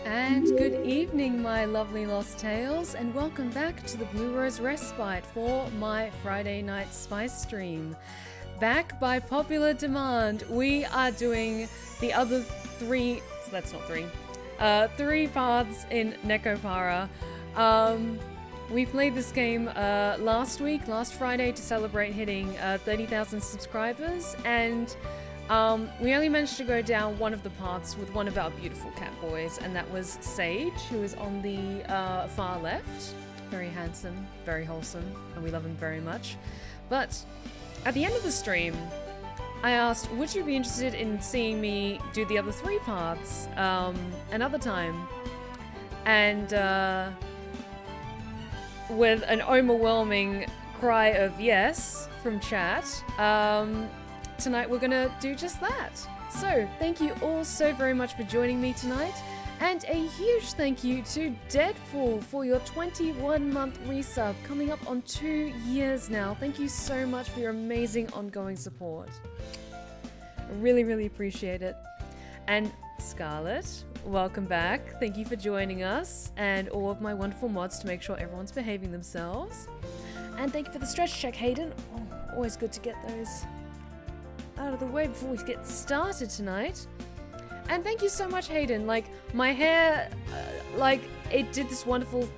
And good evening, my lovely Lost Tales, and welcome back to the Blue Rose Respite for my Friday night spice stream. Back by popular demand, we are doing the other three, so that's not three, three paths in NEKOPARA. We played this game last Friday, to celebrate hitting 30,000 subscribers, and we only managed to go down one of the paths with one of our beautiful catboys, and that was Sage, who is on the far left. Very handsome, very wholesome, and we love him very much. But at the end of the stream, I asked, would you be interested in seeing me do the other three paths another time? And with an overwhelming cry of yes from chat, tonight we're gonna do just that. So thank you all so very much for joining me tonight, and a huge thank you to Deadpool for your 21-month resub, coming up on 2 years now. Thank you so much for your amazing ongoing support. I really appreciate it. And Scarlett, welcome back. Thank you for joining us, and all of my wonderful mods to make sure everyone's behaving themselves. And thank you for the stretch check, Hayden. Oh, always good to get those out of the way before we get started tonight. And thank you so much, Hayden. Like, my hair, it did this wonderful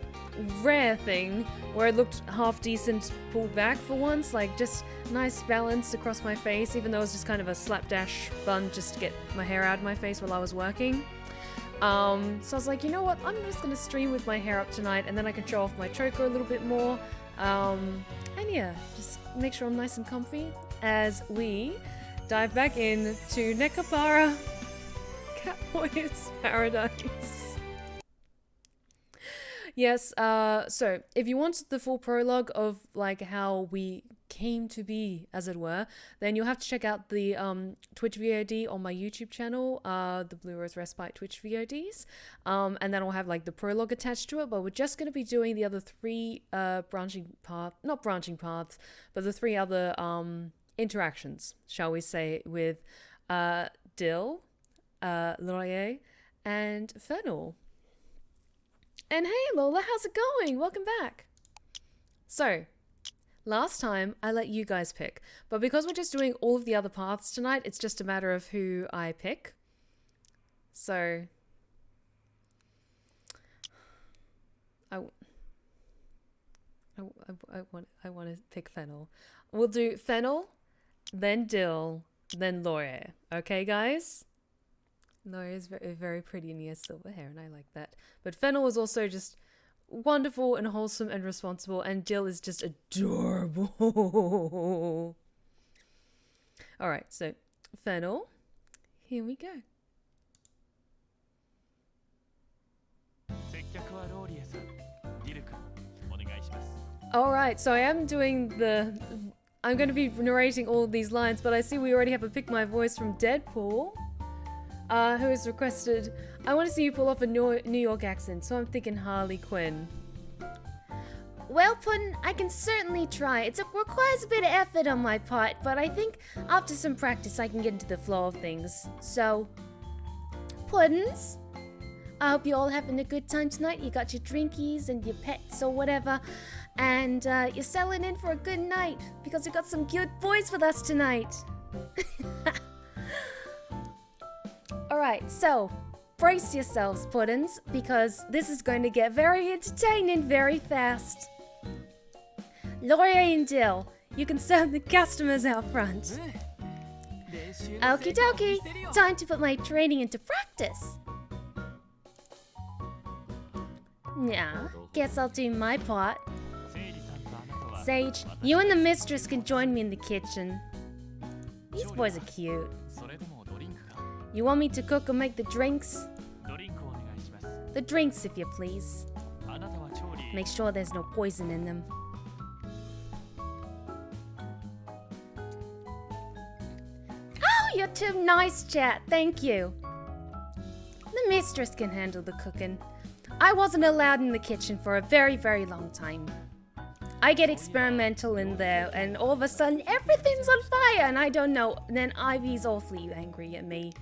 rare thing where it looked half decent pulled back for once, like just nice balance across my face, even though it was just kind of a slapdash bun just to get my hair out of my face while I was working. So I was like, you know what, I'm just gonna stream with my hair up tonight, and then I can show off my choker a little bit more. And yeah, just make sure I'm nice and comfy as we dive back in to NEKOPARA, Catboys Paradise. Yes, so if you want the full prologue of like how we came to be, as it were, then you'll have to check out the Twitch VOD on my YouTube channel, the Blue Rose Respite Twitch VODs, and then I'll have like the prologue attached to it. But we're just going to be doing the other three not branching paths, but the three other interactions, shall we say, with Dill, Laurier, and Fennel. And hey Lola, how's it going? Welcome back. So, last time I let you guys pick, but because we're just doing all of the other paths tonight, it's just a matter of who I pick. So, I want to pick Fennel. We'll do Fennel, then Dill, then Laurier. Okay, guys? Laurier is very, very pretty and he has silver hair, and I like that. But Fennel is also just wonderful and wholesome and responsible, and Dill is just adorable. Alright, so Fennel, here we go. Alright, so I'm going to be narrating all of these lines, but I see we already have a Pick My Voice from Deadpool, who has requested, I want to see you pull off a New York accent, so I'm thinking Harley Quinn. Well, Puddin', I can certainly try. It requires a bit of effort on my part, but I think after some practice I can get into the flow of things. So, Puddins, I hope you're all having a good time tonight. You got your drinkies and your pets or whatever, and you're settling in for a good night, because we've got some good boys with us tonight. Alright, so brace yourselves, Puddins, because this is going to get very entertaining very fast. Laurier and Dill, you can serve the customers out front. Okie dokie, time to put my training into practice. Yeah, guess I'll do my part. Sage, you and the mistress can join me in the kitchen. These boys are cute. You want me to cook or make the drinks? The drinks, if you please. Make sure there's no poison in them. Oh, you're too nice, chat. Thank you. The mistress can handle the cooking. I wasn't allowed in the kitchen for a very, very long time. I get experimental in there, and all of a sudden everything's on fire, and I don't know. And then Ivy's awfully angry at me.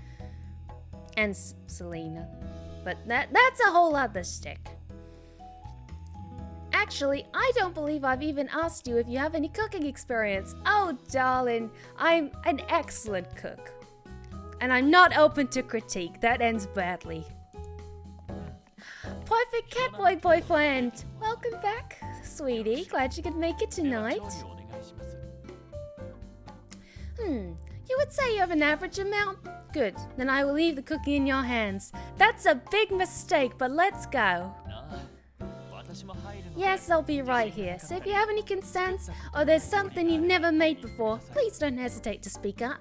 And Selena. but that's a whole other stick. Actually, I don't believe I've even asked you if you have any cooking experience. Oh, darling, I'm an excellent cook. And I'm not open to critique. That ends badly. Perfect Catboy boyfriend! Welcome back, sweetie. Glad you could make it tonight. You would say you have an average amount? Good, then I will leave the cooking in your hands. That's a big mistake, but let's go. Yes, I'll be right here, so if you have any concerns, or there's something you've never made before, please don't hesitate to speak up.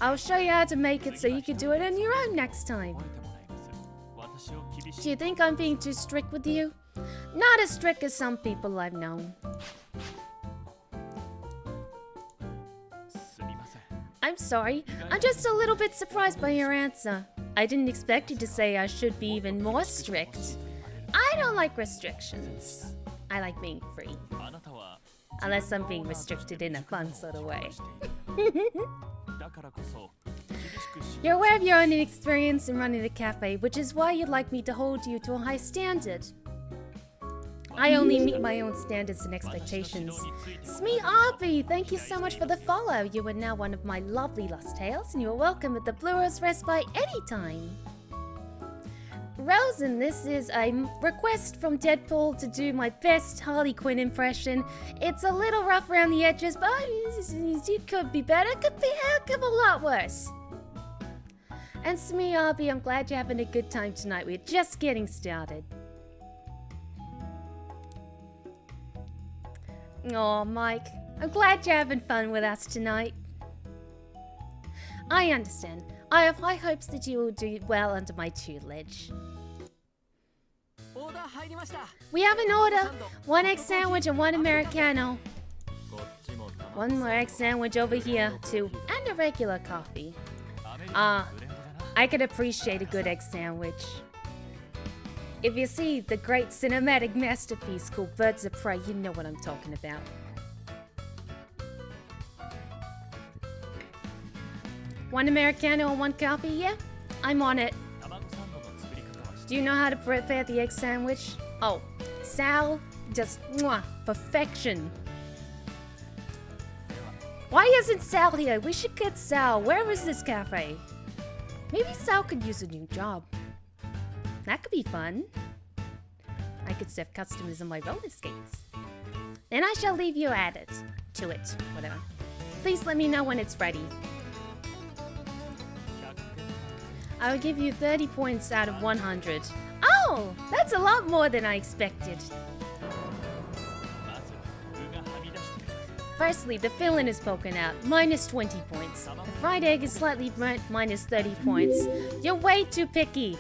I'll show you how to make it so you can do it on your own next time. Do you think I'm being too strict with you? Not as strict as some people I've known. I'm sorry, I'm just a little bit surprised by your answer. I didn't expect you to say I should be even more strict. I don't like restrictions. I like being free. Unless I'm being restricted in a fun sort of way. You're aware of your own inexperience in running a cafe, which is why you'd like me to hold you to a high standard. I only meet my own standards and expectations. Smee Arby, thank you so much for the follow. You are now one of my lovely lost tales, and you are welcome at the Blue Rose Respite anytime. Rosen, this is a request from Deadpool to do my best Harley Quinn impression. It's a little rough around the edges, but it could be better. Could be a heck of a lot worse. And Smee Arby, I'm glad you're having a good time tonight. We're just getting started. Aw, Mike, I'm glad you're having fun with us tonight. I understand. I have high hopes that you will do well under my tutelage. We have an order. 1 egg sandwich and 1 Americano. 1 more egg sandwich over here, too. And a regular coffee. I could appreciate a good egg sandwich. If you see the great cinematic masterpiece called Birds of Prey, you know what I'm talking about. One Americano and 1 coffee, yeah? I'm on it. Do you know how to prepare the egg sandwich? Oh, Sal, just mwah, perfection. Why isn't Sal here? We should get Sal. Where is this cafe? Maybe Sal could use a new job. That could be fun. I could serve customers on my roller skates. Then I shall leave you at it. To it, whatever. Please let me know when it's ready. I will give you 30 points out of 100. Oh, that's a lot more than I expected. Firstly, the filling is poking out, minus 20 points. The fried egg is slightly burnt, minus 30 points. You're way too picky.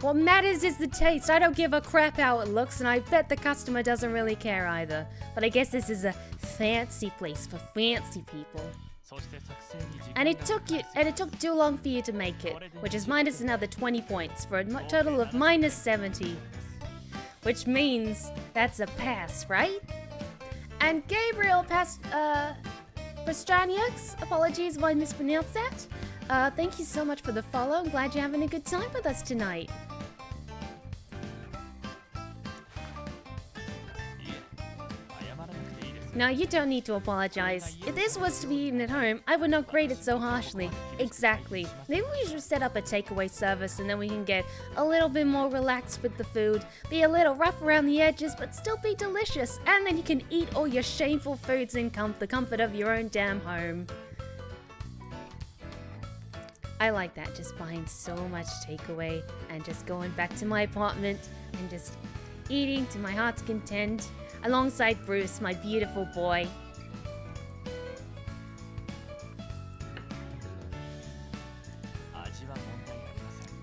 What matters is the taste. I don't give a crap how it looks, and I bet the customer doesn't really care either. But I guess this is a fancy place for fancy people. And it took too long for you to make it, which is minus another 20 points for a total of minus 70. Which means that's a pass, right? And Gabriel Pastraniaks, apologies if I mispronounced that. Thank you so much for the follow. I'm glad you're having a good time with us tonight. No, you don't need to apologize. If this was to be eaten at home, I would not grade it so harshly. Exactly. Maybe we should set up a takeaway service and then we can get a little bit more relaxed with the food, be a little rough around the edges, but still be delicious. And then you can eat all your shameful foods in the comfort of your own damn home. I like that, just buying so much takeaway and just going back to my apartment and just eating to my heart's content. Alongside Bruce, my beautiful boy.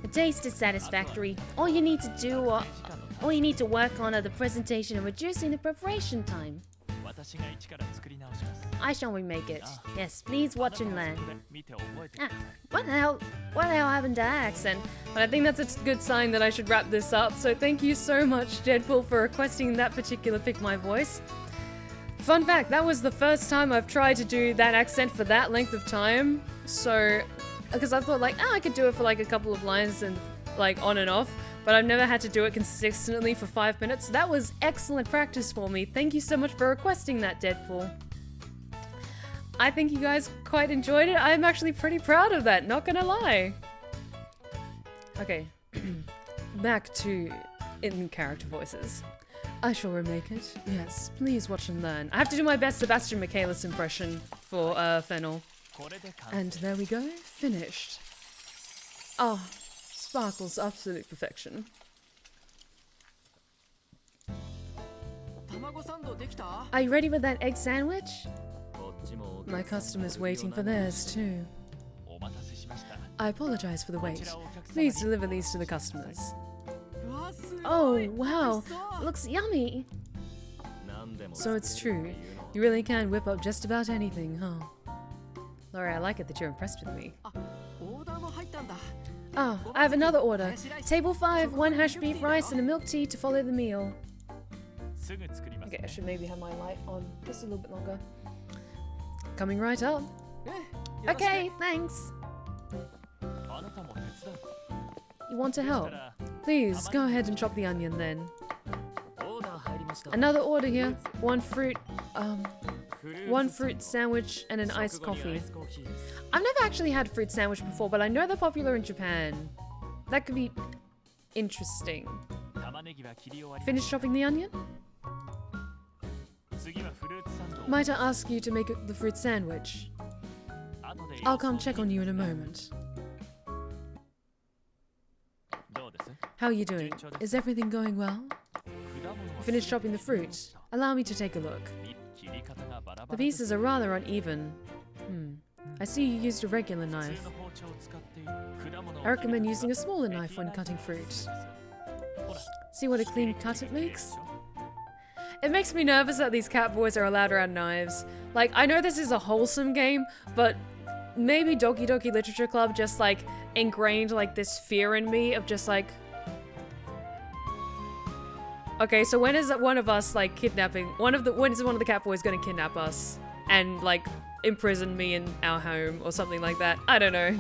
The taste is satisfactory. All you need to work on are the presentation and reducing the preparation time. I shall remake it. Yes, please watch and learn. What the hell happened to that accent? But I think that's a good sign that I should wrap this up, so thank you so much, Deadpool, for requesting that particular Pick My Voice. Fun fact, that was the first time I've tried to do that accent for that length of time, so... Because I thought I could do it for a couple of lines and like on and off, but I've never had to do it consistently for 5 minutes. That was excellent practice for me. Thank you so much for requesting that, Deadpool. I think you guys quite enjoyed it. I'm actually pretty proud of that, not gonna lie. Okay, back to in-character voices. I shall remake it. Yes, please watch and learn. I have to do my best Sebastian Michaelis impression for Fennel. And there we go, finished. Oh, sparkles, absolute perfection. Are you ready with that egg sandwich? My customer's waiting for theirs too. I apologize for the wait. Please deliver these to the customers. Oh, wow, looks yummy. So it's true. You really can whip up just about anything, huh? Laurier, I like it that you're impressed with me. Oh, I have another order. Table 5, 1 hash beef rice and a milk tea to follow the meal. Okay, I should maybe have my light on just a little bit longer. Coming right up. Okay, thanks. You want to help? Please, go ahead and chop the onion then. Another order here. One fruit sandwich and an iced coffee. I've never actually had a fruit sandwich before, but I know they're popular in Japan. That could be interesting. Finish chopping the onion? Might I ask you to make the fruit sandwich? I'll come check on you in a moment. How are you doing? Is everything going well? Finished chopping the fruit. Allow me to take a look. The pieces are rather uneven. I see you used a regular knife. I recommend using a smaller knife when cutting fruit. See what a clean cut it makes? It makes me nervous that these Catboys are allowed around knives. Like, I know this is a wholesome game, but maybe Doki Doki Literature Club just like ingrained like this fear in me of just like, okay, so when is one of us like kidnapping when is one of the Catboys gonna kidnap us and like imprison me in our home or something like that? I don't know.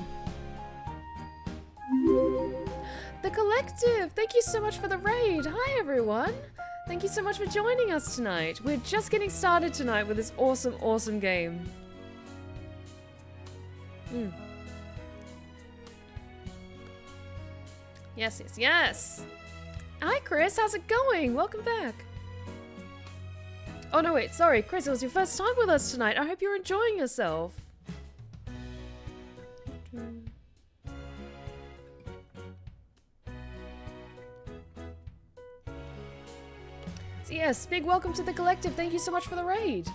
The Collective, thank you so much for the raid. Hi everyone. Thank you so much for joining us tonight. We're just getting started tonight with this awesome, awesome game. Yes, yes, yes. Hi, Chris. How's it going? Welcome back. Oh, no, wait. Sorry, Chris. It was your first time with us tonight. I hope you're enjoying yourself. So yes, big welcome to the Collective. Thank you so much for the raid.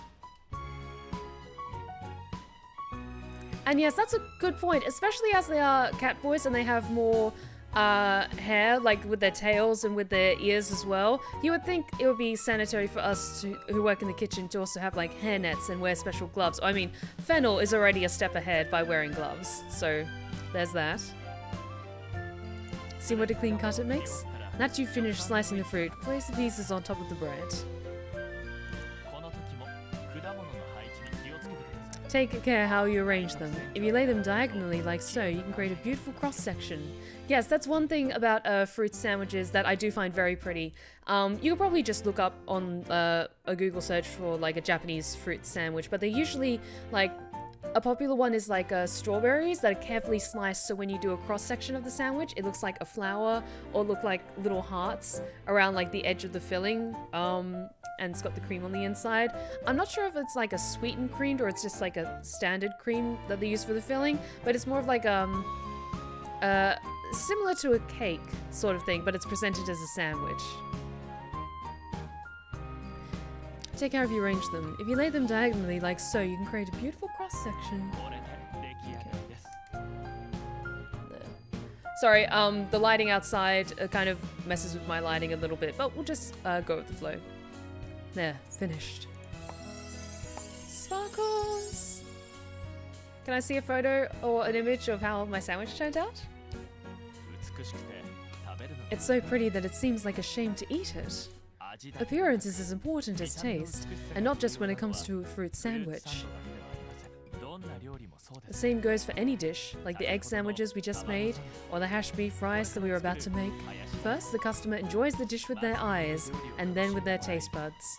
And yes, that's a good point, especially as they are Catboys and they have more hair, like with their tails and with their ears as well. You would think it would be sanitary for us who work in the kitchen to also have like hair nets and wear special gloves. I mean, Fennel is already a step ahead by wearing gloves, so there's that. See what a clean cut it makes? Now that you've finished slicing the fruit, place the pieces on top of the bread. Take care how you arrange them. If you lay them diagonally like so, you can create a beautiful cross-section. Yes, that's one thing about fruit sandwiches that I do find very pretty. You could probably just look up on a Google search for like a Japanese fruit sandwich, but they're usually like, a popular one is like strawberries that are carefully sliced, so when you do a cross-section of the sandwich, it looks like a flower or look like little hearts around like the edge of the filling. And it's got the cream on the inside. I'm not sure if it's like a sweetened cream or it's just like a standard cream that they use for the filling, but it's more of like similar to a cake sort of thing, but it's presented as a sandwich. Take care if you arrange them. If you lay them diagonally like so, you can create a beautiful cross-section. Okay. Sorry, the lighting outside kind of messes with my lighting a little bit, but we'll just go with the flow. There, finished. Sparkles! Can I see a photo or an image of how my sandwich turned out? It's so pretty that it seems like a shame to eat it. Appearance is as important as taste, and not just when it comes to a fruit sandwich. The same goes for any dish, like the egg sandwiches we just made, or the hash beef rice that we were about to make. First, the customer enjoys the dish with their eyes, and then with their taste buds.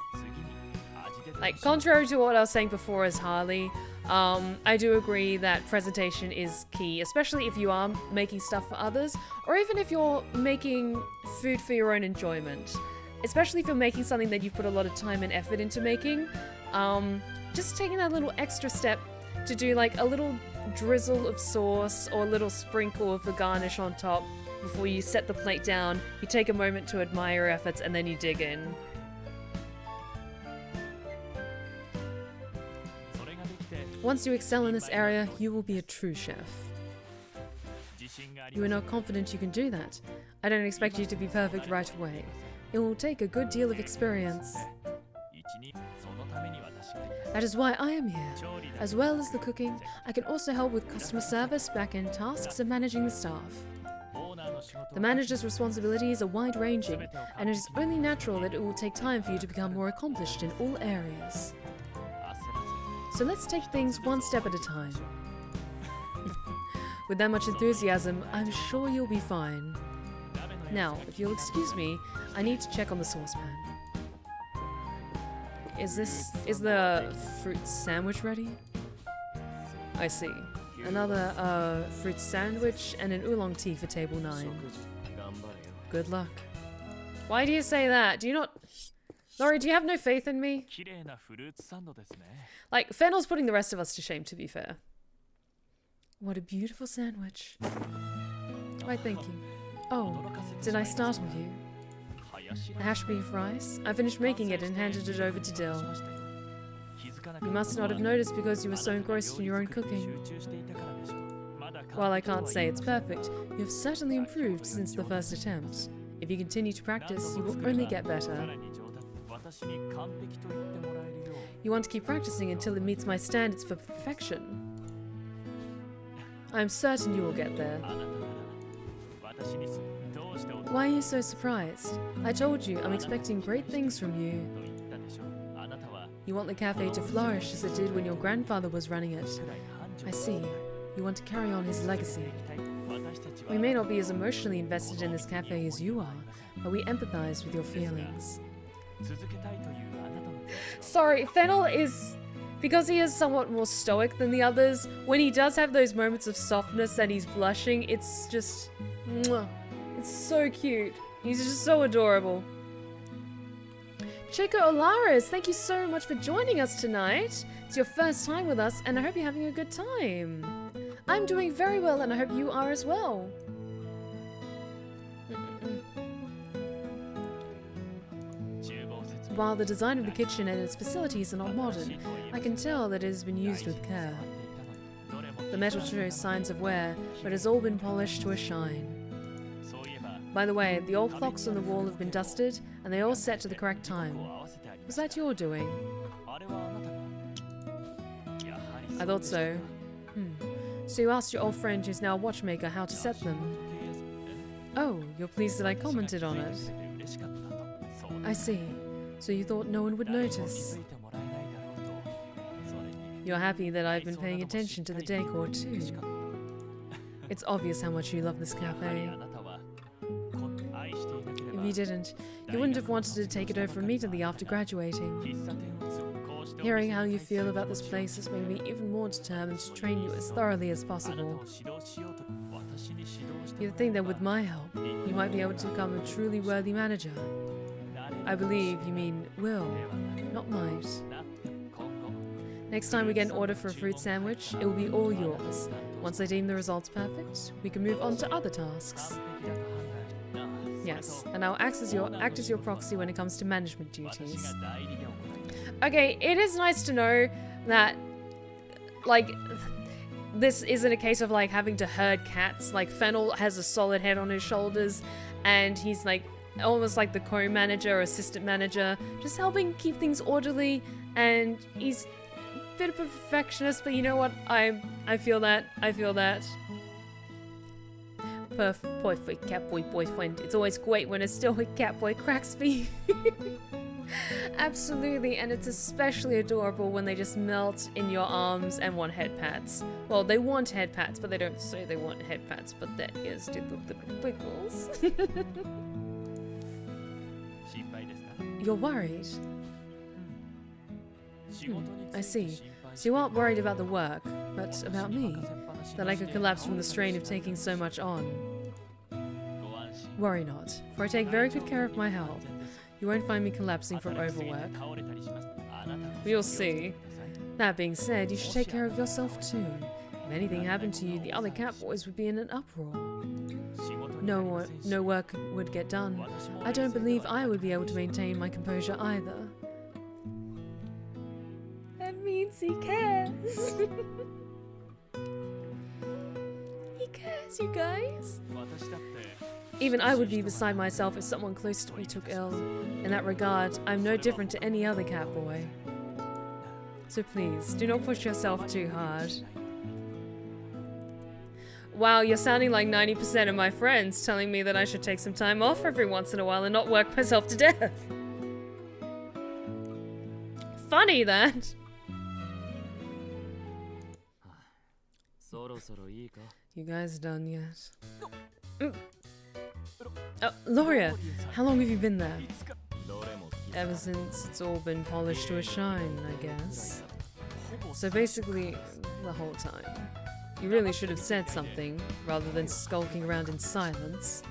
Like, contrary to what I was saying before as Harley, I do agree that presentation is key, especially if you are making stuff for others, or even if you're making food for your own enjoyment. Especially if you're making something that you've put a lot of time and effort into making, just taking that little extra step to do like a little drizzle of sauce or a little sprinkle of the garnish on top before you set the plate down, you take a moment to admire your efforts and then you dig in. Once you excel in this area, you will be a true chef. You are not confident you can do that. I don't expect you to be perfect right away. It will take a good deal of experience. That is why I am here. As well as the cooking, I can also help with customer service, back-end tasks, and managing the staff. The manager's responsibilities are wide-ranging, and it is only natural that it will take time for you to become more accomplished in all areas. So let's take things one step at a time. With that much enthusiasm, I'm sure you'll be fine. Now, if you'll excuse me, I need to check on the saucepan. Is the fruit sandwich ready? I see. Another, fruit sandwich and an oolong tea for table 9. Good luck. Why do you say that? Do you not... Laurie, do you have no faith in me? Like, Fennel's putting the rest of us to shame, to be fair. What a beautiful sandwich. Why, thank you. Oh, did I startle you? The hash beef rice? I finished making it and handed it over to Dill. You must not have noticed because you were so engrossed in your own cooking. While I can't say it's perfect, you have certainly improved since the first attempt. If you continue to practice, you will only get better. You want to keep practicing until it meets my standards for perfection. I am certain you will get there. Why are you so surprised? I told you, I'm expecting great things from you. You want the cafe to flourish as it did when your grandfather was running it. I see. You want to carry on his legacy. We may not be as emotionally invested in this cafe as you are, but we empathize with your feelings. Sorry, Fennel is... Because he is somewhat more stoic than the others, when he does have those moments of softness and he's blushing, it's just... Mwah. It's so cute. He's just so adorable. Chico Olares, thank you so much for joining us tonight. It's your first time with us, and I hope you're having a good time. I'm doing very well, and I hope you are as well. While the design of the kitchen and its facilities are not modern, I can tell that it has been used with care. The metal shows signs of wear, but has all been polished to a shine. By the way, the old clocks on the wall have been dusted, and they all set to the correct time. Was that your doing? I thought so. So you asked your old friend who's now a watchmaker how to set them? Oh, you're pleased that I commented on it. I see. So you thought no one would notice. You're happy that I've been paying attention to the decor too. It's obvious how much you love this cafe. If you didn't, you wouldn't have wanted to take it over immediately after graduating. Hearing how you feel about this place has made me even more determined to train you as thoroughly as possible. You'd think that with my help, you might be able to become a truly worthy manager. I believe you mean will, not might. Next time we get an order for a fruit sandwich, it will be all yours. Once I deem the results perfect, we can move on to other tasks. Yes, and I'll act as your proxy when it comes to management duties. Okay, it is nice to know that, like, this isn't a case of, like, having to herd cats. Like, Fennel has a solid head on his shoulders, and he's, like, almost like the co-manager or assistant manager, just helping keep things orderly, and he's a bit of a perfectionist, but you know what? I feel that. I feel that. Perfect catboy boyfriend. It's always great when a stoic catboy cracks me. Absolutely, and it's especially adorable when they just melt in your arms and want head pats. Well, they want head pats, but they don't say they want head pats, but their ears do the wiggles. You're worried? I see. So you aren't worried about the work, but about me? That I could collapse from the strain of taking so much on. Worry not, for I take very good care of my health. You won't find me collapsing from overwork. We'll see. That being said, you should take care of yourself too. If anything happened to you, the other Catboys would be in an uproar. No work would get done. I don't believe I would be able to maintain my composure either. That means he cares. He cares, you guys. Even I would be beside myself if someone close to me took ill. In that regard, I'm no different to any other Catboy. So please, do not push yourself too hard. Wow, you're sounding like 90% of my friends telling me that I should take some time off every once in a while and not work myself to death. Funny that. You guys done yet? Oh, Laurier, how long have you been there? Ever since it's all been polished to a shine, I guess. So basically, the whole time. You really should have said something, rather than skulking around in silence.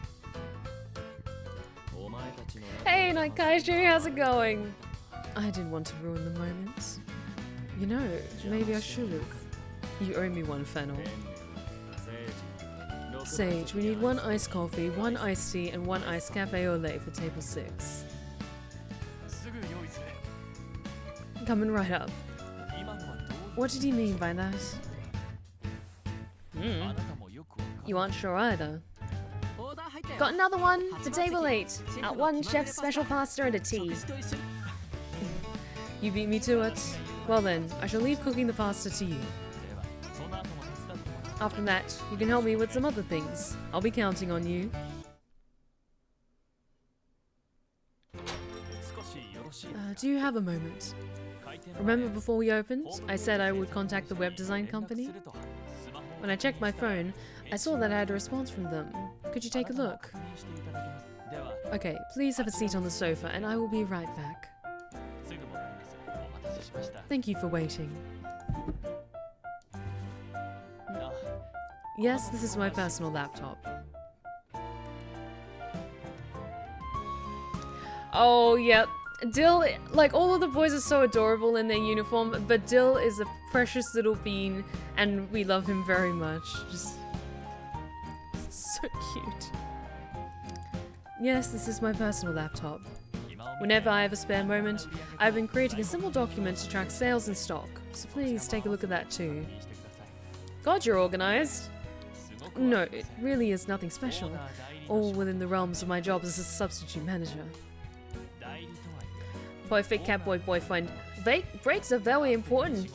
Hey, Night Kaiju, how's it going? I didn't want to ruin the moment. You know, maybe I should have. You owe me one, Fennel. Sage, we need 1 iced coffee, 1 iced tea, and 1 iced cafe au lait for table 6. Coming right up. What did he mean by that? You aren't sure either. Got another one for table 8. At 1 chef's special pasta and a tea. You beat me to it. Well then, I shall leave cooking the pasta to you. After that, you can help me with some other things. I'll be counting on you. Do you have a moment? Remember before we opened, I said I would contact the web design company? When I checked my phone, I saw that I had a response from them. Could you take a look? Okay, please have a seat on the sofa and I will be right back. Thank you for waiting. Yes, this is my personal laptop. Oh, yeah. Dill, like, all of the boys are so adorable in their uniform, but Dill is a precious little bean, and we love him very much. Just so cute. Yes, this is my personal laptop. Whenever I have a spare moment, I've been creating a simple document to track sales and stock, so please take a look at that too. God, you're organized. No, it really is nothing special. All within the realms of my job as a substitute manager. Purr-fect catboy boyfriend. Breaks are very important.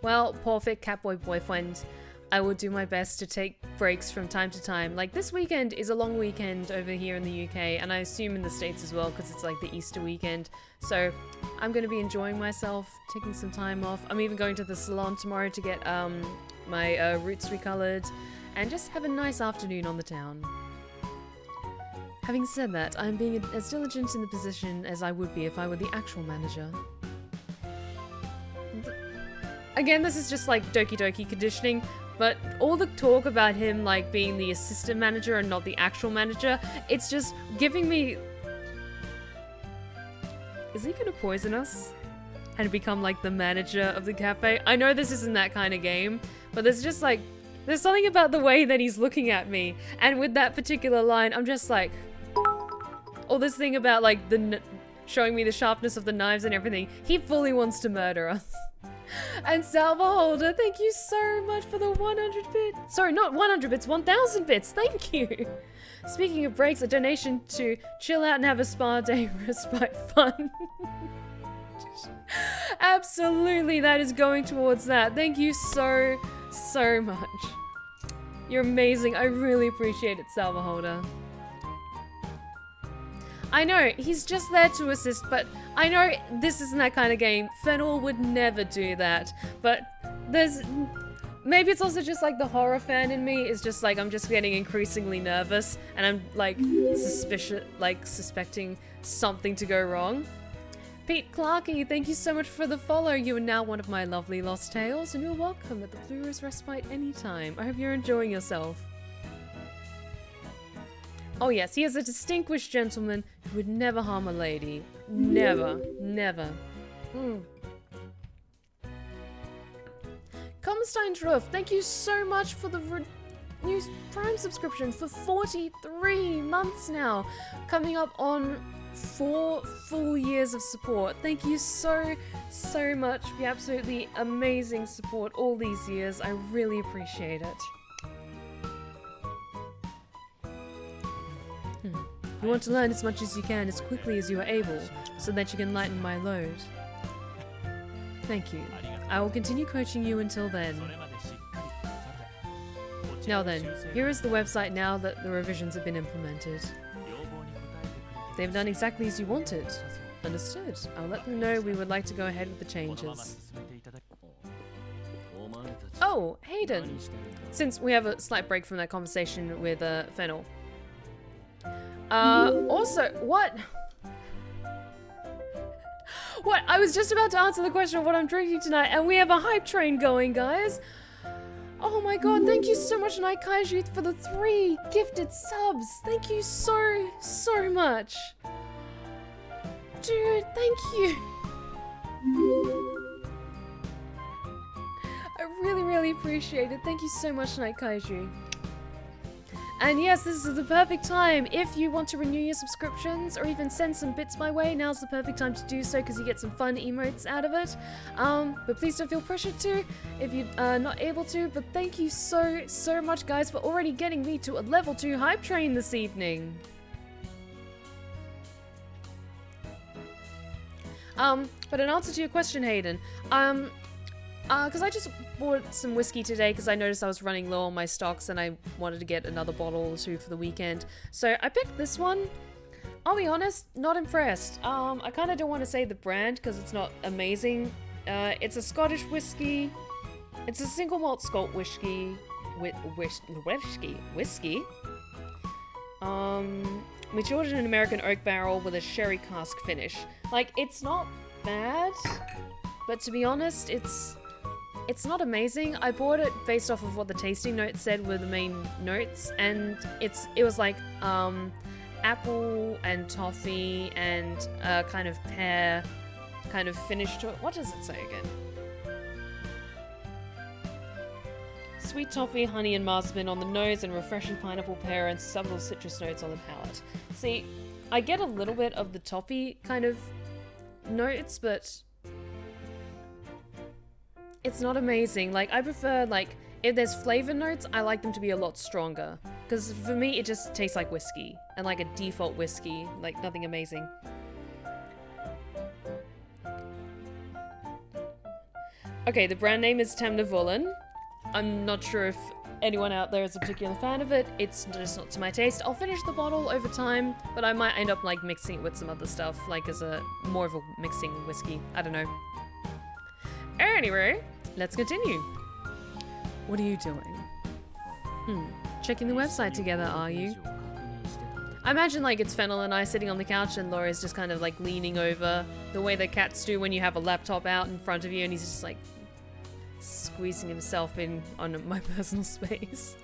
Well, purr-fect catboy boyfriend, I will do my best to take breaks from time to time. Like, this weekend is a long weekend over here in the UK, and I assume in the States as well, because it's like the Easter weekend. So, I'm going to be enjoying myself, taking some time off. I'm even going to the salon tomorrow to get my roots recolored, and just have a nice afternoon on the town. Having said that, I'm being as diligent in the position as I would be if I were the actual manager. Again, this is just like Doki Doki conditioning, but all the talk about him like being the assistant manager and not the actual manager, it's just giving me... Is he gonna poison us? And become like the manager of the cafe? I know this isn't that kind of game, but there's just like... There's something about the way that he's looking at me, and with that particular line, I'm just like... All this thing about like showing me the sharpness of the knives and everything, he fully wants to murder us. And Salvaholder, thank you so much for the 100 bits. Sorry, not 100 bits, 1,000 bits. Thank you. Speaking of breaks, a donation to chill out and have a spa day respite fun. Absolutely, that is going towards that. Thank you so much. You're amazing. I really appreciate it, Salvaholder. I know, he's just there to assist, but I know this isn't that kind of game. Fennel would never do that, but there's... Maybe it's also just like the horror fan in me is just like, I'm just getting increasingly nervous and I'm like suspecting something to go wrong. Pete Clarkey, thank you so much for the follow. You are now one of my lovely lost tales and you're welcome at the Blue Rose Respite anytime. I hope you're enjoying yourself. Oh yes, he is a distinguished gentleman who would never harm a lady. Never. Never. Comstein thank you so much for the new Prime subscription for 43 months now. Coming up on 4 full years of support. Thank you so much for your absolutely amazing support all these years. I really appreciate it. You want to learn as much as you can as quickly as you are able, so that you can lighten my load. Thank you. I will continue coaching you until then. Now then, here is the website now that the revisions have been implemented. They've done exactly as you wanted. Understood. I'll let them know we would like to go ahead with the changes. Oh, Hayden! Since we have a slight break from that conversation with Fennel. Also, what? What? I was just about to answer the question of what I'm drinking tonight, and we have a hype train going, guys. Oh my god, thank you so much, Night Kaiju, for the 3 gifted subs. Thank you so much. Dude, thank you. I really appreciate it. Thank you so much, Night Kaiju. And yes, this is the perfect time. If you want to renew your subscriptions or even send some bits my way, now's the perfect time to do so because you get some fun emotes out of it. But please don't feel pressured to if you're not able to. But thank you so much, guys, for already getting me to a level 2 hype train this evening. But in answer to your question, Hayden, because I just bought some whiskey today because I noticed I was running low on my stocks and I wanted to get another bottle or 2 for the weekend. So I picked this one. I'll be honest, not impressed. I kind of don't want to say the brand because it's not amazing. It's a Scottish whiskey. It's a single malt Scot whiskey. Whiskey. Matured in an American oak barrel with a sherry cask finish. Like, it's not bad, but to be honest, it's not amazing. I bought it based off of what the tasting notes said were the main notes, and it was like apple and toffee and kind of pear kind of finish to it. What does it say again? Sweet toffee, honey and marzipan on the nose and refreshing pineapple, pear and subtle citrus notes on the palate. See, I get a little bit of the toffee kind of notes, but it's not amazing. Like, I prefer, like, if there's flavor notes, I like them to be a lot stronger. Because for me, it just tastes like whiskey. And like a default whiskey. Like, nothing amazing. Okay, the brand name is Temnavulin. I'm not sure if anyone out there is a particular fan of it. It's just not to my taste. I'll finish the bottle over time, but I might end up, like, mixing it with some other stuff. Like, as a more of a mixing whiskey. I don't know. Anyway, let's continue. What are you doing? Checking the website together, are you? I imagine, like, it's Fennel and I sitting on the couch and Laurier's just kind of, like, leaning over the way that cats do when you have a laptop out in front of you and he's just, like, squeezing himself in on my personal space.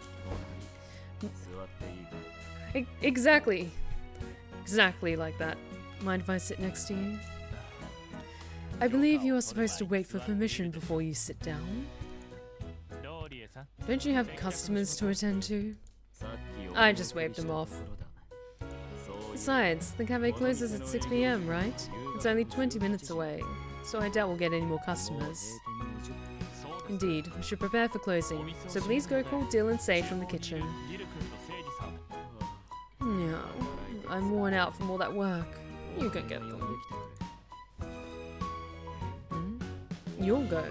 Exactly. Exactly like that. Mind if I sit next to you? I believe you are supposed to wait for permission before you sit down. Don't you have customers to attend to? I just waved them off. Besides, the cafe closes at 6 PM, right? It's only 20 minutes away, so I doubt we'll get any more customers. Indeed, we should prepare for closing, so please go call Dill and Sage from the kitchen. Yeah, I'm worn out from all that work. You go get them. You'll go.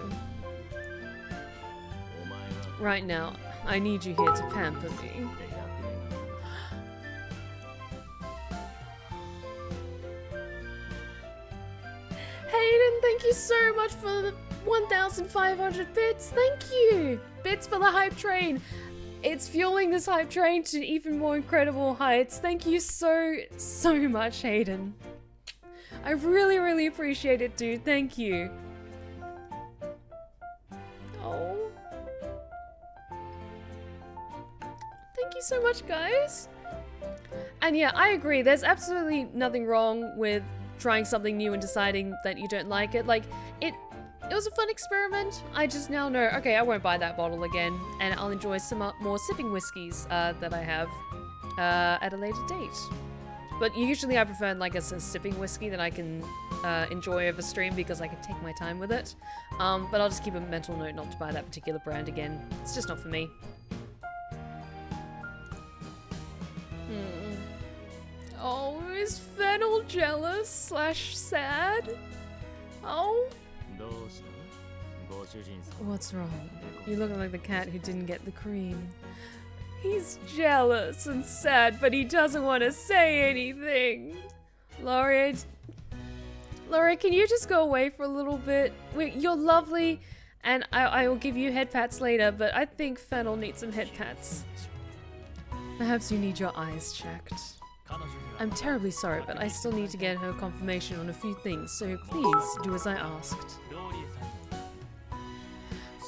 Right now, I need you here to pamper me. thank you so much for the 1,500 bits. Thank you. Bits for the hype train. It's fueling this hype train to even more incredible heights. Thank you so much, Hayden. I really appreciate it, dude. Thank you. Oh. Thank you so much, guys. And yeah, I agree. There's absolutely nothing wrong with trying something new and deciding that you don't like it. Like, it was a fun experiment. I just now know, okay, I won't buy that bottle again, and I'll enjoy some more sipping whiskeys that I have at a later date. But usually I prefer like a sipping whiskey that I can enjoy over stream because I can take my time with it. But I'll just keep a mental note not to buy that particular brand again. It's just not for me. Oh, is Fennel jealous / sad? Oh? What's wrong? You look like the cat who didn't get the cream. He's jealous and sad, but he doesn't want to say anything. Laurier, can you just go away for a little bit? You're lovely, and I will give you head pats later, but I think Fennel needs some head pats. Perhaps you need your eyes checked. I'm terribly sorry, but I still need to get her confirmation on a few things, so please do as I asked.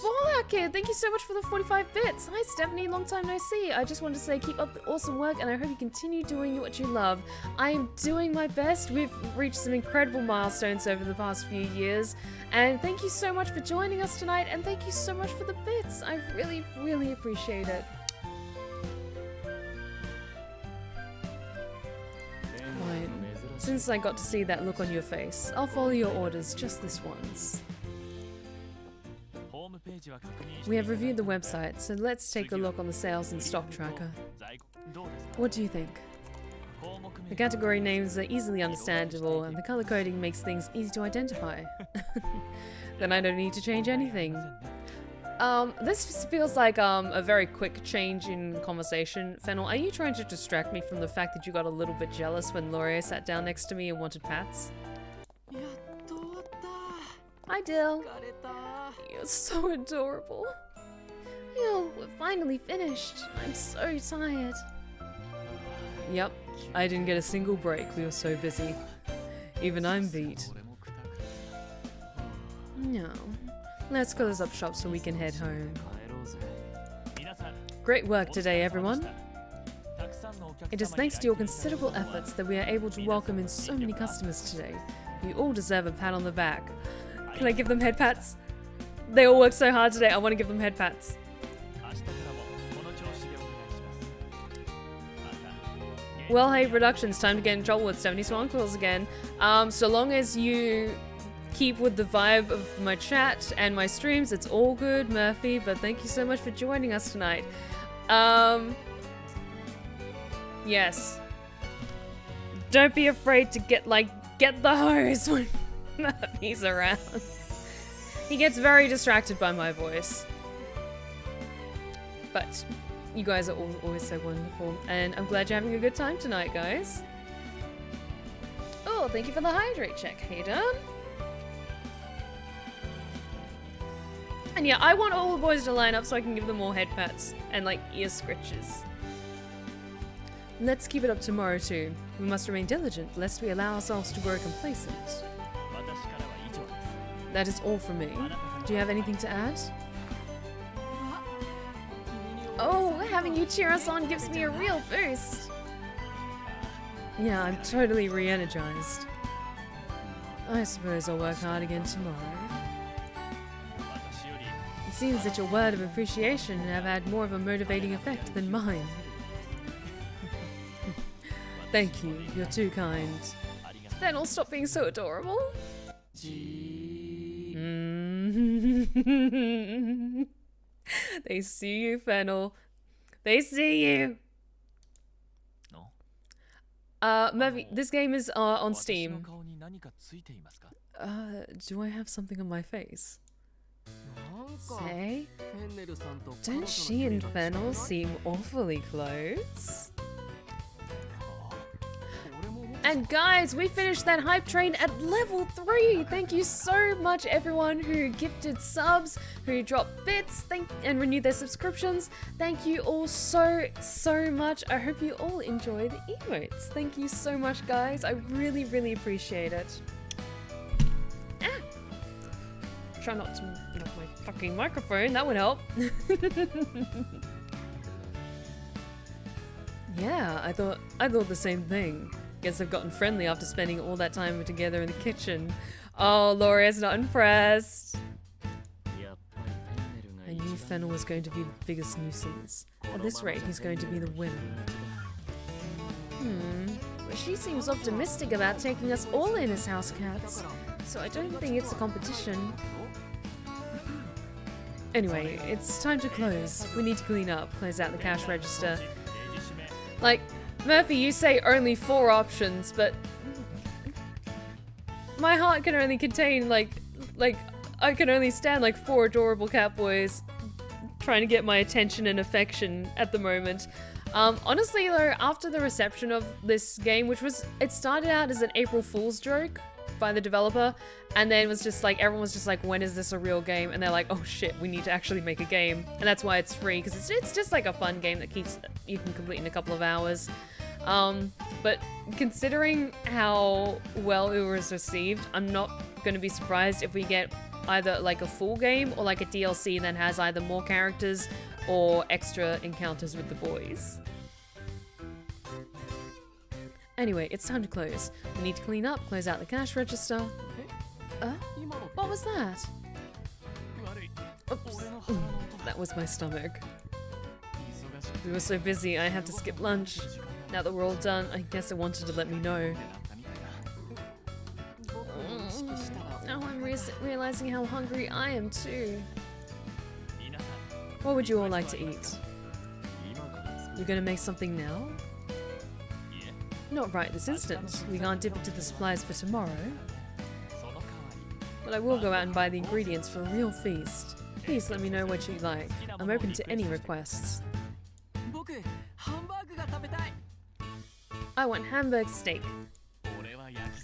Fallout Kid, thank you so much for the 45 bits. Hi Stephanie, long time no see. I just wanted to say keep up the awesome work and I hope you continue doing what you love. I am doing my best. We've reached some incredible milestones over the past few years. And thank you so much for joining us tonight and thank you so much for the bits. I really appreciate it. Right. Since I got to see that look on your face, I'll follow your orders just this once. We have reviewed the website, so let's take a look on the sales and stock tracker. What do you think? The category names are easily understandable, and the color coding makes things easy to identify. Then I don't need to change anything. This feels like a very quick change in conversation. Fennel, are you trying to distract me from the fact that you got a little bit jealous when Laurier sat down next to me and wanted pats? Hi Dill. You're so adorable. Yo, we're finally finished. I'm so tired. Yep, I didn't get a single break. We were so busy. Even I'm beat. No. Let's close up shop so we can head home. Great work today, everyone. It is thanks to your considerable efforts that we are able to welcome in so many customers today. You all deserve a pat on the back. Can I give them head pats? They all worked so hard today, I want to give them head pats. Well, hey, Productions, time to get in trouble with 70 Swan Claws again. So long as you keep with the vibe of my chat and my streams, it's all good, Murphy, but thank you so much for joining us tonight. Yes. Don't be afraid to get the hose when Murphy's around. He gets very distracted by my voice. But you guys are always so wonderful, and I'm glad you're having a good time tonight, guys. Oh, thank you for the hydrate check, Hayden. And yeah, I want all the boys to line up so I can give them more head pats and ear scritches. Let's keep it up tomorrow too. We must remain diligent lest we allow ourselves to grow complacent. That is all from me. Do you have anything to add? Oh, having you cheer us on gives me a real boost. Yeah, I'm totally re-energized. I suppose I'll work hard again tomorrow. It seems that your word of appreciation have had more of a motivating effect than mine. Thank you, you're too kind. Fennel, stop being so adorable. They see you, Fennel. They see you. Murphy, this game is on Steam. Do I have something on my face? Say? Don't she and Fennel seem awfully close? And guys, we finished that hype train at level 3. Thank you so much everyone who gifted subs, who dropped bits, and renewed their subscriptions. Thank you all so much. I hope you all enjoy the emotes. Thank you so much guys. I really appreciate it. Try not to knock my fucking microphone, that would help. Yeah, I thought the same thing. Guess I've gotten friendly after spending all that time together in the kitchen. Oh, Laurier's not impressed. I knew Fennel was going to be the biggest nuisance. At this rate, he's going to be the winner. Well, she seems optimistic about taking us all in as house cats, so I don't think it's a competition. Anyway, it's time to close. We need to clean up, close out the cash register. Like, Murphy, you say only 4 options, but my heart can only contain like I can only stand like 4 adorable catboys trying to get my attention and affection at the moment. Honestly though, after the reception of this game, it started out as an April Fool's joke by the developer, and then it was just like, everyone was just like, when is this a real game? And they're like, oh shit, we need to actually make a game. And that's why it's free, because it's just like a fun game that you can complete in a couple of hours. But considering how well it was received, I'm not going to be surprised if we get either like a full game or like a DLC that has either more characters or extra encounters with the boys. Anyway, it's time to close. We need to clean up, close out the cash register. What was that? Oops. That was my stomach. We were so busy, I had to skip lunch. Now that we're all done, I guess it wanted to let me know. Now I'm realizing how hungry I am too. What would you all like to eat? You're gonna make something now? Not right this instant. We can't dip into the supplies for tomorrow. But I will go out and buy the ingredients for a real feast. Please let me know what you like. I'm open to any requests. I want Hamburg steak.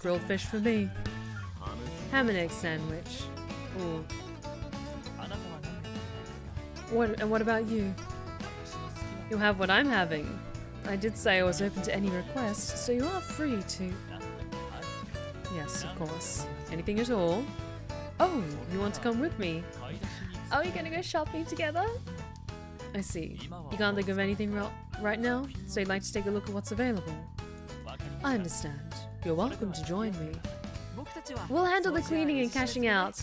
Grilled fish for me. Ham and egg sandwich. Ooh. What about you? You'll have what I'm having. I did say I was open to any request, so you are free to... Yes, of course. Anything at all? Oh, you want to come with me? Are we gonna go shopping together? I see. You can't think of anything right now, so you'd like to take a look at what's available. I understand. You're welcome to join me. We'll handle the cleaning and cashing out.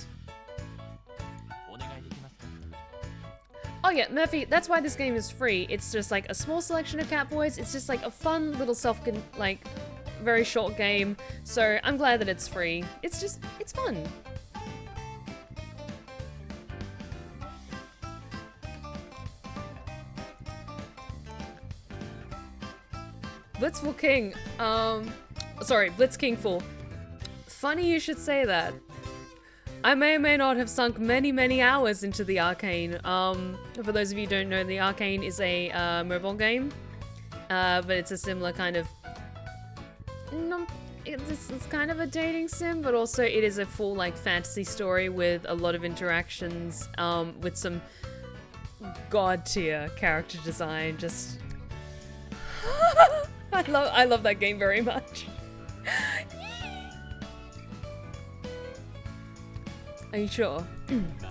Oh yeah, Murphy, that's why this game is free. It's just like a small selection of catboys. It's just like a fun little very short game. So I'm glad that it's free. It's fun. Blitzful King, sorry, Blitz King Full. Funny you should say that. I may or may not have sunk many hours into the Arcane. For those of you who don't know, the Arcane is a mobile game, but it's a similar kind of... No, it's kind of a dating sim, but also it is a full like fantasy story with a lot of interactions, with some god tier character design. Just... I love that game very much. Are you sure?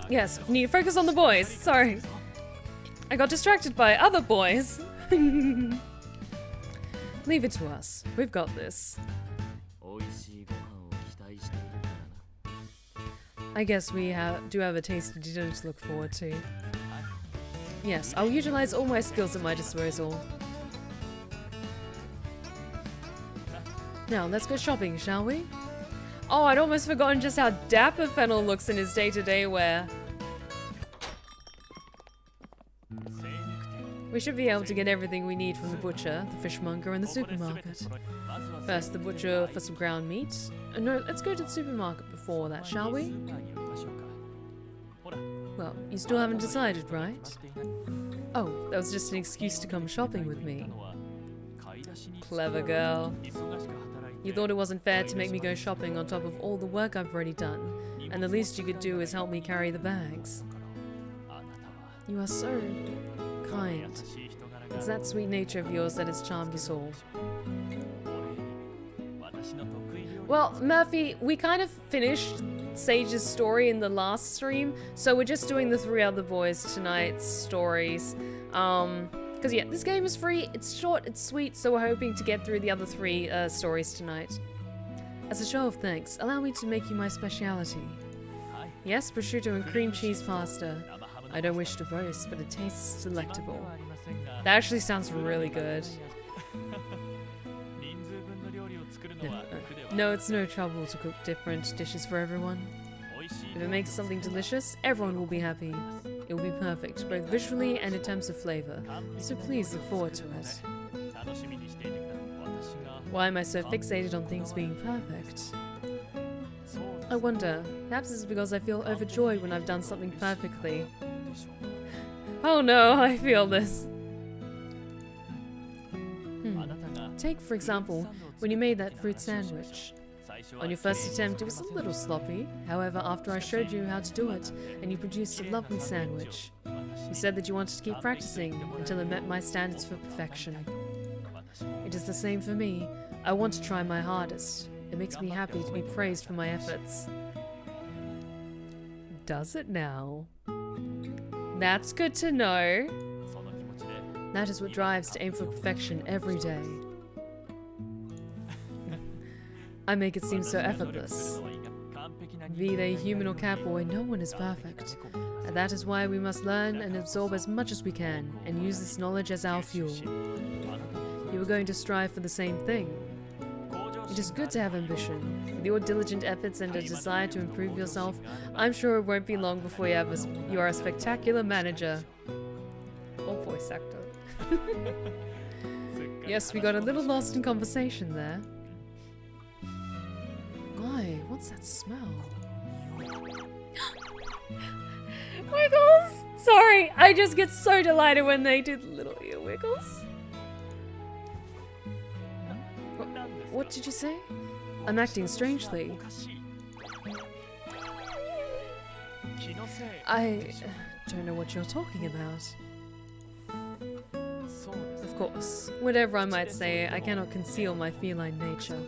Yes, we need to focus on the boys. Sorry. I got distracted by other boys. Leave it to us. We've got this. I guess we do have a tasty dinner to look forward to. Yes, I'll utilize all my skills at my disposal. Now, let's go shopping, shall we? Oh, I'd almost forgotten just how dapper Fennel looks in his day-to-day wear. We should be able to get everything we need from the butcher, the fishmonger, and the supermarket. First, the butcher for some ground meat. No, let's go to the supermarket before that, shall we? Well, you still haven't decided, right? Oh, that was just an excuse to come shopping with me. Clever girl. You thought it wasn't fair to make me go shopping on top of all the work I've already done, and the least you could do is help me carry the bags. You are so kind. It's that sweet nature of yours that has charmed us all. Well, Murphy, we kind of finished Sage's story in the last stream, so we're just doing the 3 other boys tonight's stories. Because yeah, this game is free, it's short, it's sweet, so we're hoping to get through the other 3 stories tonight. As a show of thanks, allow me to make you my speciality. Yes, prosciutto and cream cheese pasta. I don't wish to boast, but it tastes delectable. That actually sounds really good. No, it's no trouble to cook different dishes for everyone. If it makes something delicious, everyone will be happy. It will be perfect, both visually and in terms of flavor, so please look forward to it. Why am I so fixated on things being perfect? I wonder, perhaps it's because I feel overjoyed when I've done something perfectly. Oh no, I feel this. Take, for example, when you made that fruit sandwich. On your first attempt, it was a little sloppy. However, after I showed you how to do it, and you produced a lovely sandwich. You said that you wanted to keep practicing until it met my standards for perfection. It is the same for me. I want to try my hardest. It makes me happy to be praised for my efforts. Does it now? That's good to know. That is what drives to aim for perfection every day. I make it seem so effortless. Be they human or catboy, no one is perfect. And that is why we must learn and absorb as much as we can, and use this knowledge as our fuel. You are going to strive for the same thing. It is good to have ambition. With your diligent efforts and a desire to improve yourself, I'm sure it won't be long before you are a spectacular manager. Or voice actor. Yes, we got a little lost in conversation there. Why? What's that smell? Wiggles! Sorry, I just get so delighted when they do the little ear wiggles. What did you say? I'm acting strangely. I don't know what you're talking about. Of course, whatever I might say, I cannot conceal my feline nature.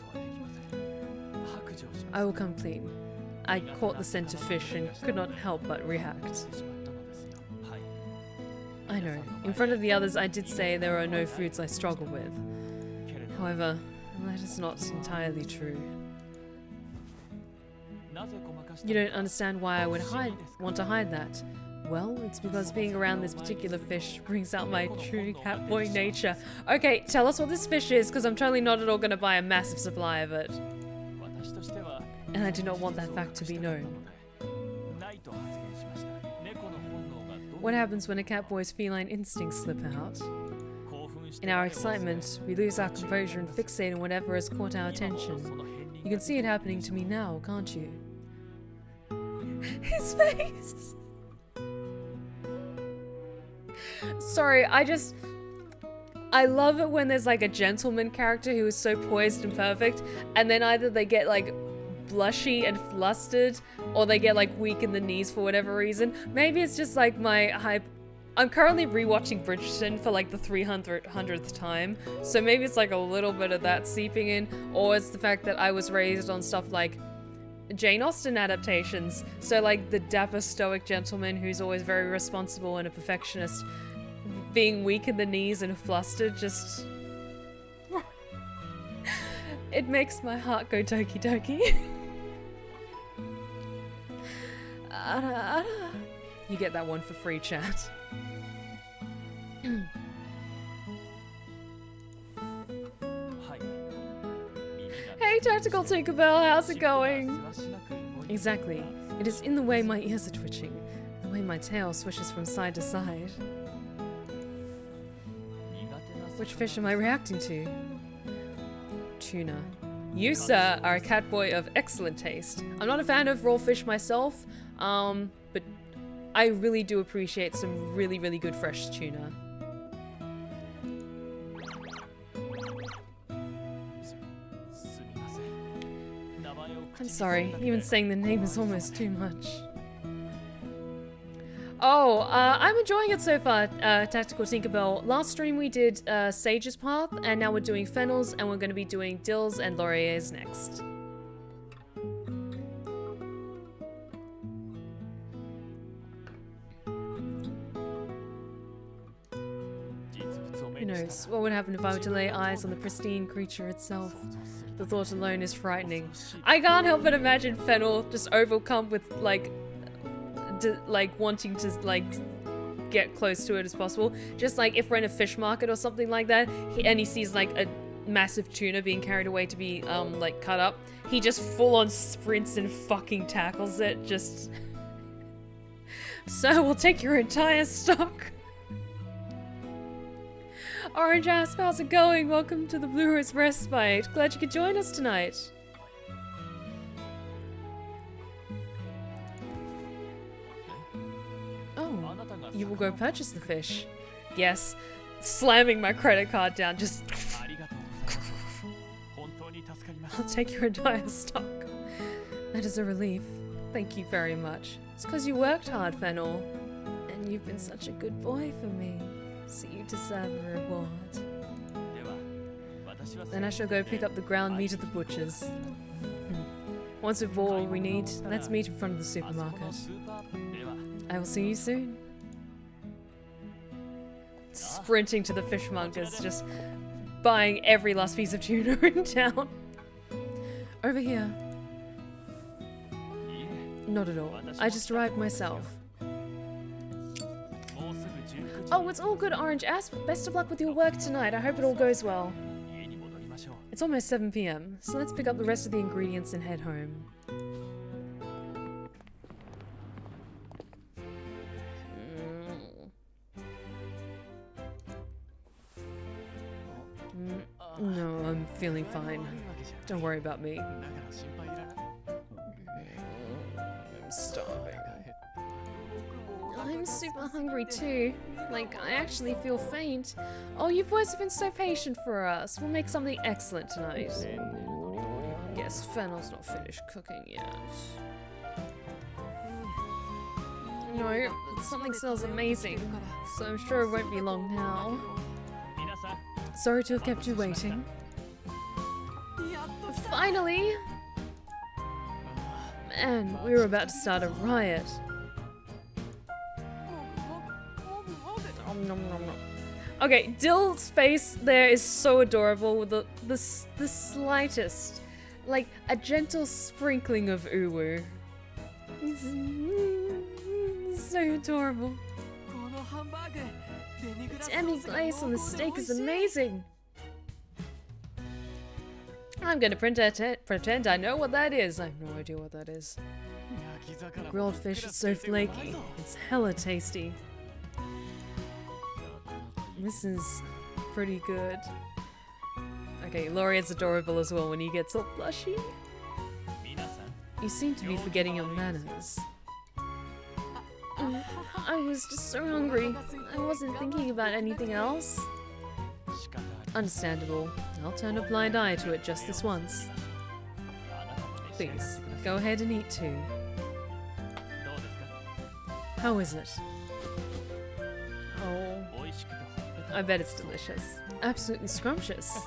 I will come clean. I caught the scent of fish and could not help but react. I know. In front of the others, I did say there are no foods I struggle with. However, that is not entirely true. You don't understand why I would want to hide that. Well, it's because being around this particular fish brings out my true catboy nature. Okay, tell us what this fish is, because I'm totally not at all going to buy a massive supply of it. And I do not want that fact to be known. What happens when a catboy's feline instincts slip out? In our excitement, we lose our composure and fixate on whatever has caught our attention. You can see it happening to me now, can't you? His face! Sorry, I love it when there's like a gentleman character who is so poised and perfect, and then either they get like blushy and flustered, or they get like weak in the knees for whatever reason. Maybe it's just like my hype. I'm currently rewatching Bridgerton for like the 300th time, so maybe it's like a little bit of that seeping in, or it's the fact that I was raised on stuff like Jane Austen adaptations, so like the dapper stoic gentleman who's always very responsible and a perfectionist being weak in the knees and flustered just... It makes my heart go doki doki. You get that one for free, chat. Hey, Tactical Tinkerbell, how's it going? Exactly. It is in the way my ears are twitching, the way my tail swishes from side to side. Which fish am I reacting to? Tuna. You, sir, are a catboy of excellent taste. I'm not a fan of raw fish myself, but I really do appreciate some really, really good fresh tuna. I'm sorry, even saying the name is almost too much. Oh, I'm enjoying it so far, Tactical Tinkerbell. Last stream we did Sage's Path, and now we're doing Fennel's, and we're going to be doing Dill's and Laurier's next. Who knows what would happen if I were to lay eyes on the pristine creature itself? The thought alone is frightening. I can't help but imagine Fennel just overcome with like wanting to like get close to it as possible. Just like if we're in a fish market or something like that, and he sees like a massive tuna being carried away to be like cut up, he just full on sprints and fucking tackles it. Just so we'll take your entire stock. Orange Asp, how's it going? Welcome to the Blue Rose Respite. Glad you could join us tonight. Oh, you will go purchase the fish. Yes, slamming my credit card down, just I'll take your entire stock. That is a relief. Thank you very much. It's because you worked hard, Fennel. And you've been such a good boy for me. So you deserve a reward. Then I shall go pick up the ground meat at the butcher's. Once we've bought all we need, let's meet in front of the supermarket. I will see you soon. Sprinting to the fishmonger's, just buying every last piece of tuna in town. Over here. Not at all. I just arrived myself. Oh, it's all good, Orange Asp. Best of luck with your work tonight. I hope it all goes well. It's almost 7 PM, so let's pick up the rest of the ingredients and head home. No, I'm feeling fine. Don't worry about me. I'm starving. I'm super hungry too. Like, I actually feel faint. Oh, you boys have been so patient for us. We'll make something excellent tonight. Guess Fennel's not finished cooking yet. No, something smells amazing, so I'm sure it won't be long now. Sorry to have kept you waiting. Finally! Man, we were about to start a riot. Okay, Dill's face there is so adorable with the slightest, like a gentle sprinkling of uwu. So adorable. Demi-glace on the steak is amazing. I'm gonna pretend I know what that is. I have no idea what that is. The grilled fish is so flaky. It's hella tasty. This is pretty good. Okay, Laurier's adorable as well when he gets all blushy. You seem to be forgetting your manners. I was just so hungry. I wasn't thinking about anything else. Understandable. I'll turn a blind eye to it just this once. Please, go ahead and eat too. How is it? Oh, I bet it's delicious. Absolutely scrumptious.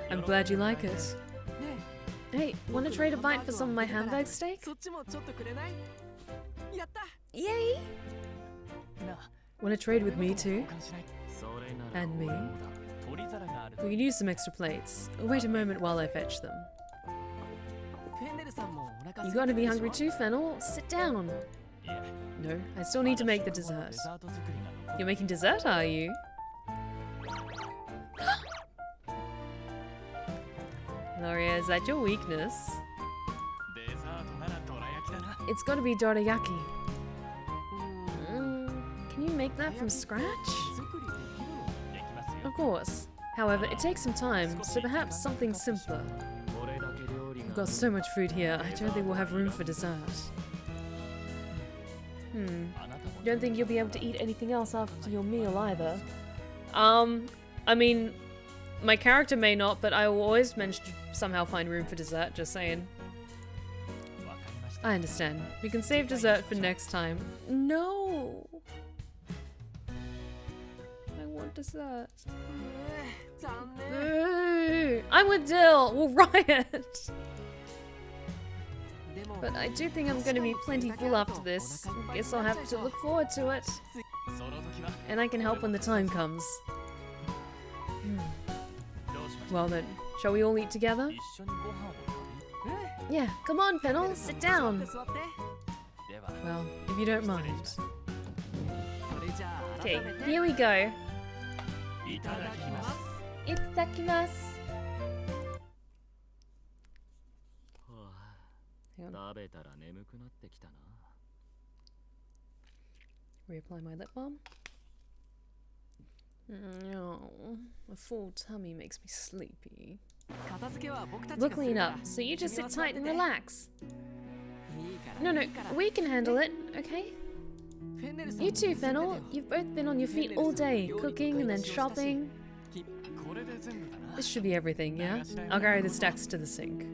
I'm glad you like it. Hey, want to trade a bite for some of my hamburg steak? Yay! Want to trade with me too? And me? We can use some extra plates. Wait a moment while I fetch them. You gotta be hungry too, Fennel. Sit down. No, I still need to make the dessert. You're making dessert, are you? Laurier, is that your weakness? It's gotta be dorayaki. Can you make that from scratch? Of course. However, it takes some time, so perhaps something simpler. We've got so much food here, I don't think we'll have room for dessert. Don't think you'll be able to eat anything else after your meal either. I mean, my character may not, but I will always manage to somehow find room for dessert, just saying. I understand. We can save dessert for next time. No! I want dessert. Boo. I'm with Dill! We'll riot! But I do think I'm gonna be plenty full after this. Guess I'll have to look forward to it. And I can help when the time comes. Well then, shall we all eat together? Yeah, come on, Fennel, sit down. Well, if you don't mind. Okay, here we go. Itadakimasu. Hang on. Reapply my lip balm. No, a full tummy makes me sleepy. We'll clean up, so you just sit tight and relax. No, we can handle it, okay? You too, Fennel. You've both been on your feet all day, cooking and then shopping. This should be everything, yeah? I'll carry the stacks to the sink.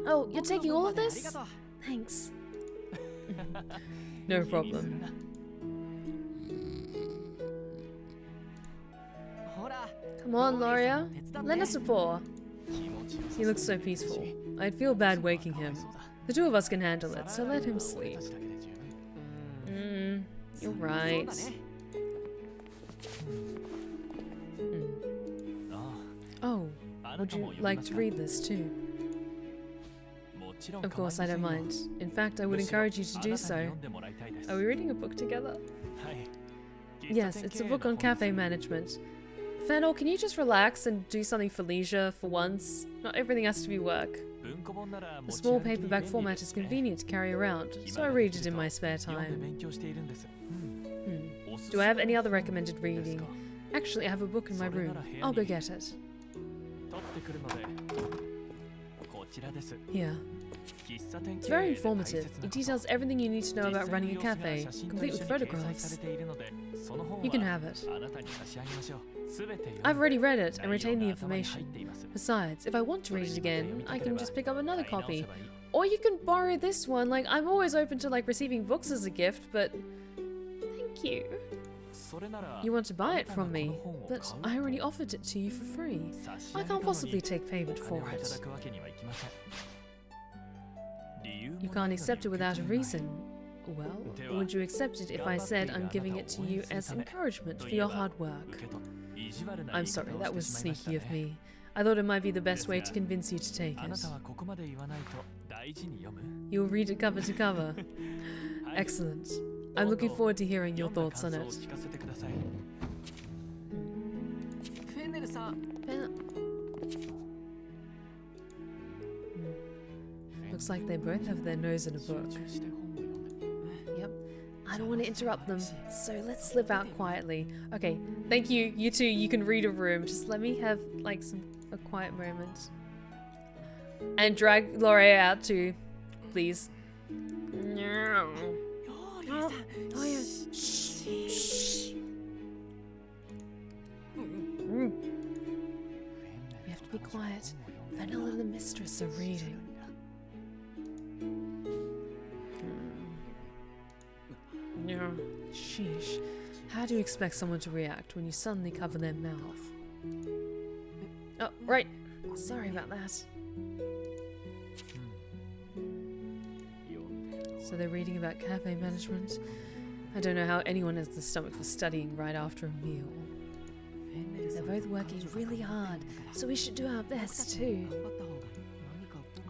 Oh, you're taking all of this? Thanks. No problem. Come on, Laurier. Lend us a paw. He looks so peaceful. I'd feel bad waking him. The two of us can handle it, so let him sleep. You're right. Oh, would you like to read this too? Of course, I don't mind. In fact, I would encourage you to do so. Are we reading a book together? Yes, it's a book on cafe management. Fennel, can you just relax and do something for leisure for once? Not everything has to be work. The small paperback format is convenient to carry around, so I read it in my spare time. Do I have any other recommended reading? Actually, I have a book in my room. I'll go get it. Here. It's very informative. It details everything you need to know about running a cafe, complete with photographs. You can have it. I've already read it and retained the information. Besides, if I want to read it again, I can just pick up another copy. Or you can borrow this one. Like, I'm always open to like receiving books as a gift, but thank you. You want to buy it from me, but I already offered it to you for free. I can't possibly take payment for it. You can't accept it without a reason. Well, would you accept it if I said I'm giving it to you as encouragement for your hard work? I'm sorry, that was sneaky of me. I thought it might be the best way to convince you to take it. You'll read it cover to cover. Excellent. I'm looking forward to hearing your thoughts on it. Looks like they both have their nose in a book. Yep. I don't want to interrupt them, so let's slip out quietly. Okay, thank you. You two, you can read a room. Just let me have like a quiet moment. And drag Laurier out too, please. No. Oh, yeah. Shh. You have to be quiet. Fennel and the mistress are reading. Sheesh. How do you expect someone to react when you suddenly cover their mouth? Oh, right. Sorry about that. So they're reading about cafe management? I don't know how anyone has the stomach for studying right after a meal. They're both working really hard, so we should do our best too.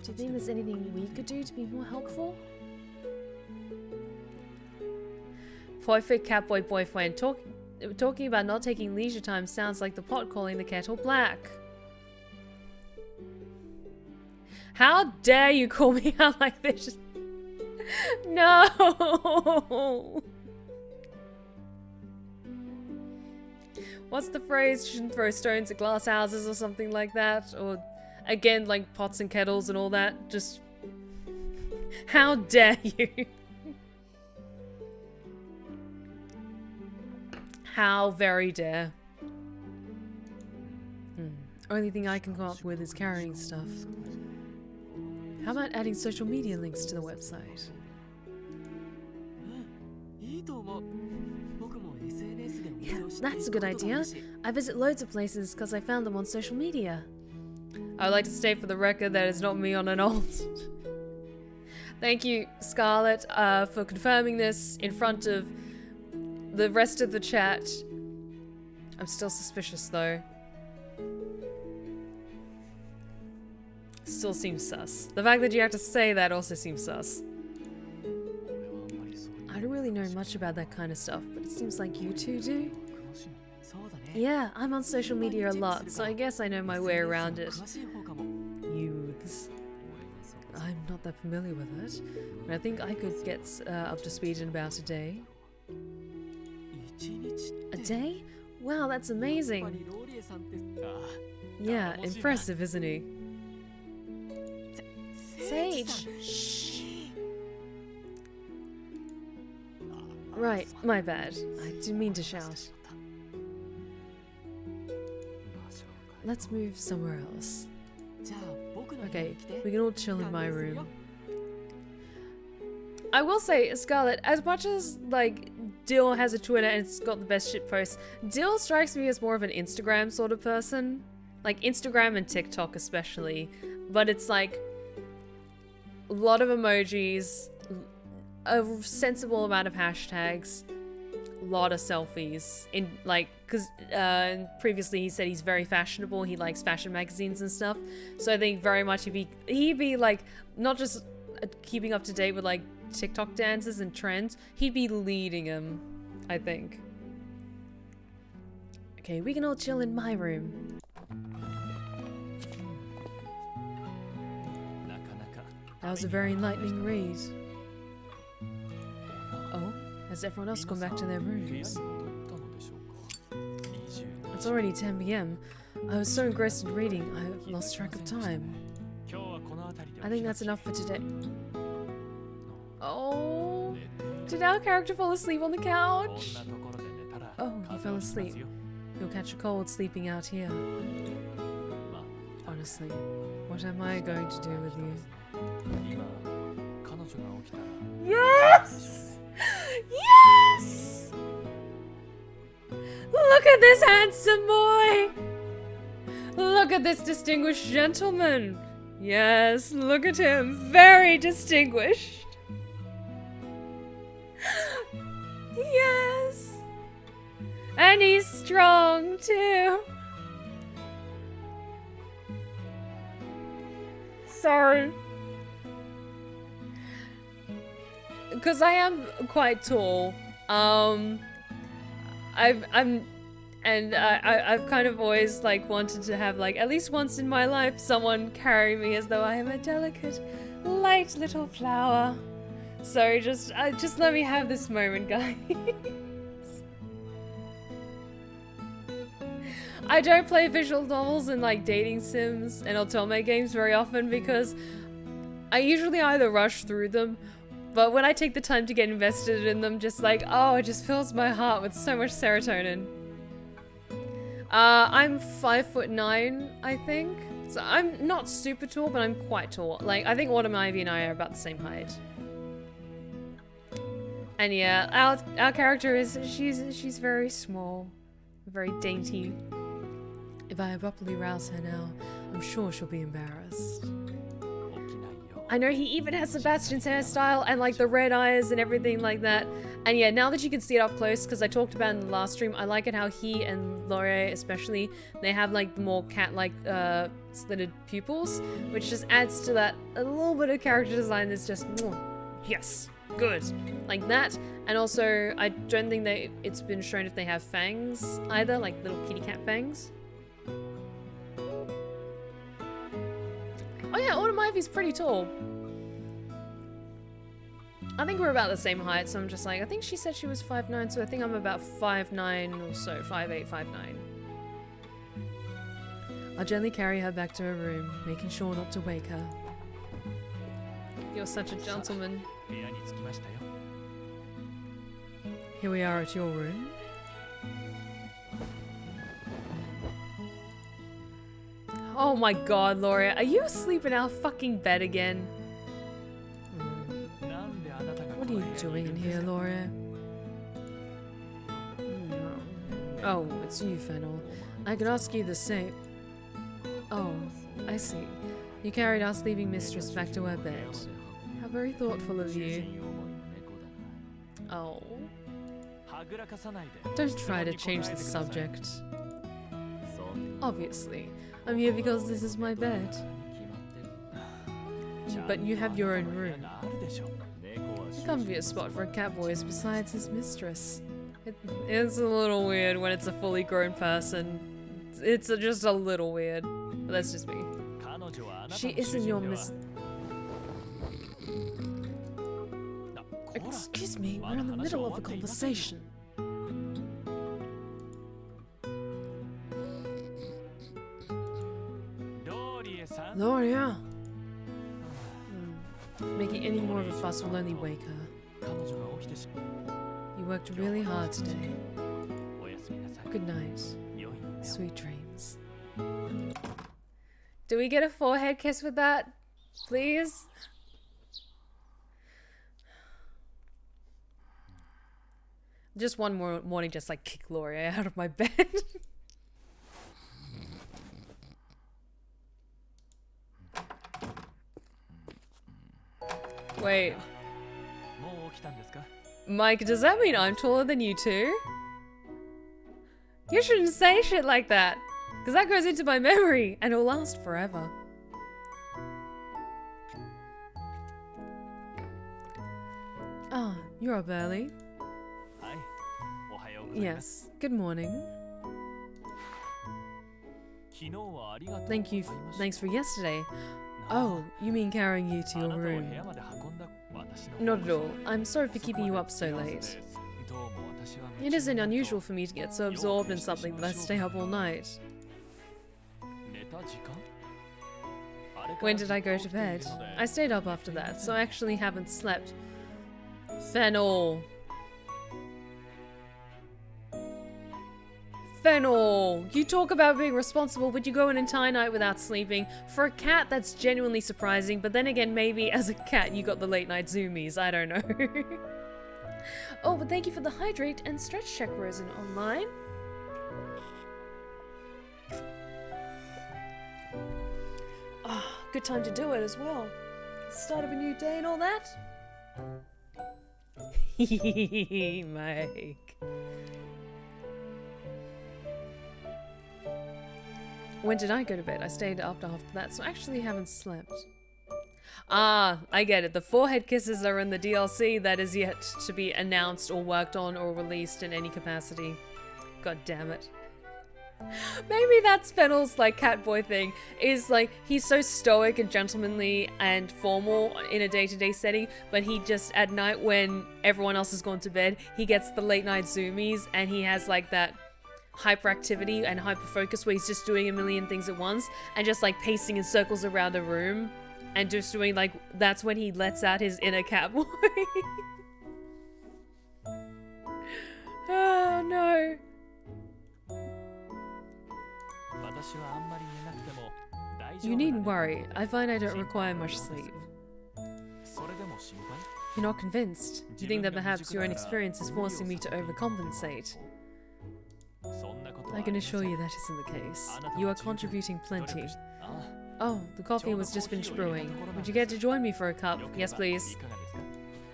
Do you think there's anything we could do to be more helpful? Purr-fect catboy boyfriend talking about not taking leisure time sounds like the pot calling the kettle black. How dare you call me out like this? No! What's the phrase? Shouldn't throw stones at glass houses or something like that? Or again, like pots and kettles and all that? Just... How dare you? How very dare. Only thing I can come up with is carrying stuff. How about adding social media links to the website? Yeah, that's a good idea. I visit loads of places because I found them on social media. I would like to state for the record that it's not me on an alt. Thank you, Scarlet, for confirming this in front of the rest of the chat. I'm still suspicious, though. Still seems sus. The fact that you have to say that also seems sus. I don't really know much about that kind of stuff, but it seems like you two do. Yeah, I'm on social media a lot, so I guess I know my way around it. Youths. I'm not that familiar with it, but I think I could get up to speed in about a day. A day? Wow, that's amazing. Yeah, impressive, isn't he? Sage! Shh! Right, my bad. I didn't mean to shout. Let's move somewhere else. Okay, we can all chill in my room. I will say, Scarlet, as much as, like, Dill has a Twitter and it's got the best shit posts, Dill strikes me as more of an Instagram sort of person. Like, Instagram and TikTok especially. But it's like, a lot of emojis, a sensible amount of hashtags, a lot of selfies. In, like, because previously he said he's very fashionable, he likes fashion magazines and stuff. So I think very much he'd be like, not just keeping up to date with, like, TikTok dances and trends, he'd be leading them, I think. Okay, we can all chill in my room. That was a very enlightening read. Oh, has everyone else gone back to their rooms? It's already 10 PM. I was so engrossed in reading, I lost track of time. I think that's enough for today. Oh, did our character fall asleep on the couch? Oh, he fell asleep. He'll catch a cold sleeping out here. Honestly, what am I going to do with you? Yes! Yes! Look at this handsome boy! Look at this distinguished gentleman! Yes, look at him, very distinguished. Yes! And he's strong too. Sorry. Because I am quite tall. I've kind of always like wanted to have like at least once in my life someone carry me as though I am a delicate, light little flower. So just let me have this moment, guys. I don't play visual novels and like dating sims and otome games very often because I usually either rush through them, but when I take the time to get invested in them, just like, oh, it just fills my heart with so much serotonin. I'm 5'9", I think. So I'm not super tall, but I'm quite tall. Like, I think Autumn Ivy and I are about the same height. And yeah, our character is, she's very small, very dainty. If I abruptly rouse her now, I'm sure she'll be embarrassed. I know he even has Sebastian's hairstyle and like the red eyes and everything like that. And yeah, now that you can see it up close, because I talked about it in the last stream, I like it how he and Laurier especially, they have like the more cat-like slitted pupils, which just adds to that a little bit of character design that's just, yes, good. Like that. And also, I don't think it's been shown if they have fangs either, like little kitty cat fangs. Oh yeah, Autumn Ivy's pretty tall. I think we're about the same height, so I'm just like, I think she said she was 5'9", so I think I'm about 5'9" or so, 5'8", 5'9". I'll gently carry her back to her room, making sure not to wake her. You're such a gentleman. Here we are at your room. Oh my god, Laurier, are you asleep in our fucking bed again? doing in here, Laurier? No. Oh, it's you, Fennel. I could ask you the same. Oh, I see. You carried our sleeping mistress back to her bed. How very thoughtful of you. Oh. Don't try to change the subject. Obviously, I'm here because this is my bed. But you have your own room. Comfiest spot for a catboy is besides his mistress. It's a little weird when it's a fully grown person. It's just a little weird. But that's just me. She isn't your Excuse me, we're in the middle of a conversation. Laurier. Making any more of a fuss will only wake her. You worked really hard today. Good night. Sweet dreams. Do we get a forehead kiss with that? Please? Just one more morning, just like kick Laurier out of my bed. Wait. Mike, does that mean I'm taller than you too? You shouldn't say shit like that, because that goes into my memory and it'll last forever. Ah, you're up early. Yes, good morning. Thanks for yesterday. Oh, you mean carrying you to your room? Not at all. I'm sorry for keeping you up so late. It isn't unusual for me to get so absorbed in something that I stay up all night. When did I go to bed? I stayed up after that, so I actually haven't slept. Fennel! Fennel! You talk about being responsible, but you go an entire night without sleeping. For a cat, that's genuinely surprising, but then again, maybe as a cat, you got the late night zoomies. I don't know. Oh, but thank you for the hydrate and stretch check, Rosen, online. Ah, good time to do it as well. Start of a new day and all that. Mike. When did I go to bed? I stayed up after that, so I actually haven't slept. Ah, I get it. The forehead kisses are in the DLC that is yet to be announced or worked on or released in any capacity. God damn it. Maybe that's Fennel's like catboy thing, is like he's so stoic and gentlemanly and formal in a day-to-day setting, but he just at night when everyone else has gone to bed, he gets the late night zoomies and he has like that hyperactivity and hyper-focus where he's just doing a million things at once and just like pacing in circles around a room and just doing like, that's when he lets out his inner catboy. Oh no. You needn't worry, I find I don't require much sleep. You're not convinced? You think that perhaps your own experience is forcing me to overcompensate? I can assure you that isn't the case. You are contributing plenty. Oh, the coffee was just finished brewing. Would you care to join me for a cup? Yes, please.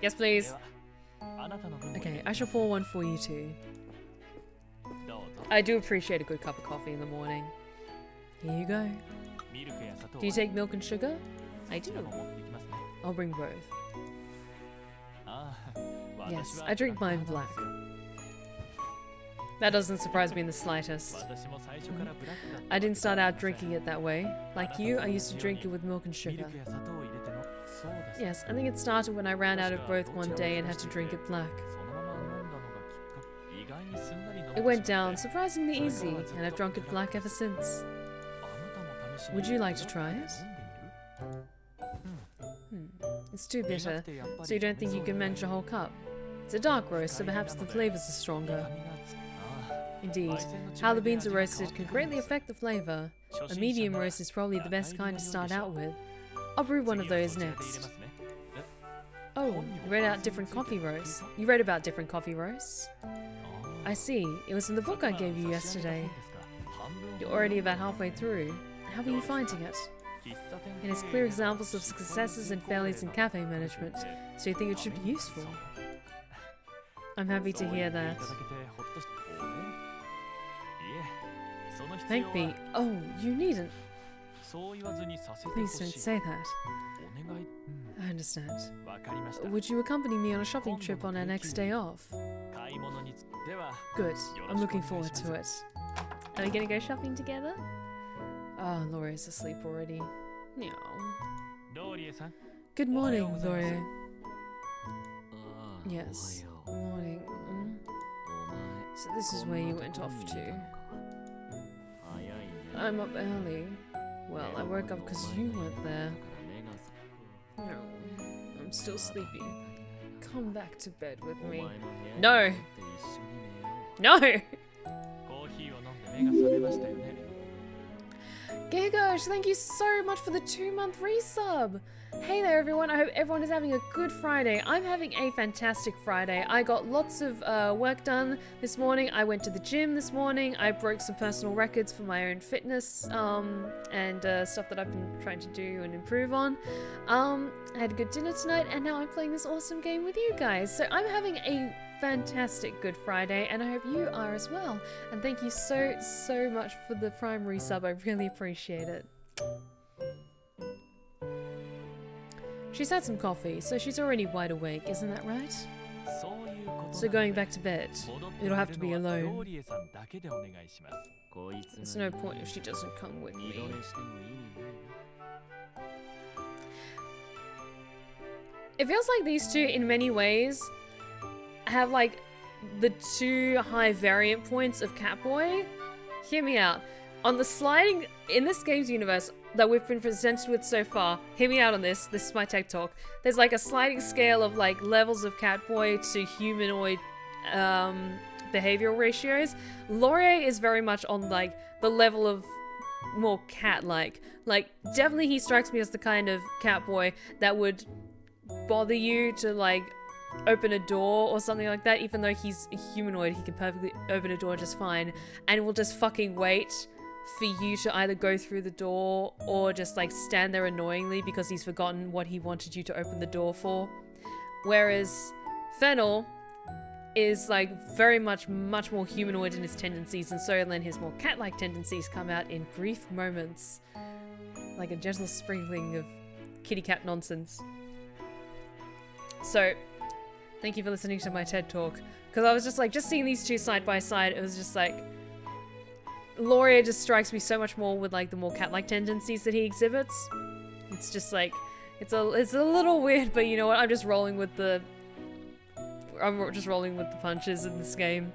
Yes, please. Okay, I shall pour one for you too. I do appreciate a good cup of coffee in the morning. Here you go. Do you take milk and sugar? I do. I'll bring both. Yes, I drink mine black. That doesn't surprise me in the slightest. I didn't start out drinking it that way. Like you, I used to drink it with milk and sugar. Yes, I think it started when I ran out of both one day and had to drink it black. It went down surprisingly easy, and I've drunk it black ever since. Would you like to try it? It's too bitter, so you don't think you can manage a whole cup? It's a dark roast, so perhaps the flavors are stronger. Indeed, how the beans are roasted can greatly affect the flavor. A medium roast is probably the best kind to start out with. I'll brew one of those next. Oh, you read out different coffee roasts. You read about different coffee roasts? I see. It was in the book I gave you yesterday. You're already about halfway through. How are you finding it? It has clear examples of successes and failures in cafe management, so you think it should be useful. I'm happy to hear that. Thank me. Oh, you needn't. Please don't say that. I understand. Would you accompany me on a shopping trip on our next day off? Good. I'm looking forward to it. Are we gonna go shopping together? Oh, Laurier's asleep already. Meow. Good morning, Laurier. Yes. Morning. So this is where you went off to. I'm up early. Well, I woke up because you weren't there. No, I'm still sleepy. Come back to bed with me. No! No! Gigosh, thank you so much for the 2-month resub! Hey there everyone, I hope everyone is having a good Friday. I'm having a fantastic Friday. I got lots of work done this morning. I went to the gym this morning. I broke some personal records for my own fitness and stuff that I've been trying to do and improve on. I had a good dinner tonight and now I'm playing this awesome game with you guys. So I'm having a fantastic Good Friday and I hope you are as well. And thank you so much for the Prime resub. I really appreciate it. She's had some coffee, so she's already wide awake, isn't that right? So going back to bed, it'll have to be alone. There's no point if she doesn't come with me. It feels like these two, in many ways, have like the 2 high variant points of Catboy. Hear me out. On the sliding, in this game's universe that we've been presented with so far, hear me out on this is my tech talk. There's like a sliding scale of like levels of Catboy to humanoid behavioral ratios. Laurier is very much on like the level of more cat-like. Like, definitely he strikes me as the kind of Catboy that would bother you to like open a door or something like that, even though he's a humanoid, he can perfectly open a door just fine, and will just fucking wait for you to either go through the door or just like stand there annoyingly because he's forgotten what he wanted you to open the door for. Whereas Fennel is like very much more humanoid in his tendencies, and so then his more cat-like tendencies come out in brief moments, like a gentle sprinkling of kitty cat nonsense. So thank you for listening to my TED talk, because I was just like, just seeing these two side by side, it was just like, Laurier just strikes me so much more with like the more cat-like tendencies that he exhibits. It's just like, it's a little weird, but you know what? I'm just rolling with the punches in this game.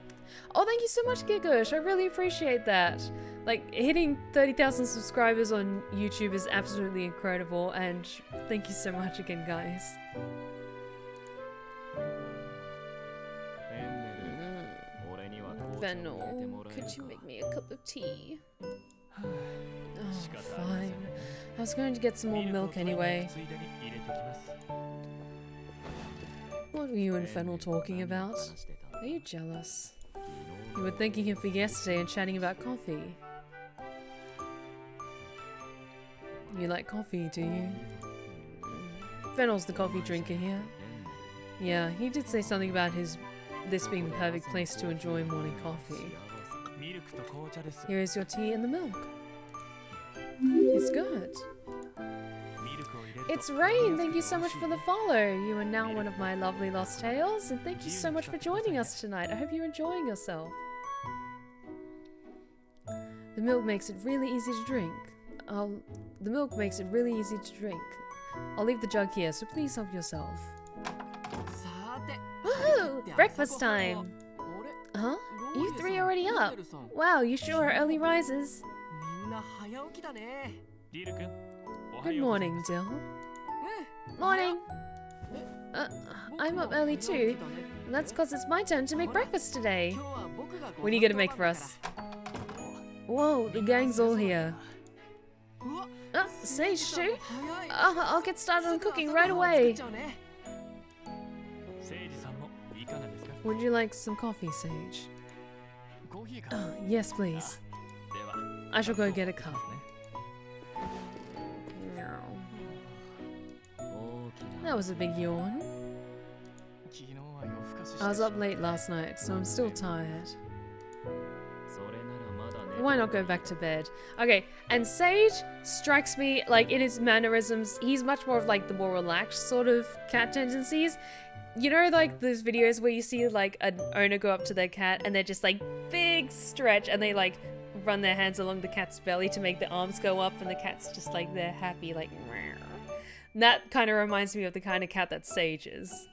Oh, thank you so much, Gigosh. I really appreciate that. Like, hitting 30,000 subscribers on YouTube is absolutely incredible, and thank you so much again, guys. Fennel, could you make me a cup of tea? Oh, fine. I was going to get some more milk anyway. What were you and Fennel talking about? Are you jealous? You were thanking him for yesterday and chatting about coffee. You like coffee, do you? Fennel's the coffee drinker here. Yeah, he did say something about this being the perfect place to enjoy morning coffee. Here is your tea and the milk. It's good. It's Rain, thank you so much for the follow. You are now one of my lovely lost tales, and thank you so much for joining us tonight. I hope you're enjoying yourself. The milk makes it really easy to drink. I'll leave the jug here, so please help yourself. Woohoo! Breakfast time! Huh? You three already up? Wow, you sure are early risers. Good morning, Dill. Morning! I'm up early too. That's cause it's my turn to make breakfast today. What are you gonna make for us? Whoa, the gang's all here. Sage too? I'll get started on cooking right away. Would you like some coffee, Sage? Oh, yes, please. I shall go get a cup. That was a big yawn. I was up late last night, so I'm still tired. Why not go back to bed? Okay, and Sage strikes me, like, in his mannerisms, he's much more of, like, the more relaxed sort of cat tendencies. You know, like, those videos where you see, like, an owner go up to their cat and they're just, like, big stretch and they, like, run their hands along the cat's belly to make the arms go up and the cat's just, like, they're happy, like, meow. And that kind of reminds me of the kind of cat that Sage is.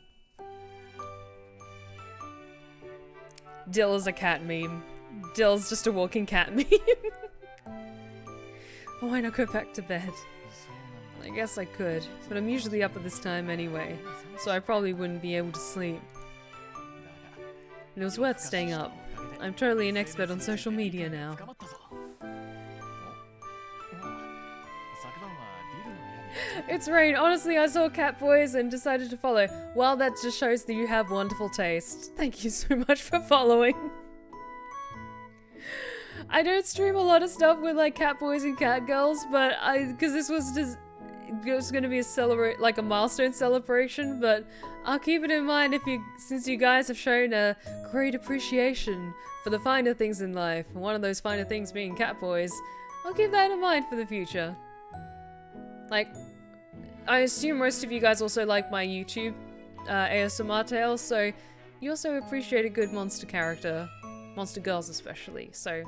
Dill is a cat meme. Dill's just a walking cat meme. Why not go back to bed? I guess I could, but I'm usually up at this time anyway, so I probably wouldn't be able to sleep. And it was worth staying up. I'm totally an expert on social media now. It's Rain. Honestly, I saw Catboys and decided to follow. Well, that just shows that you have wonderful taste. Thank you so much for following. I don't stream a lot of stuff with like Catboys and Catgirls, but because this was just going to be a milestone celebration, but I'll keep it in mind since you guys have shown a great appreciation for the finer things in life, and one of those finer things being Catboys. I'll keep that in mind for the future. Like, I assume most of you guys also like my YouTube ASMR tales, so you also appreciate a good monster character. Monster girls especially, so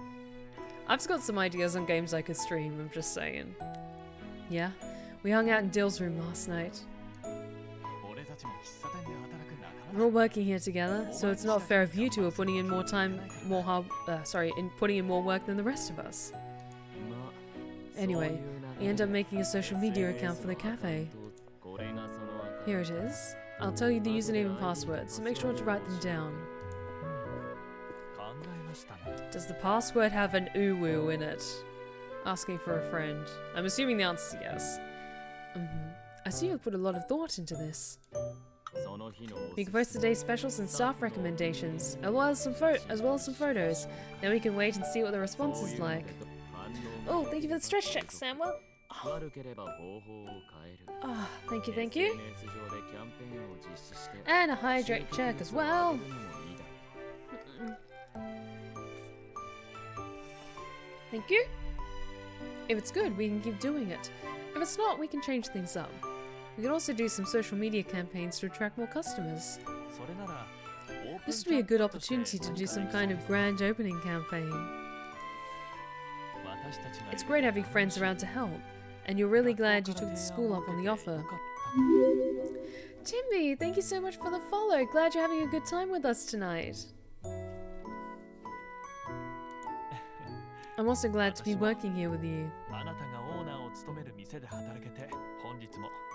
I've just got some ideas on games I could stream, I'm just saying. Yeah, we hung out in Dill's room last night. We're all working here together, so it's not fair if you two are putting in more putting in more work than the rest of us. Anyway, we end up making a social media account for the cafe. Here it is. I'll tell you the username and password, so make sure to write them down. Does the password have an uwu in it? Asking for a friend. I'm assuming the answer is yes. I see you've put a lot of thought into this. We can post today's specials and staff recommendations, as well as some photos. Then we can wait and see what the response is like. Oh, thank you for the stretch check, Samuel. Oh, thank you. And a hydrate check as well. Thank you. If it's good, we can keep doing it. If it's not, we can change things up. We can also do some social media campaigns to attract more customers. This would be a good opportunity to do some kind of grand opening campaign. It's great having friends around to help, and you're really glad you took the school up on the offer. Timmy, thank you so much for the follow. Glad you're having a good time with us tonight. I'm also glad to be working here with you.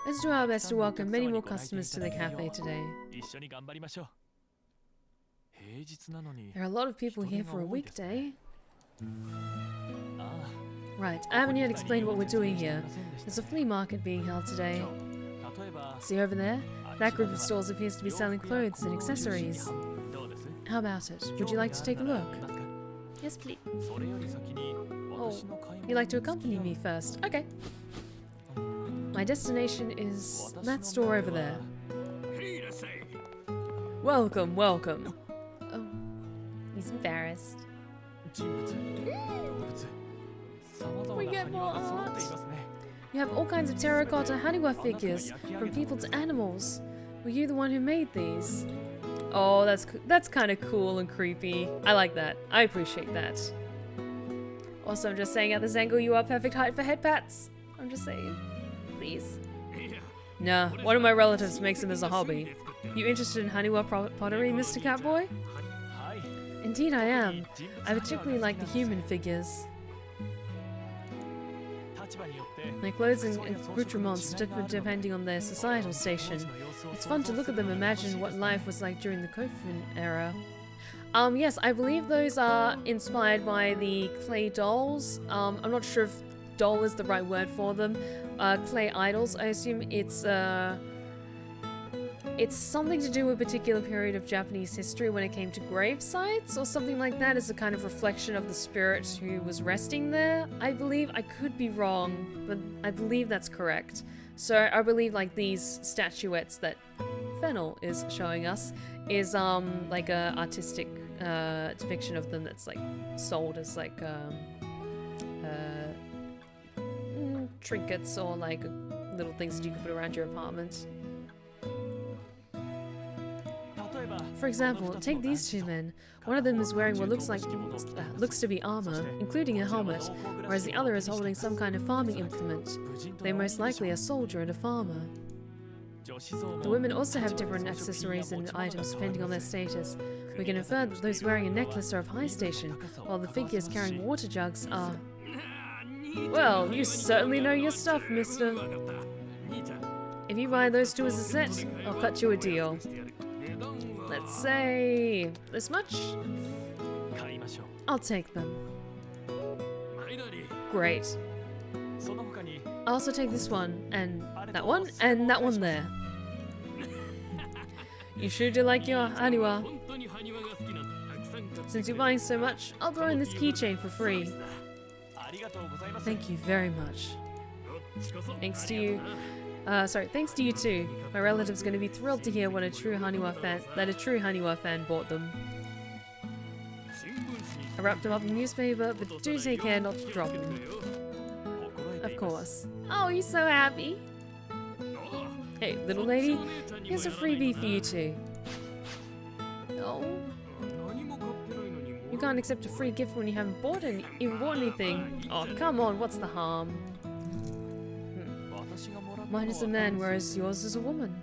Let's do our best to welcome many more customers to the cafe today. There are a lot of people here for a weekday. Right, I haven't yet explained what we're doing here. There's a flea market being held today. See over there? That group of stalls appears to be selling clothes and accessories. How about it? Would you like to take a look? Yes, please. Oh, you'd like to accompany me first? Okay. My destination is that store over there. Welcome, welcome. Oh, he's embarrassed. We get more art. You have all kinds of terracotta Haniwa figures, from people to animals. Were you the one who made these? Oh, that's kind of cool and creepy. I like that. I appreciate that. Also, I'm just saying at this angle you are perfect height for head pats. I'm just saying. Please. Nah, one of my relatives makes them as a hobby. You interested in Haniwa pottery, Mr. Catboy? Indeed I am. I particularly like the human figures. Their clothes and accoutrements differ depending on their societal station. It's fun to look at them and imagine what life was like during the Kofun era. Yes, I believe those are inspired by the clay dolls. I'm not sure if doll is the right word for them. Clay idols, I assume it's, It's something to do with a particular period of Japanese history when it came to grave sites or something like that, as a kind of reflection of the spirit who was resting there. I believe, I could be wrong, but I believe that's correct. So I believe like these statuettes that Fennel is showing us is like a artistic depiction of them that's like sold as like trinkets or like little things that you can put around your apartment. For example, take these two men. One of them is wearing what looks to be armor, including a helmet, whereas the other is holding some kind of farming implement. They're most likely a soldier and a farmer. The women also have different accessories and items depending on their status. We can infer that those wearing a necklace are of high station, while the figures carrying water jugs are... Well, you certainly know your stuff, mister. If you buy those two as a set, I'll cut you a deal. Let's say... this much? I'll take them. Great. I'll also take this one, and that one there. You sure do like your haniwa. Since you're buying so much, I'll throw in this keychain for free. Thank you very much. Thanks to you. Thanks to you too. My relative's going to be thrilled to hear what a true Haniwa fan bought them. I wrapped them up in newspaper, but do take care not to drop them. Of course. Oh, you're so happy. Hey, little lady, here's a freebie for you too. Oh. You can't accept a free gift when you haven't bought anything. Oh, come on, what's the harm? Mine is a man, whereas yours is a woman.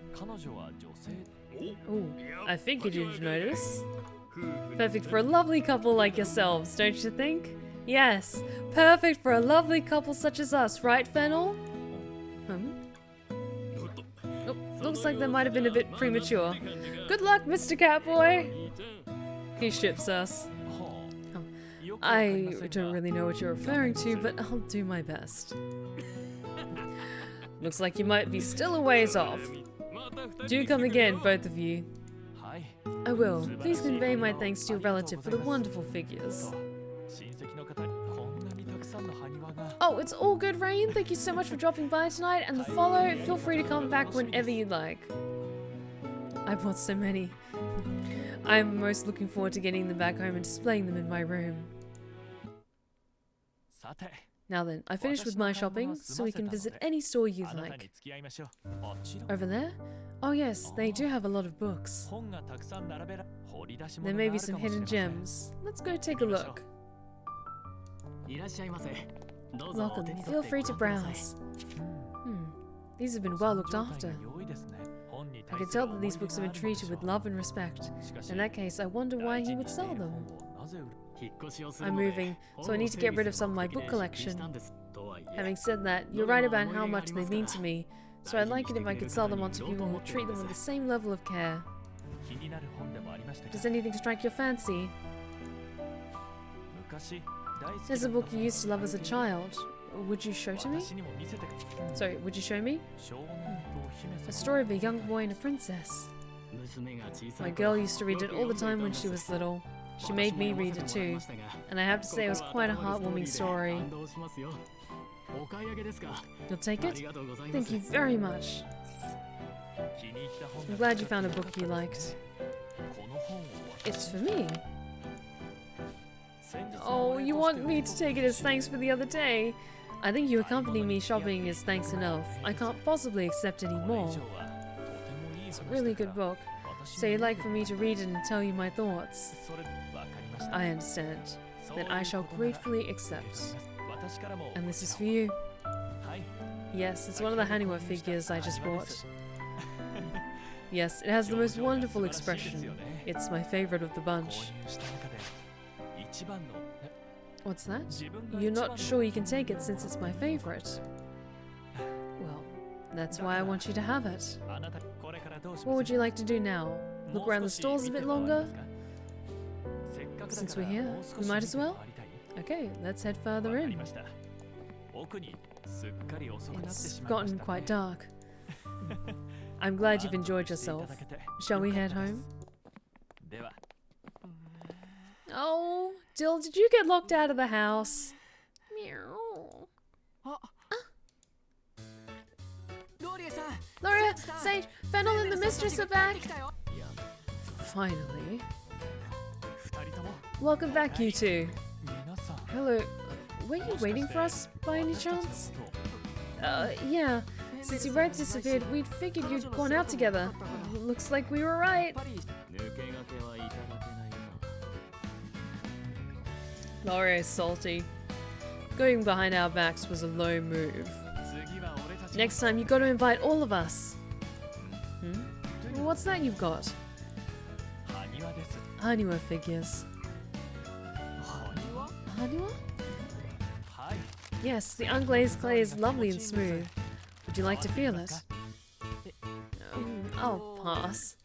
Ooh, I figured you'd notice. Perfect for a lovely couple like yourselves, don't you think? Yes, perfect for a lovely couple such as us, right, Fennel? Oh, looks like that might have been a bit premature. Good luck, Mr. Catboy! He ships us. Oh, I don't really know what you're referring to, but I'll do my best. Looks like you might be still a ways off. Do come again, both of you. I will. Please convey my thanks to your relative for the wonderful figures. Oh, it's all good, Rain. Thank you so much for dropping by tonight, and the follow. Feel free to come back whenever you like. I bought so many. I'm most looking forward to getting them back home and displaying them in my room. Now then, I finished with my shopping, so we can visit any store you like. Over there? Oh yes, they do have a lot of books. There may be some hidden gems. Let's go take a look. Welcome, feel free to browse. These have been well looked after. I can tell that these books have been treated with love and respect. In that case, I wonder why he would sell them. I'm moving, so I need to get rid of some of my book collection. Having said that, you're right about how much they mean to me, so I'd like it if I could sell them on to people who treat them with the same level of care. Does anything strike your fancy? There's a book you used to love as a child. Would you show to me? Sorry, would you show me? A story of a young boy and a princess. My girl used to read it all the time when she was little. She made me read it too, and I have to say it was quite a heartwarming story. You'll take it? Thank you very much. I'm glad you found a book you liked. It's for me. Oh, you want me to take it as thanks for the other day? I think you accompanying me shopping is thanks enough. I can't possibly accept any more. It's a really good book. So you'd like for me to read it and tell you my thoughts? I understand. Then I shall gratefully accept. And this is for you. Yes, it's one of the Haniwa figures I just bought. Yes, it has the most wonderful expression. It's my favorite of the bunch. What's that? You're not sure you can take it since it's my favorite? Well, that's why I want you to have it. What would you like to do now? Look around the stalls a bit longer? Since we're here, we might as well? Okay, let's head further in. It's gotten quite dark. I'm glad you've enjoyed yourself. Shall we head home? Oh, Dill, did you get locked out of the house? Meow. Laurier, Sage, Fennel and the mistress are back. Finally. Welcome back, you two. Hello. Were you waiting for us by any chance? Yeah. Since you both disappeared, we'd figured you'd gone out together. Looks like we were right. Laurier is salty. Going behind our backs was a low move. Next time you gotta invite all of us. What's that you've got? Haniwa figures. Haniwa? Yes, the unglazed clay is lovely and smooth. Would you like to feel it? I'll pass.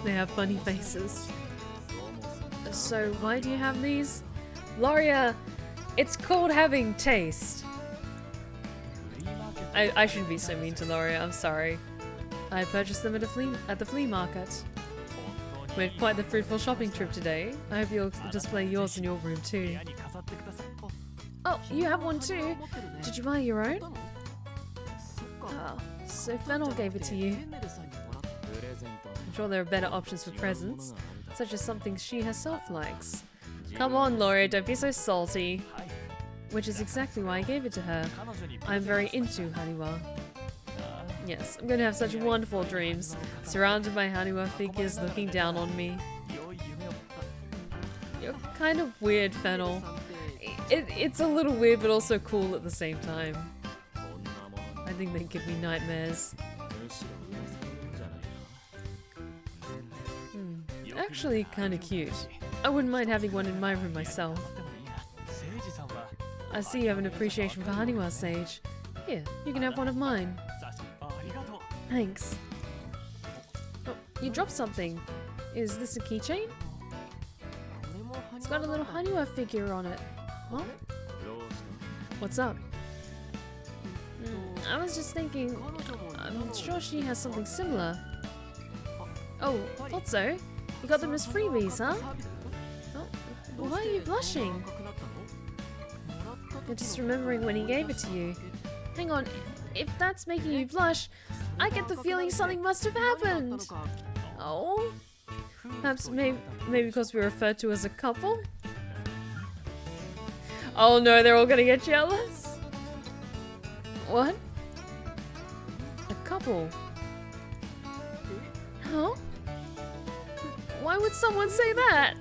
They have funny faces. So why do you have these? Laurier, it's called having taste. I shouldn't be so mean to Laurier, I'm sorry. I purchased them at the flea market. We had quite the fruitful shopping trip today. I hope you'll display yours in your room too. Oh, you have one too? Did you buy your own? Oh, so Fennel gave it to you. I'm sure there are better options for presents, such as something she herself likes. Come on, Laurier, don't be so salty. Which is exactly why I gave it to her. I'm very into Haniwa. Yes, I'm gonna have such wonderful dreams, surrounded by Haniwa figures looking down on me. You're kind of weird, Fennel. It's a little weird, but also cool at the same time. I think they give me nightmares. Actually, kind of cute. I wouldn't mind having one in my room myself. I see you have an appreciation for Haniwa, Sage. Here, you can have one of mine. Thanks. Oh, you dropped something. Is this a keychain? It's got a little Haniwa figure on it. Huh? What's up? I was just thinking, I'm sure she has something similar. Oh, thought so. You got them as freebies, huh? Oh, why are you blushing? You're just remembering when he gave it to you. Hang on, if that's making you blush, I get the feeling something must have happened. Oh? Perhaps maybe because we're referred to as a couple? Oh no, they're all gonna get jealous. What? A couple? Huh? Why would someone say that?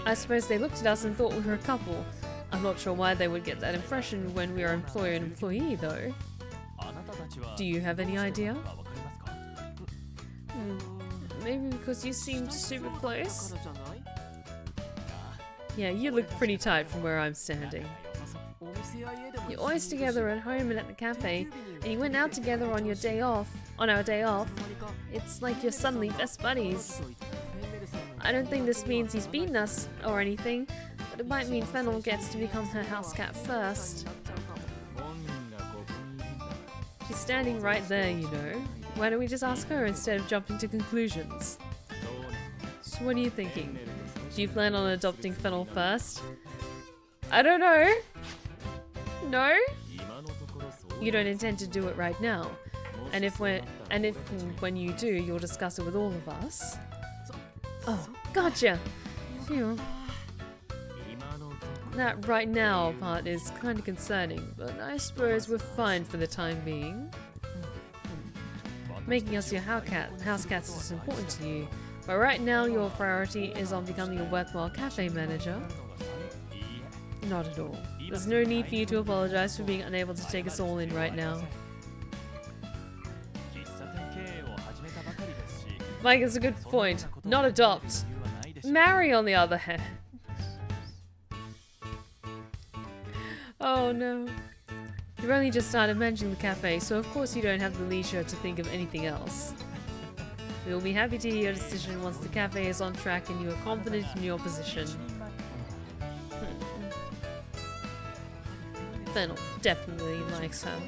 I suppose they looked at us and thought we were a couple. I'm not sure why they would get that impression when we are employer and employee, though. Do you have any idea? Maybe because you seemed super close? Yeah, you look pretty tight from where I'm standing. You're always together at home and at the cafe, and you went out together on your day off. On our day off. It's like you're suddenly best buddies. I don't think this means he's beaten us or anything, but it might mean Fennel gets to become her house cat first. She's standing right there, you know. Why don't we just ask her instead of jumping to conclusions? So what are you thinking? Do you plan on adopting Fennel first? I don't know. No? You don't intend to do it right now. And if when you do, you'll discuss it with all of us. Oh, gotcha. Phew. That right now part is kind of concerning, but I suppose we're fine for the time being. Making us your house cats is important to you, but right now your priority is on becoming a worthwhile cafe manager. Not at all. There's no need for you to apologize for being unable to take us all in right now. Mike has a good point. Not adopt. Marry, on the other hand. Oh no. You've only just started managing the cafe, so of course you don't have the leisure to think of anything else. We will be happy to hear your decision once the cafe is on track and you are confident in your position. Fennel definitely likes her.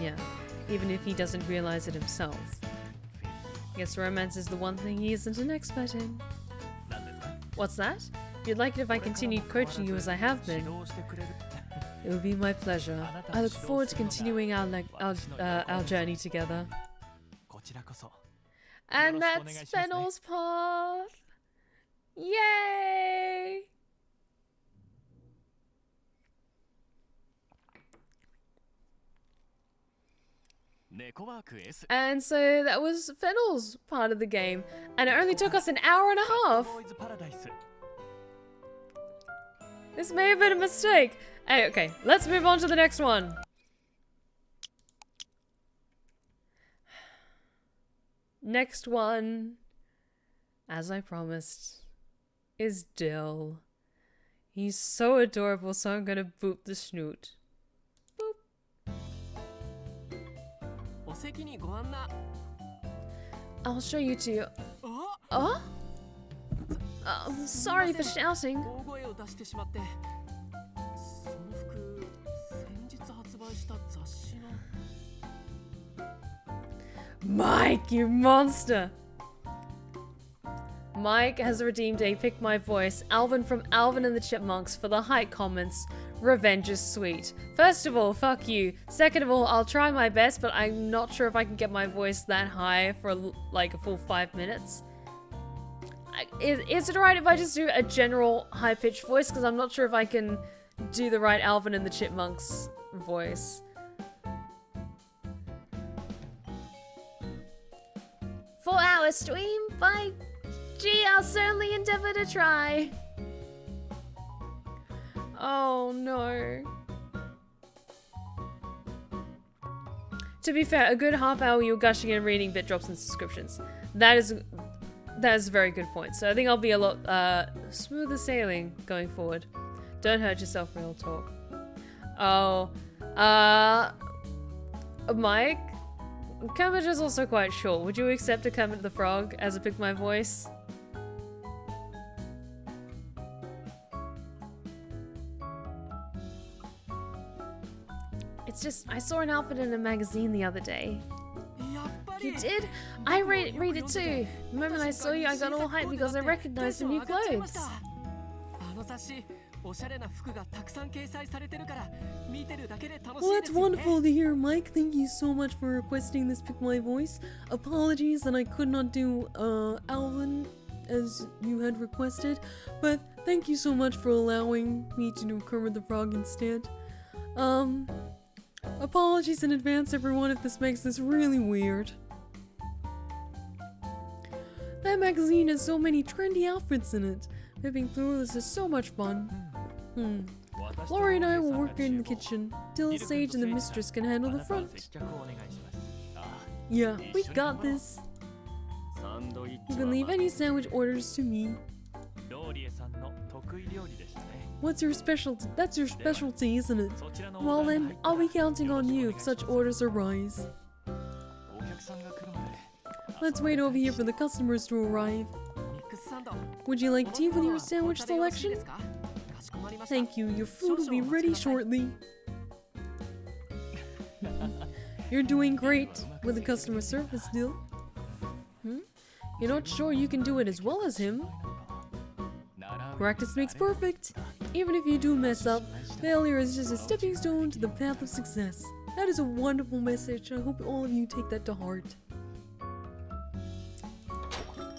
yeah. Even if he doesn't realize it himself. Guess romance is the one thing he isn't an expert in. What's that? You'd like it if I continued coaching you as I have been. It would be my pleasure. I look forward to continuing our journey together. And that's Fennel's path! Yay! And so that was Fennel's part of the game. And it only took us an hour and a half! This may have been a mistake. Hey, okay, let's move on to the next one. Next one, as I promised, is Dill. He's so adorable, so I'm gonna boop the snoot. Boop. I'll show you to... Oh? I'm sorry for shouting. Mike, you monster! Mike has redeemed a Pick My Voice, Alvin from Alvin and the Chipmunks for the height comments. Revenge is sweet. First of all, fuck you. Second of all, I'll try my best, but I'm not sure if I can get my voice that high for like a full 5 minutes. Is it alright if I just do a general high-pitched voice? Because I'm not sure if I can do the right Alvin and the Chipmunks voice. 4-hour stream? Bye. Gee, I'll certainly endeavor to try. Oh no. To be fair, a good half hour you're gushing and reading bit drops and subscriptions. That is a very good point. So I think I'll be a lot smoother sailing going forward. Don't hurt yourself, real talk. Oh, Mike? Kermit is also quite short. Would you accept a Kermit the Frog as a Pick My Voice? It's just, I saw an outfit in a magazine the other day. You did? I read it too. The moment I saw you, I got all hyped because I recognized the new clothes. Well, that's wonderful to hear, Mike. Thank you so much for requesting this Pick My Voice. Apologies that I could not do Alvin as you had requested, but thank you so much for allowing me to do Kermit the Frog instead. Apologies in advance, everyone, if this makes this really weird. That magazine has so many trendy outfits in it. Flipping through this is so much fun. Laurier and I will work in the kitchen. Dill, Sage, and the mistress can handle the front. Yeah, we got this. You can leave any sandwich orders to me. What's your specialty? That's your specialty, isn't it? Well then, I'll be counting on you if such orders arise. Let's wait over here for the customers to arrive. Would you like tea with your sandwich selection? Thank you, your food will be ready shortly. You're doing great with the customer service, Dill. You're not sure you can do it as well as him? Practice makes perfect. Even if you do mess up, failure is just a stepping stone to the path of success. That is a wonderful message. I hope all of you take that to heart.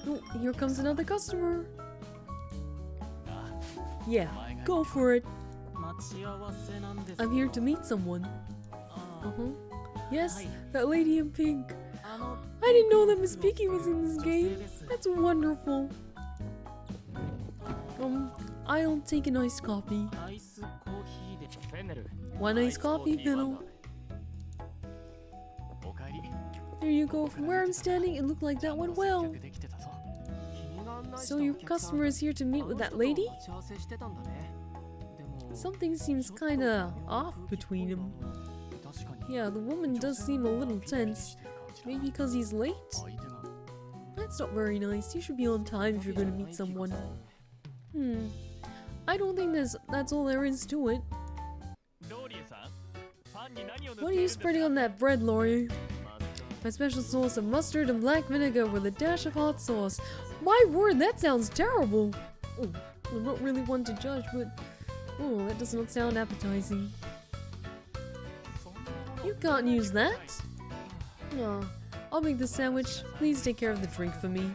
Oh, here comes another customer. Yeah, go for it. I'm here to meet someone. Yes, that lady in pink. I didn't know that Miss Piggy was in this game. That's wonderful. I'll take an iced coffee. One iced coffee, Fennel. There you go. From where I'm standing, it looked like that went well. So your customer is here to meet with that lady? Something seems kinda off between them. Yeah, the woman does seem a little tense. Maybe because he's late? That's not very nice. You should be on time if you're gonna meet someone. I don't think that's all there is to it. What are you spreading on that bread, Laurier? My special sauce of mustard and black vinegar with a dash of hot sauce. My word, that sounds terrible. Oh, I'm not really one to judge, but oh, that does not sound appetizing. You can't use that. Oh, I'll make the sandwich. Please take care of the drink for me.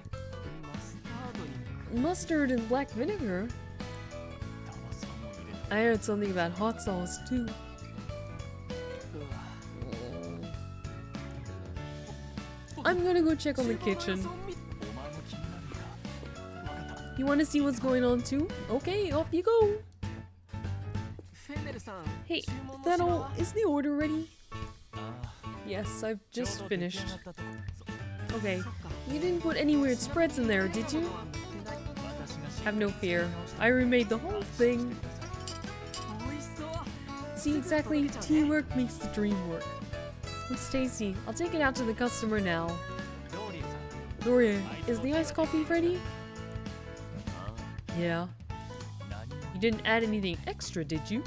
Mustard and black vinegar? I heard something about hot sauce too. I'm gonna go check on the kitchen. You wanna see what's going on too? Okay, off you go. Hey, Fennel, is the order ready? Yes, I've just finished. Okay, you didn't put any weird spreads in there, did you? Have no fear, I remade the whole thing. See, exactly, teamwork makes the dream work. It's tasty. I'll take it out to the customer now. Laurier, is the iced coffee ready? Yeah. You didn't add anything extra, did you?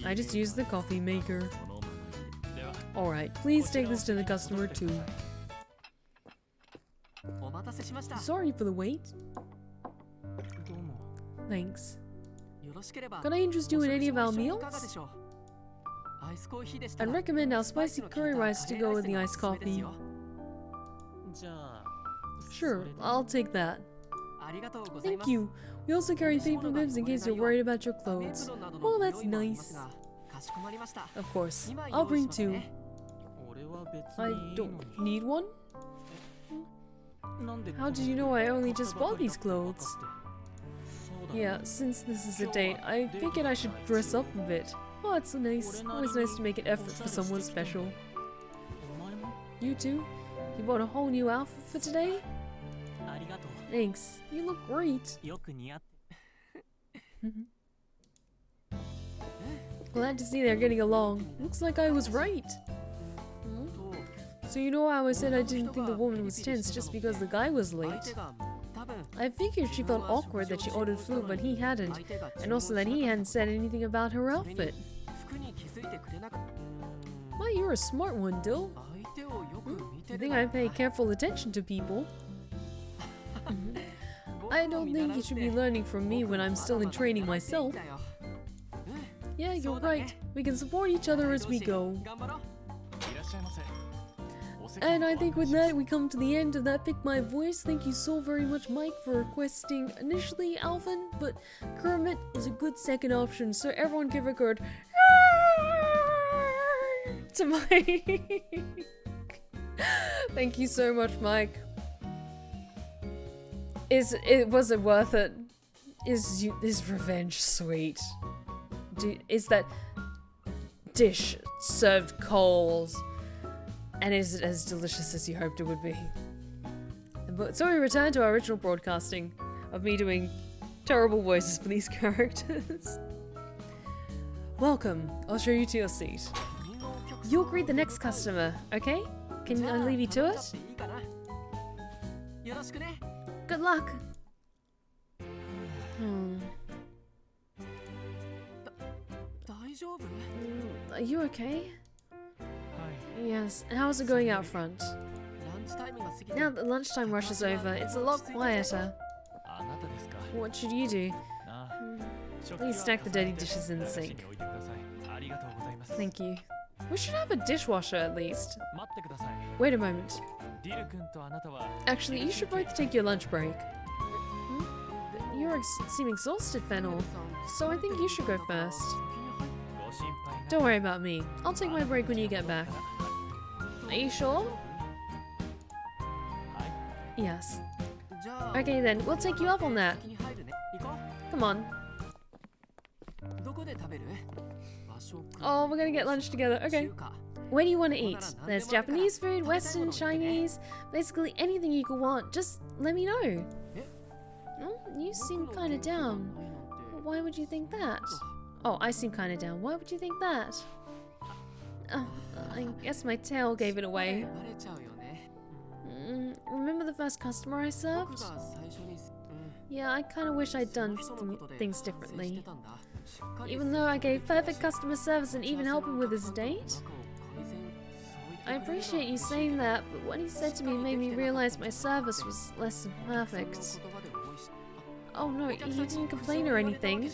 I just used the coffee maker. Alright, please take this to the customer too. Sorry for the wait. Thanks. Can I interest you in any of our meals? I'd recommend our spicy curry rice to go with the iced coffee. Sure, I'll take that. Thank you. We also carry paper bibs in case you're worried about your clothes. Oh, that's nice. Of course, I'll bring two. I don't need one? How did you know I only just bought these clothes? Yeah, since this is a date, I figured I should dress up a bit. Oh, it's so nice. Always nice to make an effort for someone special. You too? You bought a whole new outfit for today? Thanks. You look great. Glad to see they're getting along. Looks like I was right. So you know how I said I didn't think the woman was tense just because the guy was late? I figured she felt awkward that she ordered food but he hadn't, and also that he hadn't said anything about her outfit. Well, you're a smart one, Dill. I think I pay careful attention to people. I don't think you should be learning from me when I'm still in training myself. Yeah, you're right. We can support each other as we go. And I think with that we come to the end of that Pick My Voice. Thank you so very much, Mike, for requesting initially Alvin, but Kermit is a good second option, so everyone give a good to Mike. Thank you so much, Mike. Was it worth it? Is revenge sweet? Is that dish served cold? And is it as delicious as you hoped it would be? But so we return to our original broadcasting of me doing terrible voices for these characters. Welcome. I'll show you to your seat. You'll greet the next customer, okay? Can I leave you to it? Good luck. Are you okay? Yes, how's it going out front? Now that lunchtime rush is over, it's a lot quieter. What should you do? Please stack the dirty dishes in the sink. Thank you. We should have a dishwasher at least. Wait a moment. Actually, you should both take your lunch break. You seem exhausted, Fennel, so I think you should go first. Don't worry about me. I'll take my break when you get back. Are you sure? Yes. Okay then, we'll take you up on that. Come on. Oh, we're gonna get lunch together. Okay. Where do you want to eat? There's Japanese food, Western, Chinese, basically anything you could want. Just let me know. Oh, you seem kind of down. Why would you think that? Oh, I seem kind of down. Why would you think that? Oh, I guess my tail gave it away. Remember the first customer I served? Yeah, I kind of wish I'd done things differently. Even though I gave perfect customer service and even helped him with his date? I appreciate you saying that, but what he said to me made me realize my service was less than perfect. Oh no, he didn't complain or anything.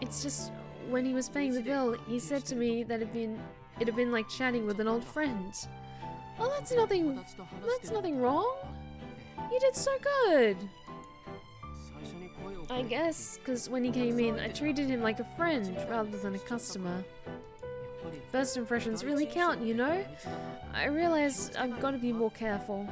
It's just, when he was paying the bill, he said to me that it'd have been like chatting with an old friend. Oh, that's nothing wrong. You did so good. I guess, because when he came in, I treated him like a friend rather than a customer. First impressions really count, you know? I realize I've got to be more careful.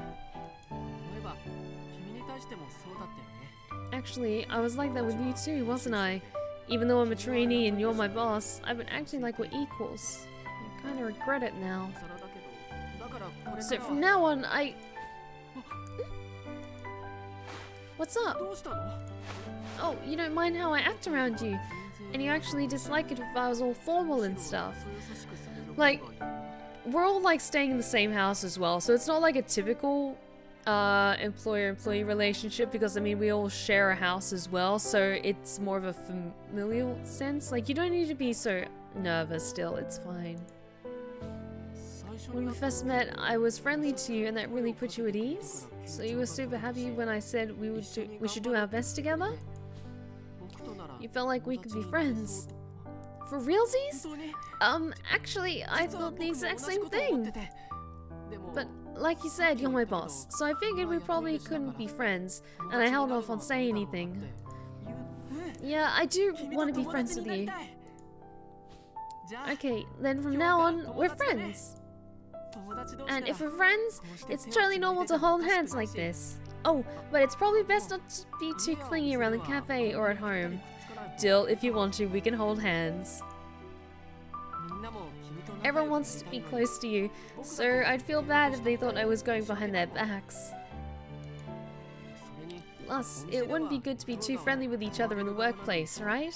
Actually, I was like that with you too, wasn't I? Even though I'm a trainee and you're my boss, I've been acting like we're equals. I kinda regret it now. So from now on, What's up? Oh, you don't mind how I act around you, and you actually dislike it if I was all formal and stuff. Like, we're all like staying in the same house as well, so it's not like a typical employer-employee relationship, because I mean we all share a house as well, so it's more of a familial sense. Like, you don't need to be so nervous still, it's fine. When we first met, I was friendly to you and that really put you at ease? So you were super happy when I said we should do our best together? You felt like we could be friends. For realsies? Actually, I thought the exact same thing. But like you said, you're my boss, so I figured we probably couldn't be friends, and I held off on saying anything. Yeah, I do want to be friends with you. Okay, then from now on, we're friends. And if we're friends, it's totally normal to hold hands like this. Oh, but it's probably best not to be too clingy around the cafe or at home. Dill, if you want to, we can hold hands. Everyone wants to be close to you, so I'd feel bad if they thought I was going behind their backs. Plus, it wouldn't be good to be too friendly with each other in the workplace, right?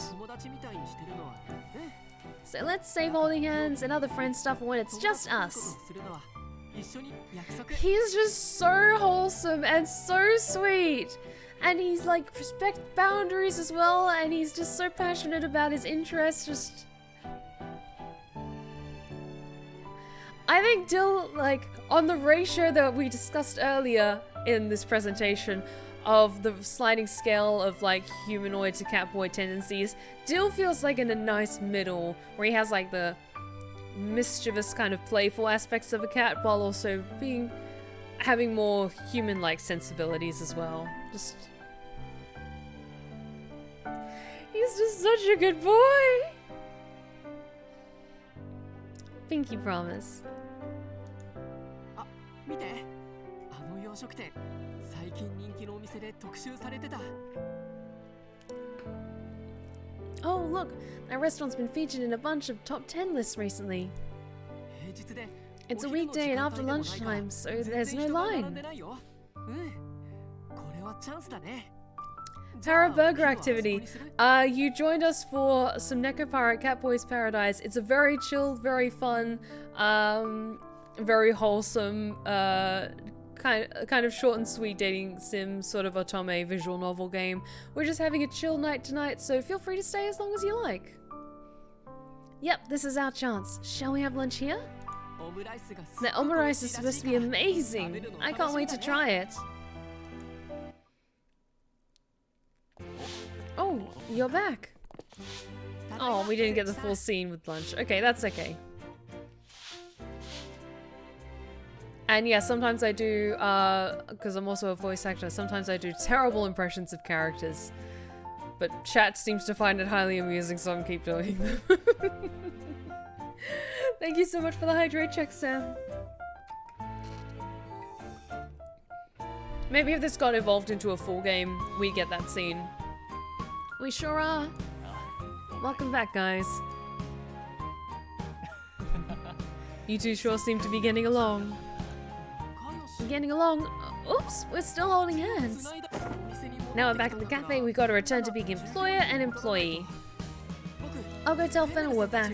So let's save holding hands and other friend stuff when it's just us. He's just so wholesome and so sweet. And he's like, respect boundaries as well, and he's just so passionate about his interests. I think Dill, like, on the ratio that we discussed earlier in this presentation of the sliding scale of like humanoid to catboy tendencies, Dill feels like in a nice middle where he has like the mischievous kind of playful aspects of a cat while also having more human-like sensibilities as well. He's just such a good boy. Pinky promise. Oh, look! That restaurant's been featured in a bunch of top 10 lists recently. It's a weekday and after lunchtime, so there's no line. Tara Burger activity. You joined us for some NEKOPARA at Catboys Paradise. It's a very chill, very fun, very wholesome, kind of short and sweet dating sim sort of otome visual novel game. We're just having a chill night tonight, so feel free to stay as long as you like. Yep, this is our chance. Shall we have lunch here? The omurice is supposed to be amazing. I can't wait to try it. Oh, you're back. Oh, we didn't get the full scene with lunch. Okay, that's okay. And yeah, sometimes I do, because I'm also a voice actor, sometimes I do terrible impressions of characters. But chat seems to find it highly amusing, so I'm keep doing them. Thank you so much for the hydrate check, Sam. Maybe if this got evolved into a full game, we'd get that scene. We sure are. Welcome back, guys. You two sure seem to be getting along. Getting along. Oops, we're still holding hands. Now we're back at the cafe, we gotta return to being employer and employee. I'll go tell Fennel we're back.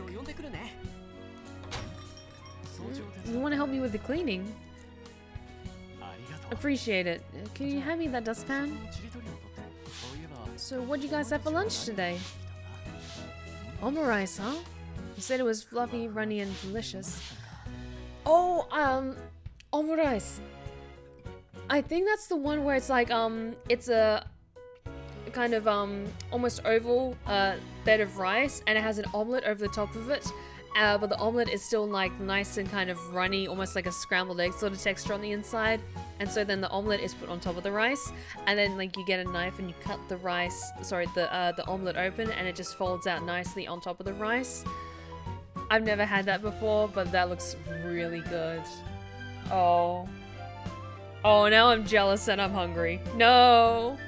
You wanna help me with the cleaning? Appreciate it. Can you hand me that dustpan? So what'd you guys have for lunch today? Omurice, huh? You said it was fluffy, runny, and delicious. Oh, omurice. I think that's the one where it's like, it's a kind of, almost oval, bed of rice, and it has an omelette over the top of it. But the omelette is still like nice and kind of runny, almost like a scrambled egg sort of texture on the inside. And so then the omelette is put on top of the rice, and then like you get a knife and you cut the rice, sorry, the omelette open, and it just folds out nicely on top of the rice. I've never had that before, but that looks really good. Oh. Oh, now I'm jealous and I'm hungry. No!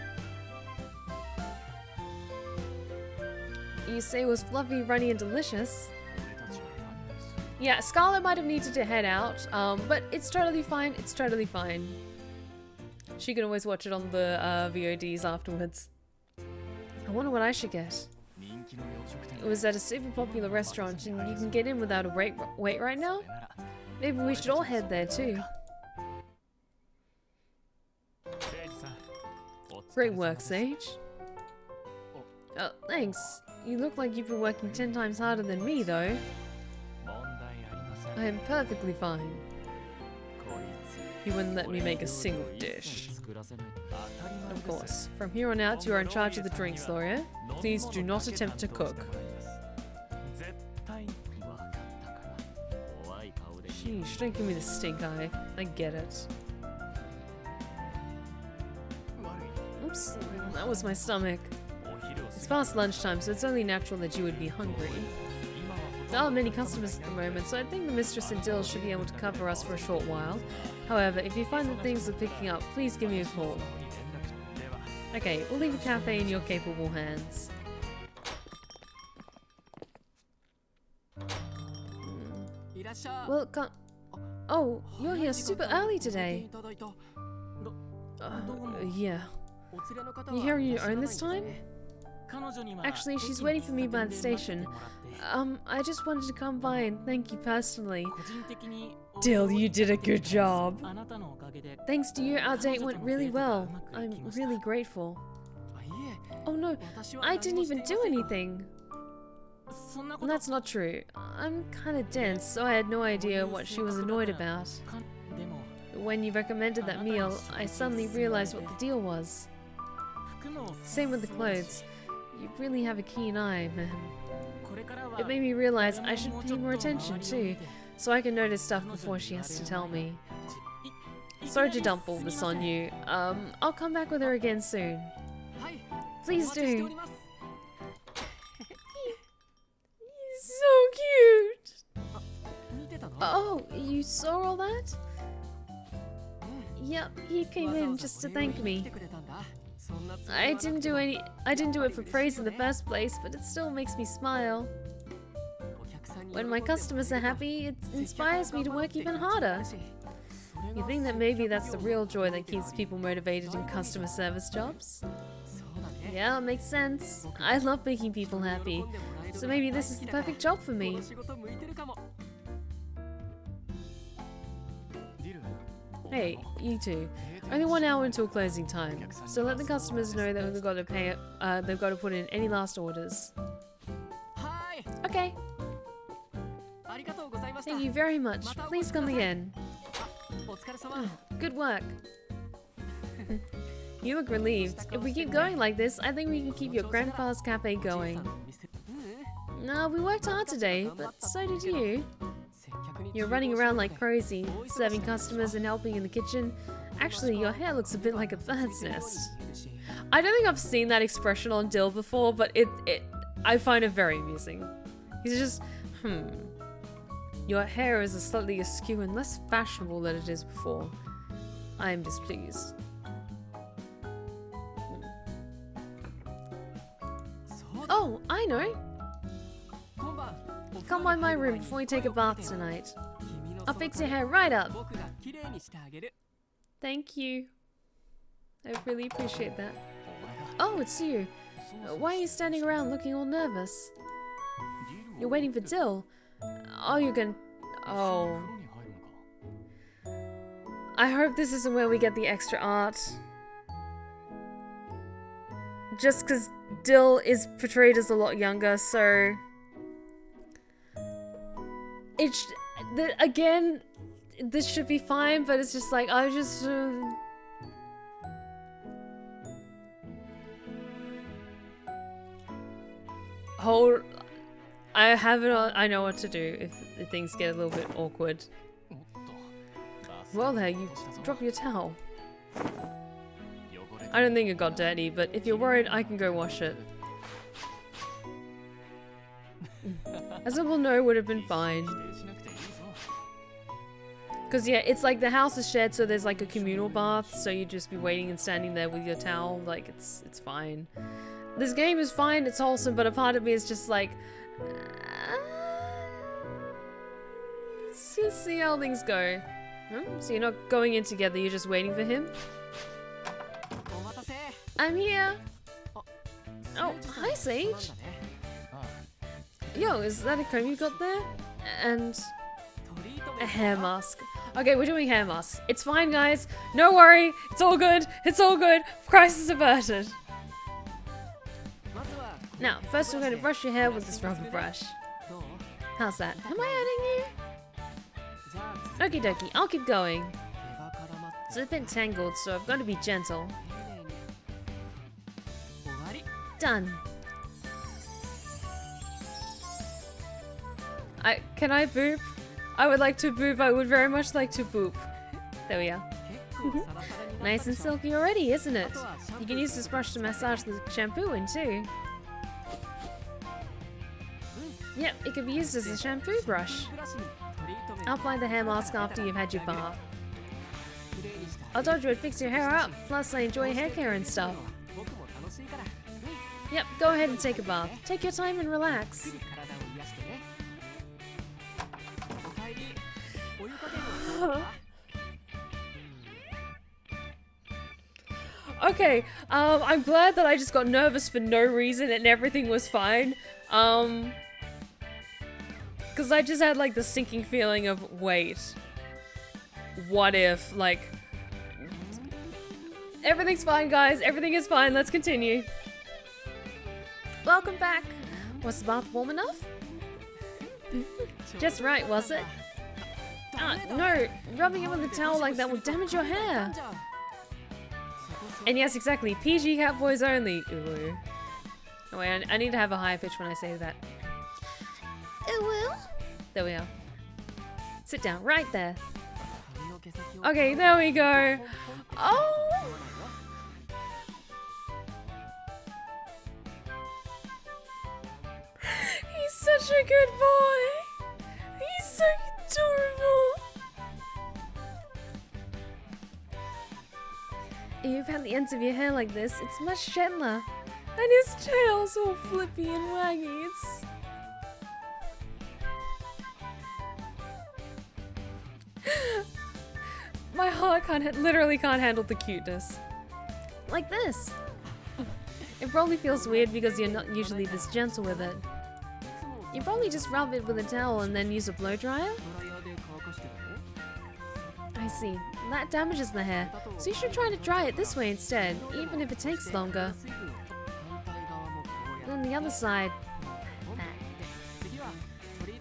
You say it was fluffy, runny, and delicious? Yeah, Scarlet might have needed to head out, but it's totally fine. It's totally fine. She can always watch it on the VODs afterwards. I wonder what I should get. It was at a super popular restaurant, and you can get in without a wait right now? Maybe we should all head there too. Great work, Sage. Oh, thanks. You look like you've been working 10 times harder than me, though. I am perfectly fine. He wouldn't let me make a single dish. Of course. From here on out, you are in charge of the drinks, Laurier. Please do not attempt to cook. Sheesh, don't give me the stink eye. I get it. Oops, that was my stomach. It's past lunchtime, so it's only natural that you would be hungry. There aren't many customers at the moment, so I think the mistress and Dill should be able to cover us for a short while. However, if you find that things are picking up, please give me a call. Okay, we'll leave the cafe in your capable hands. Well, oh, you're here super early today. Yeah. You here on your own this time? Actually, she's waiting for me by the station. I just wanted to come by and thank you personally. Dill, you did a good job. Thanks to you, our date went really well. I'm really grateful. Oh no, I didn't even do anything. That's not true. I'm kinda dense, so I had no idea what she was annoyed about. When you recommended that meal, I suddenly realized what the deal was. Same with the clothes. You really have a keen eye, man. It made me realize I should pay more attention too, so I can notice stuff before she has to tell me. Sorry to dump all this on you. I'll come back with her again soon. Please do. He's so cute! Oh, you saw all that? Yep, he came in just to thank me. I didn't do it for praise in the first place, but it still makes me smile. When my customers are happy, it inspires me to work even harder. You think that maybe that's the real joy that keeps people motivated in customer service jobs? Yeah, it makes sense. I love making people happy, so maybe this is the perfect job for me. Hey, you two. Only 1 hour until closing time, so let the customers know that they've got to put in any last orders. Okay. Thank you very much. Please come again. Oh, good work. You look relieved. If we keep going like this, I think we can keep your grandpa's cafe going. No, we worked hard today, but so did you. You're running around like crazy, serving customers and helping in the kitchen. Actually, your hair looks a bit like a bird's nest. I don't think I've seen that expression on Dill before, but I find it very amusing. He's just, Your hair is slightly askew and less fashionable than it is before. I am displeased. Oh, I know. Come by my room before we take a bath tonight. I'll fix your hair right up. Thank you. I really appreciate that. Oh, it's you. Why are you standing around looking all nervous? You're waiting for Dill. Oh, you're gonna... Oh. I hope this isn't where we get the extra art. Just because Dill is portrayed as a lot younger, so Again, this should be fine, but it's just like, I just... Hold... I have it on... I know what to do if things get a little bit awkward. Well there, you drop your towel. I don't think it got dirty, but if you're worried, I can go wash it. As it will know, would have been fine. Because yeah, it's like the house is shared, so there's like a communal bath, so you'd just be waiting and standing there with your towel, like it's fine. This game is fine, it's wholesome, but a part of me is just like... let's just see how things go. So you're not going in together, you're just waiting for him? I'm here! Oh, hi Sage! Yo, is that a comb you got there? And... a hair mask. Okay, we're doing hair masks. It's fine, guys. No worry. It's all good. It's all good. Crisis averted. Now, first we're going to brush your hair with this rubber brush. How's that? Am I hurting you? Okie dokie. I'll keep going. It's a bit tangled, so I've got to be gentle. Done. Can I boop? I would like to boop. I would very much like to boop. There we are. Nice and silky already, isn't it? You can use this brush to massage the shampoo in too. Yep, it can be used as a shampoo brush. I'll apply the hair mask after you've had your bath. I told you I'd fix your hair up, plus I enjoy hair care and stuff. Yep, go ahead and take a bath. Take your time and relax. Okay, I'm glad that I just got nervous for no reason and everything was fine. Because I just had like the sinking feeling of, wait, what if, like, everything's fine, guys, everything is fine, let's continue. Welcome back. Was the bath warm enough? Just right, was it? No, rubbing it with a towel like that will damage your hair. And yes, exactly, PG Catboys only. Ooh. Oh wait, I need to have a higher pitch when I say that. It will? There we are. Sit down, right there. Okay, there we go. Oh! He's such a good boy! He's so adorable! You've had the ends of your hair like this, it's much gentler. And his tail's all flippy and waggy, it's... My heart literally can't handle the cuteness. Like this. It probably feels weird because you're not usually this gentle with it. You probably just rub it with a towel and then use a blow dryer? I see. That damages the hair, so you should try to dry it this way instead, even if it takes longer. Then the other side.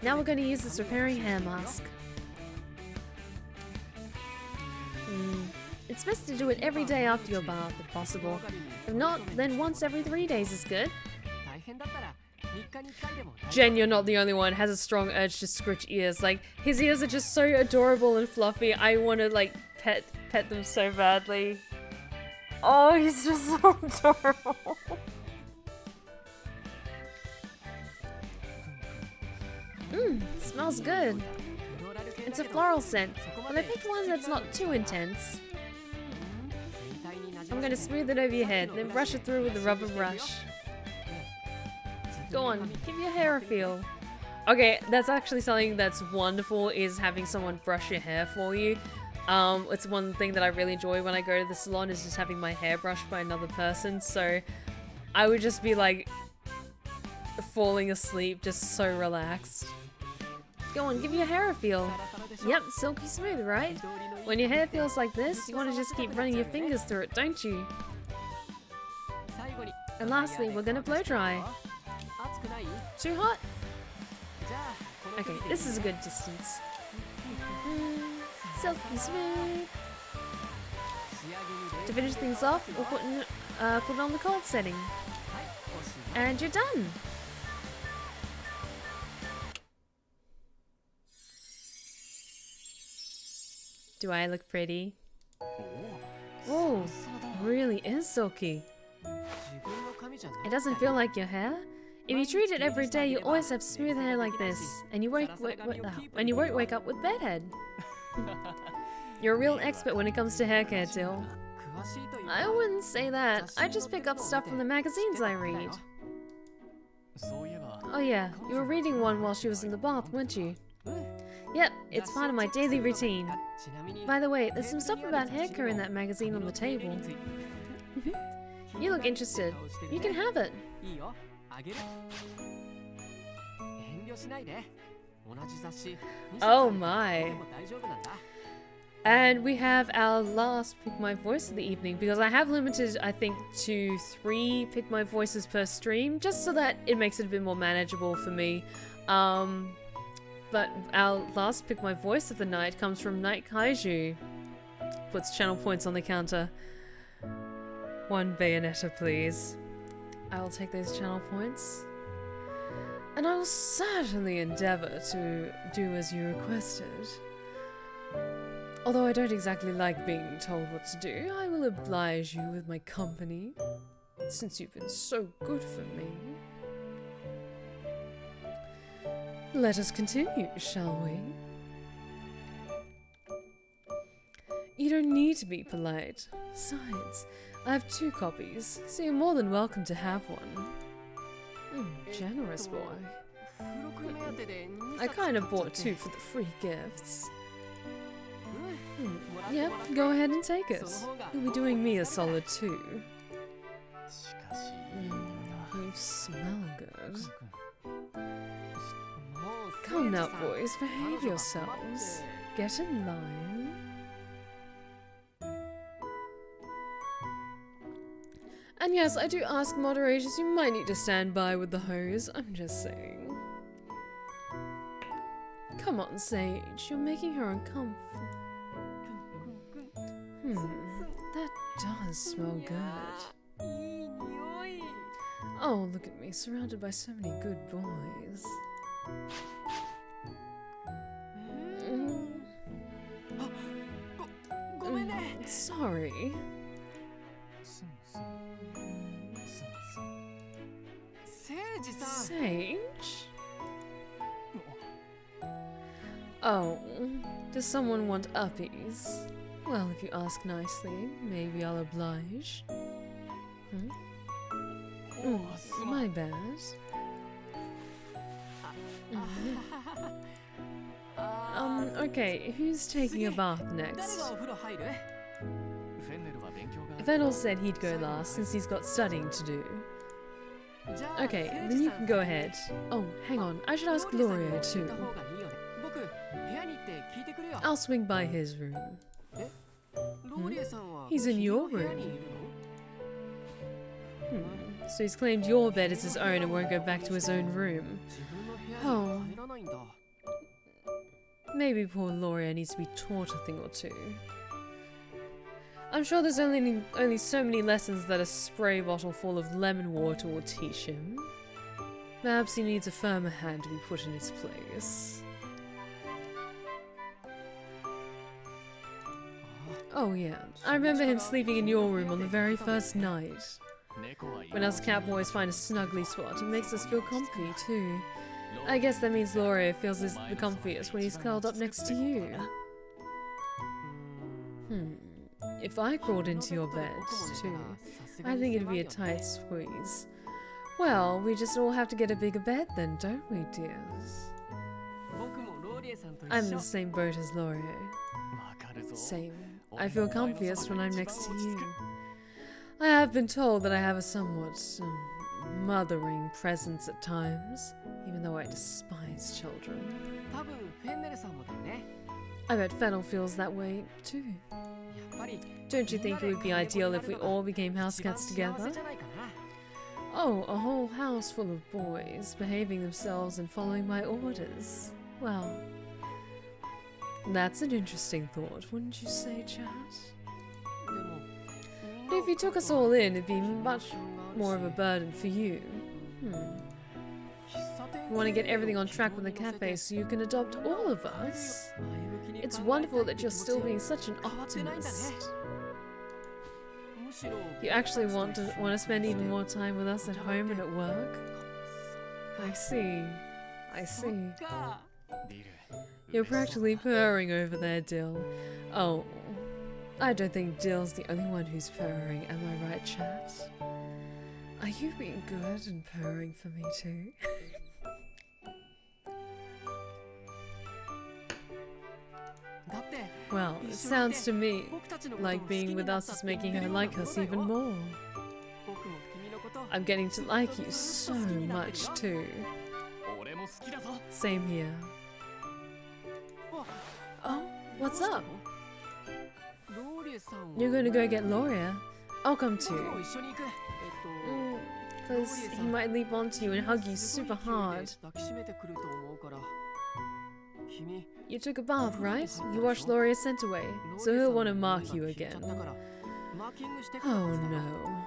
Now we're going to use this repairing hair mask. It's best to do it every day after your bath, if possible. If not, then once every 3 days is good. Jen, you're not the only one, has a strong urge to scritch ears. Like, his ears are just so adorable and fluffy. I want to, like, pet them so badly. Oh, he's just so adorable. Smells good. It's a floral scent, but I picked one that's not too intense. I'm going to smooth it over your head, then brush it through with a rubber brush. Go on, give your hair a feel. Okay, that's actually something that's wonderful, is having someone brush your hair for you. It's one thing that I really enjoy when I go to the salon, is just having my hair brushed by another person, so I would just be like falling asleep, just so relaxed. Go on, give your hair a feel. Yep, silky smooth, right? When your hair feels like this, you want to just keep running your fingers through it, don't you? And lastly, we're gonna blow dry. Too hot? Okay, this is a good distance. Silky smooth. To finish things off, we'll put it on the cold setting. And you're done! Do I look pretty? Oh, really is silky. It doesn't feel like your hair. If you treat it every day, you always have smooth hair like this, and you won't wake up with bedhead. You're a real expert when it comes to hair care, Dill. I wouldn't say that. I just pick up stuff from the magazines I read. Oh yeah, you were reading one while she was in the bath, weren't you? Yep, it's part of my daily routine. By the way, there's some stuff about hair care in that magazine on the table. You look interested. You can have it. Oh my. And we have our last Pick My Voice of the evening, because I have limited, I think, to 3 Pick My Voices per stream, just so that it makes it a bit more manageable for me. But our last Pick My Voice of the night comes from Night Kaiju. Puts channel points on the counter. 1 Bayonetta, please. I will take those channel points. And I will certainly endeavour to do as you requested. Although I don't exactly like being told what to do, I will oblige you with my company, since you've been so good for me. Let us continue, shall we? You don't need to be polite. Besides, I have 2 copies, so you're more than welcome to have one. Generous boy. I kind of bought 2 for the free gifts. Yep, go ahead and take it. You'll be doing me a solid too. You smell good. Come now, boys, behave yourselves. Get in line. And yes, I do ask moderators, you might need to stand by with the hose. I'm just saying. Come on, Sage, you're making her uncomfortable. That does smell good. Oh, look at me, surrounded by so many good boys. Sorry. Sage? Oh, does someone want uppies? Well, if you ask nicely, maybe I'll oblige. My bad. Okay, who's taking a bath next? Fennel said he'd go last since he's got studying to do. Okay, then you can go ahead. Oh, hang on, I should ask Laurier too. I'll swing by his room. He's in your room. So he's claimed your bed is his own and won't go back to his own room. Oh. Maybe poor Laurier needs to be taught a thing or two. I'm sure there's only so many lessons that a spray bottle full of lemon water will teach him. Perhaps he needs a firmer hand to be put in his place. Oh yeah, I remember him sleeping in your room on the very first night. When us Catboys find a snuggly spot, it makes us feel comfy too. I guess that means Laurier feels the comfiest when he's curled up next to you. If I crawled into your bed too, I think it'd be a tight squeeze. Well, we just all have to get a bigger bed then, don't we, dears? I'm in the same boat as Laurier. Same. I feel comfiest when I'm next to you. I have been told that I have a somewhat mothering presence at times, even though I despise children. I bet Fennel feels that way too. Don't you think it would be ideal if we all became house cats together? Oh, a whole house full of boys, behaving themselves and following my orders. Well, that's an interesting thought, wouldn't you say, Chat? But if you took us all in, it'd be much more of a burden for you. You want to get everything on track with the cafe so you can adopt all of us? It's wonderful that you're still being such an optimist. You actually want to spend even more time with us at home and at work? I see. I see. You're practically purring over there, Dill. Oh, I don't think Dill's the only one who's purring, am I right, Chat? Are you being good and purring for me too? Well, it sounds to me like being with us is making her like us even more. I'm getting to like you so much too. Same here. Oh, what's up? You're gonna go get Laurier? I'll come too. Because he might leap onto you and hug you super hard. You took a bath, right? You washed Laurier's scent away, so he'll want to mark you again. Oh no.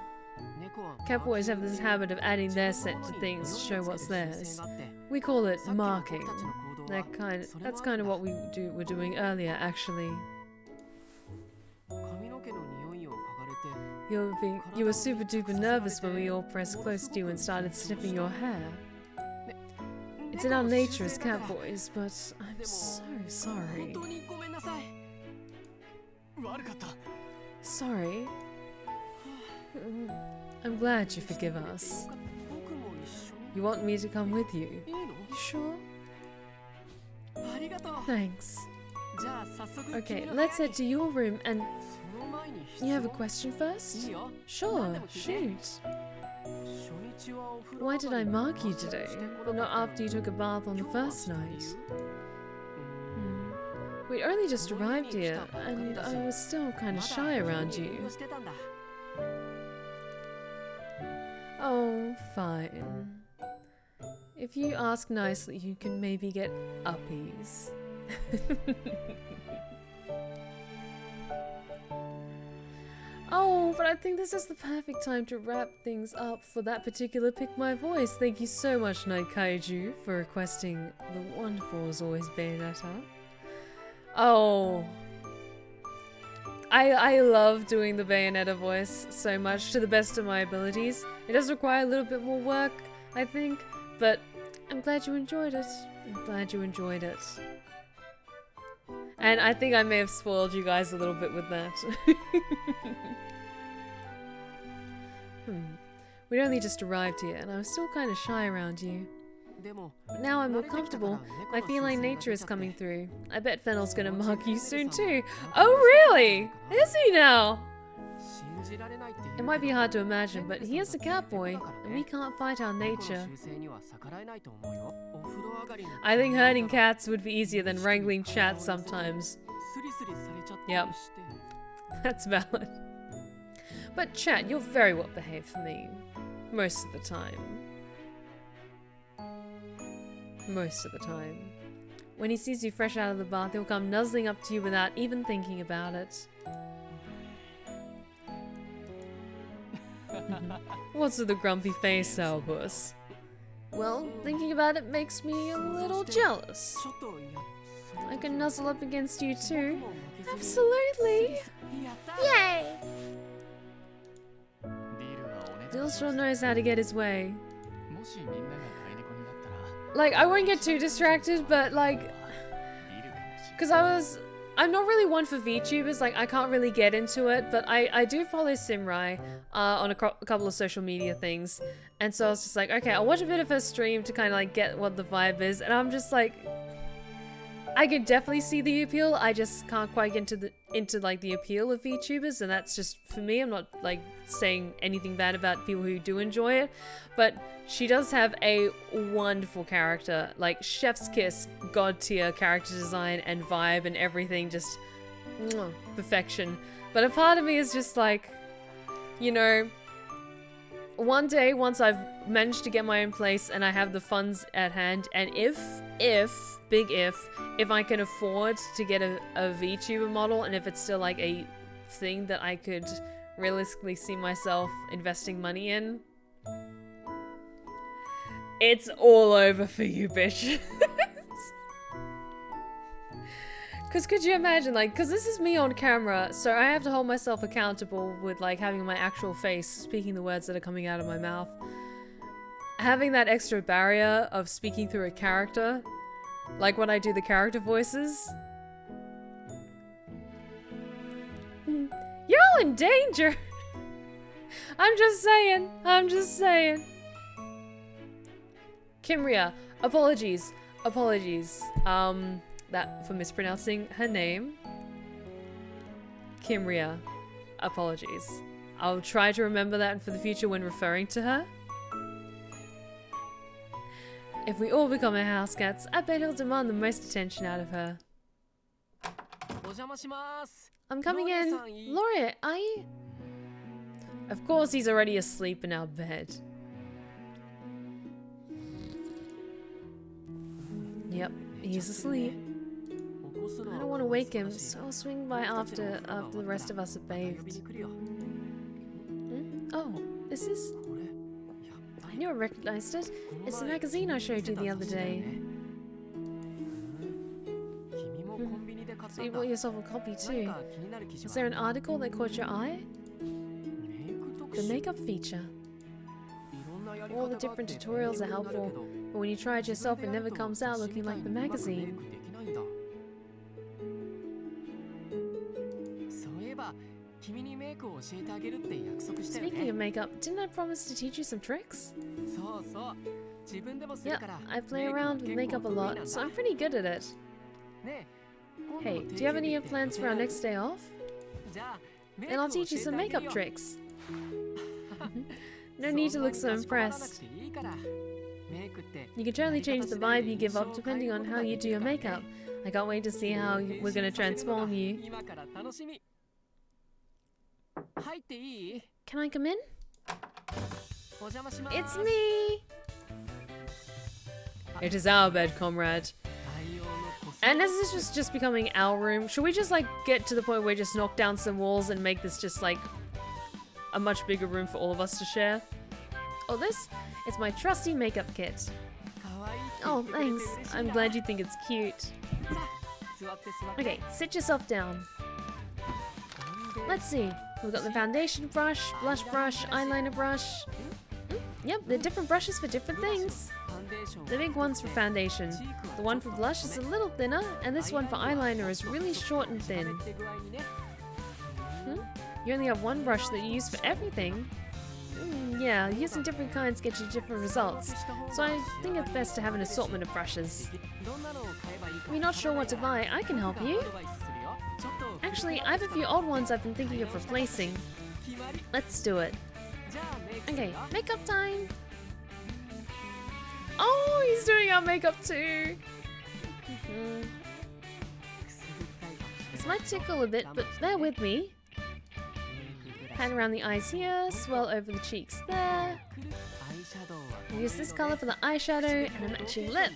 Catboys have this habit of adding their scent to things to show what's theirs. We call it marking. That's kind of what were doing earlier, actually. You were super duper nervous when we all pressed close to you and started sniffing your hair. It's in our nature as catboys, but I'm so sorry. Sorry? I'm glad you forgive us. You want me to come with you? You sure? Thanks. Okay, let's head to your room and... You have a question first? Sure, shoot. Why did I mark you today, but not after you took a bath on the first night? We only just arrived here, and I was still kind of shy around you. Oh, fine. If you ask nicely, you can maybe get uppies. Oh, but I think this is the perfect time to wrap things up for that particular Pick My Voice. Thank you so much, Night Kaiju, for requesting the wonderful, as always, Bayonetta. Oh. I love doing the Bayonetta voice so much, to the best of my abilities. It does require a little bit more work, I think, but I'm glad you enjoyed it. I'm glad you enjoyed it. And I think I may have spoiled you guys a little bit with that. We'd only just arrived here, and I was still kind of shy around you. But now I'm more comfortable. My feline nature is coming through. I bet Fennel's gonna mark you soon too. Oh really? Is he now? It might be hard to imagine, but he is a catboy, and we can't fight our nature. I think herding cats would be easier than wrangling chats sometimes. Yep. That's valid. But Chat, you're very well behaved for me. Most of the time. Most of the time. When he sees you fresh out of the bath, he'll come nuzzling up to you without even thinking about it. What's with the grumpy face, Albus? Well, thinking about it makes me a little jealous. I can nuzzle up against you too. Absolutely! Yay! Dill sure knows how to get his way. Like, I won't get too distracted, but like... Because I'm not really one for VTubers, like I can't really get into it, but I do follow Simrai on a couple of social media things, and so I was just like, okay, I'll watch a bit of her stream to kind of like get what the vibe is, and I'm just like, I could definitely see the appeal, I just can't quite get into like the appeal of VTubers, and that's just, for me, I'm not like saying anything bad about people who do enjoy it, but she does have a wonderful character, like chef's kiss, god tier character design and vibe and everything, just perfection. But a part of me is just like, you know, one day, once I've managed to get my own place and I have the funds at hand, and if, big if I can afford to get a VTuber model, and if it's still like a thing that I could realistically see myself investing money in, it's all over for you, bitch. Because could you imagine, like, because this is me on camera, so I have to hold myself accountable with, like, having my actual face, speaking the words that are coming out of my mouth. Having that extra barrier of speaking through a character, like when I do the character voices. You're all in danger! I'm just saying. Kimria, apologies. That for mispronouncing her name. Kimria, apologies. I'll try to remember that for the future when referring to her. If we all become her house cats, I bet he'll demand the most attention out of her. I'm coming in. Laurier, are you? Of course he's already asleep in our bed. Yep, he's asleep. I don't want to wake him, so I'll swing by after the rest of us have bathed. Oh, this is... I knew I recognized it. It's the magazine I showed you the other day. So you bought yourself a copy too. Was there an article that caught your eye? The makeup feature. All the different tutorials are helpful, but when you try it yourself, it never comes out looking like the magazine. Speaking of makeup, didn't I promise to teach you some tricks? Yep, I play around with makeup a lot, so I'm pretty good at it. Hey, do you have any plans for our next day off? Then I'll teach you some makeup tricks. No need to look so impressed. You can totally change the vibe you give up depending on how you do your makeup. I can't wait to see how we're gonna transform you. Can I come in? It's me! It is our bed, comrade. And as this was just becoming our room, should we just like get to the point where we just knock down some walls and make this just like a much bigger room for all of us to share? Oh, this is my trusty makeup kit. Oh, thanks. I'm glad you think it's cute. Okay, sit yourself down. Let's see. We've got the foundation brush, blush brush, eyeliner brush. Yep, they're different brushes for different things. The big one's for foundation. The one for blush is a little thinner, and this one for eyeliner is really short and thin. You only have one brush that you use for everything. Yeah, using different kinds gets you different results, so I think it's best to have an assortment of brushes. If you're not sure what to buy, I can help you. Actually, I have a few old ones I've been thinking of replacing. Let's do it. Okay, makeup time! Oh, he's doing our makeup too! This might tickle a bit, but bear with me. Pat around the eyes here, swirl over the cheeks there. Use this color for the eyeshadow and a matching lip.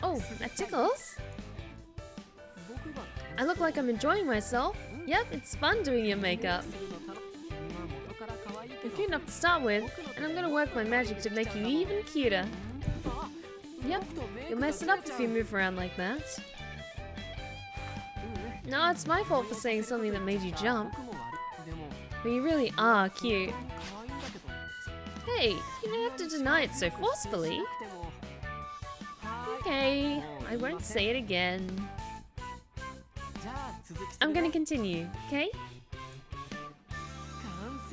Oh, that tickles! I look like I'm enjoying myself. Yep, it's fun doing your makeup. You're cute enough to start with, and I'm gonna work my magic to make you even cuter. Yep, you'll mess it up if you move around like that. No, it's my fault for saying something that made you jump. But you really are cute. Hey, you don't have to deny it so forcefully. Okay, I won't say it again. I'm gonna continue, okay?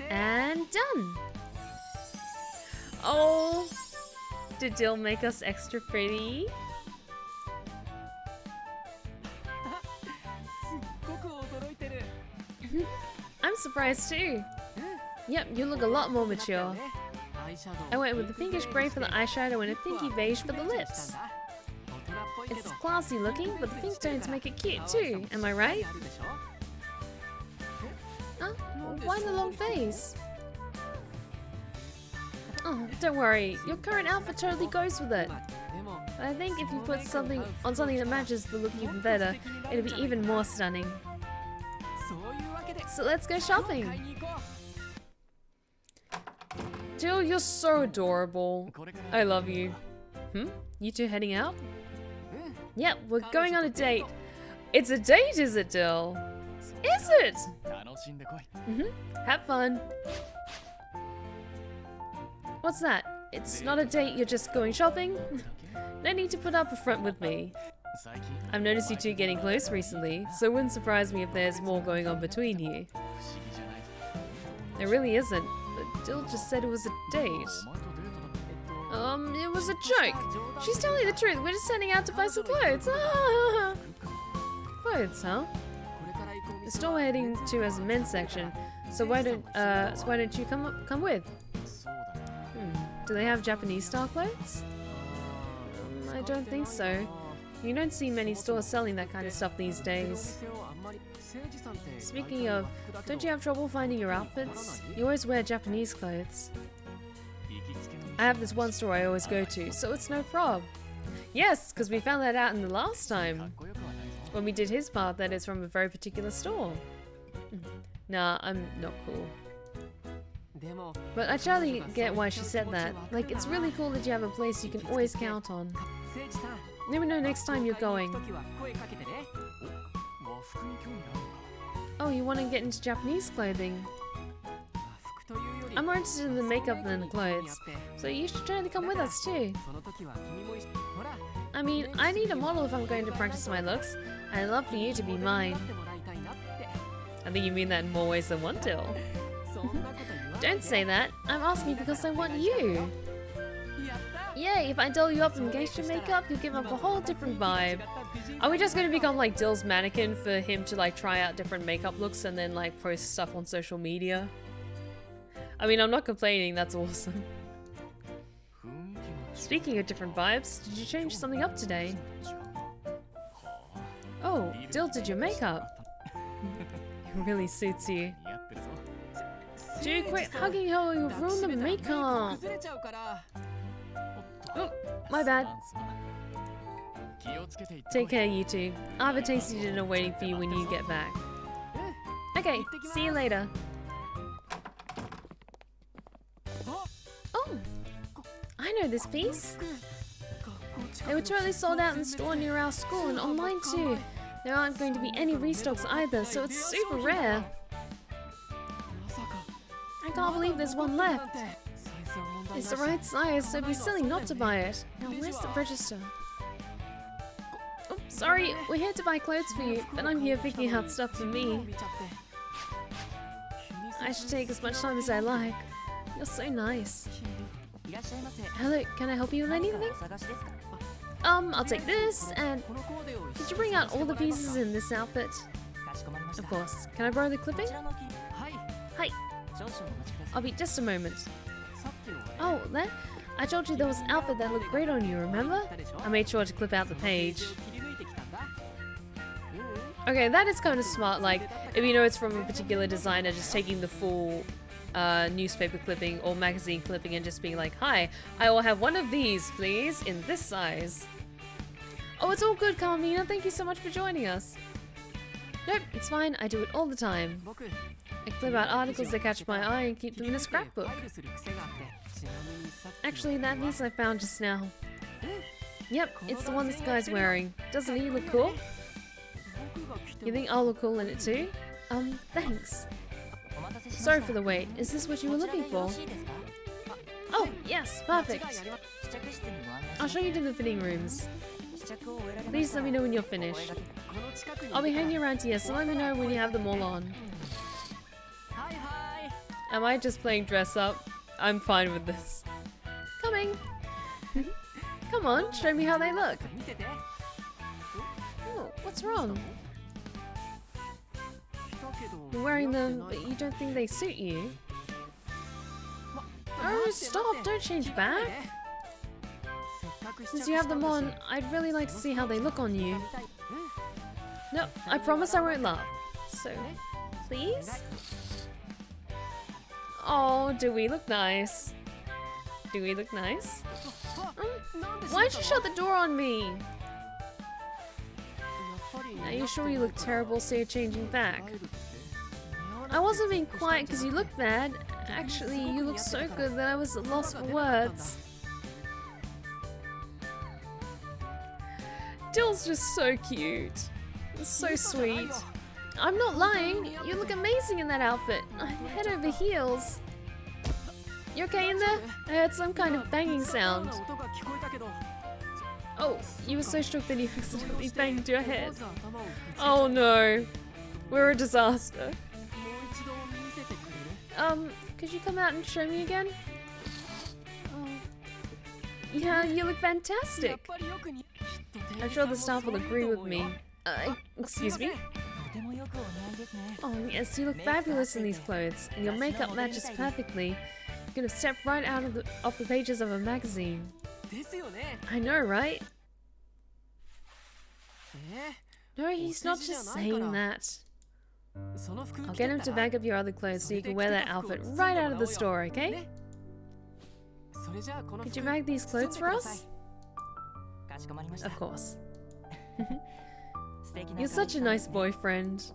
And done! Oh! Did Dill make us extra pretty? I'm surprised too. Yep, you look a lot more mature. I went with the pinkish grey for the eyeshadow and a pinky beige for the lips. It's classy looking, but the pink tones make it cute too, am I right? Huh? Why the long face? Oh, don't worry. Your current outfit totally goes with it. I think if you put something on something that matches the look even better, it'll be even more stunning. So let's go shopping. Dill, you're so adorable. I love you. You two heading out? Yep, we're going on a date. It's a date, is it, Dill? Is it? Have fun. What's that? It's not a date, you're just going shopping? No need to put up a front with me. I've noticed you two getting close recently, so it wouldn't surprise me if there's more going on between you. There really isn't, but Dill just said it was a date. It was a joke. She's telling the truth, we're just sending out to buy some clothes. Clothes, huh? The store we're heading to has a men's section, so why don't you come with? Do they have Japanese style clothes? I don't think so. You don't see many stores selling that kind of stuff these days. Speaking of, don't you have trouble finding your outfits? You always wear Japanese clothes. I have this one store I always go to, so it's no prob. Yes, because we found that out in the last time. When we did his part, that is from a very particular store. Nah, I'm not cool. But I totally get why she said that. Like, it's really cool that you have a place you can always count on. Never know next time you're going. Oh, you want to get into Japanese clothing? I'm more interested in the makeup than the clothes, so you should totally come with us too. I mean, I need a model if I'm going to practice my looks. I'd love for you to be mine. I think you mean that in more ways than one, Dill. Don't say that. I'm asking because I want you. Yeah, if I doll you up in geisha makeup, you'll give up a whole different vibe. Are we just going to become like Dill's mannequin for him to like try out different makeup looks and then like post stuff on social media? I mean, I'm not complaining, that's awesome. Speaking of different vibes, did you change something up today? Oh, Dill did your makeup. It really suits you. Dude, quit hugging her or you'll ruin the makeup. Oh, my bad. Take care, you two. I have a tasty dinner waiting for you when you get back. Okay, see you later. Oh, I know this piece. They were totally sold out in the store near our school and online too. There aren't going to be any restocks either, so it's super rare. I can't believe there's one left. It's the right size, so it'd be silly not to buy it. Now where's the register? Oh, sorry, we're here to buy clothes for you, but I'm here picking out stuff for me. I should take as much time as I like. You're so nice. Hello, can I help you with anything? I'll take this, and did you bring out all the pieces in this outfit? Of course. Can I borrow the clipping? Hi. I'll be just a moment. Oh, that? I told you there was an outfit that looked great on you, remember? I made sure to clip out the page. Okay, that is kind of smart, like, if you know it's from a particular designer, just taking the full newspaper clipping or magazine clipping and just being like, hi, I will have one of these, please, in this size. Oh, it's all good, Carmina. Thank you so much for joining us. Nope, it's fine. I do it all the time. I clip out articles that catch my eye and keep them in a scrapbook. Actually, that piece I found just now. Yep, it's the one this guy's wearing. Doesn't he look cool? You think I'll look cool in it too? Thanks. Sorry for the wait. Is this what you were looking for? Oh, yes, perfect. I'll show you to the fitting rooms. Please let me know when you're finished. I'll be hanging around here, so let me know when you have them all on. Am I just playing dress up? I'm fine with this. Coming! Come on, show me how they look. Oh, what's wrong? You're wearing them, but you don't think they suit you? Oh, stop! Don't change back! Since you have them on, I'd really like to see how they look on you. No, I promise I won't laugh. So, please? Oh, do we look nice? Do we look nice? Why'd you shut the door on me? Are you sure you look terrible, so you're changing back? I wasn't being quiet because you look bad. Actually, you look so good that I was at loss for words. Dill's just so cute. It's so sweet. I'm not lying. You look amazing in that outfit. I'm head over heels. You okay in there? I heard some kind of banging sound. Oh, you were so shook that you accidentally banged your head. Oh no. We're a disaster. Could you come out and show me again? Oh. Yeah, you look fantastic. I'm sure the staff will agree with me. Excuse me? Oh yes, you look fabulous in these clothes, and your makeup matches perfectly. You could have stepped right out of off the pages of a magazine. I know, right? No, he's not just saying that. I'll get him to bag up your other clothes so you can wear that outfit right out of the store, okay? Could you bag these clothes for us? Of course. You're such a nice boyfriend.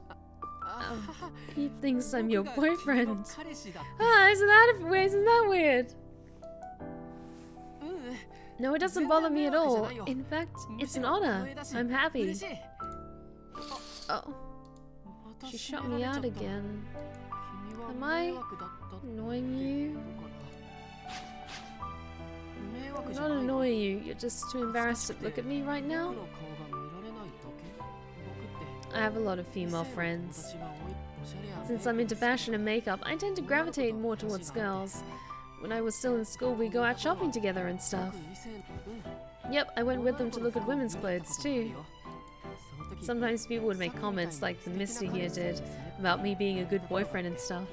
He thinks I'm your boyfriend. Isn't that weird? No, it doesn't bother me at all. In fact, it's an honor. I'm happy. Oh. She shut me out again. Am I annoying you? I'm not annoying you. You're just too embarrassed to look at me right now? I have a lot of female friends. Since I'm into fashion and makeup, I tend to gravitate more towards girls. When I was still in school, we'd go out shopping together and stuff. Yep, I went with them to look at women's clothes too. Sometimes people would make comments like the mister here did about me being a good boyfriend and stuff.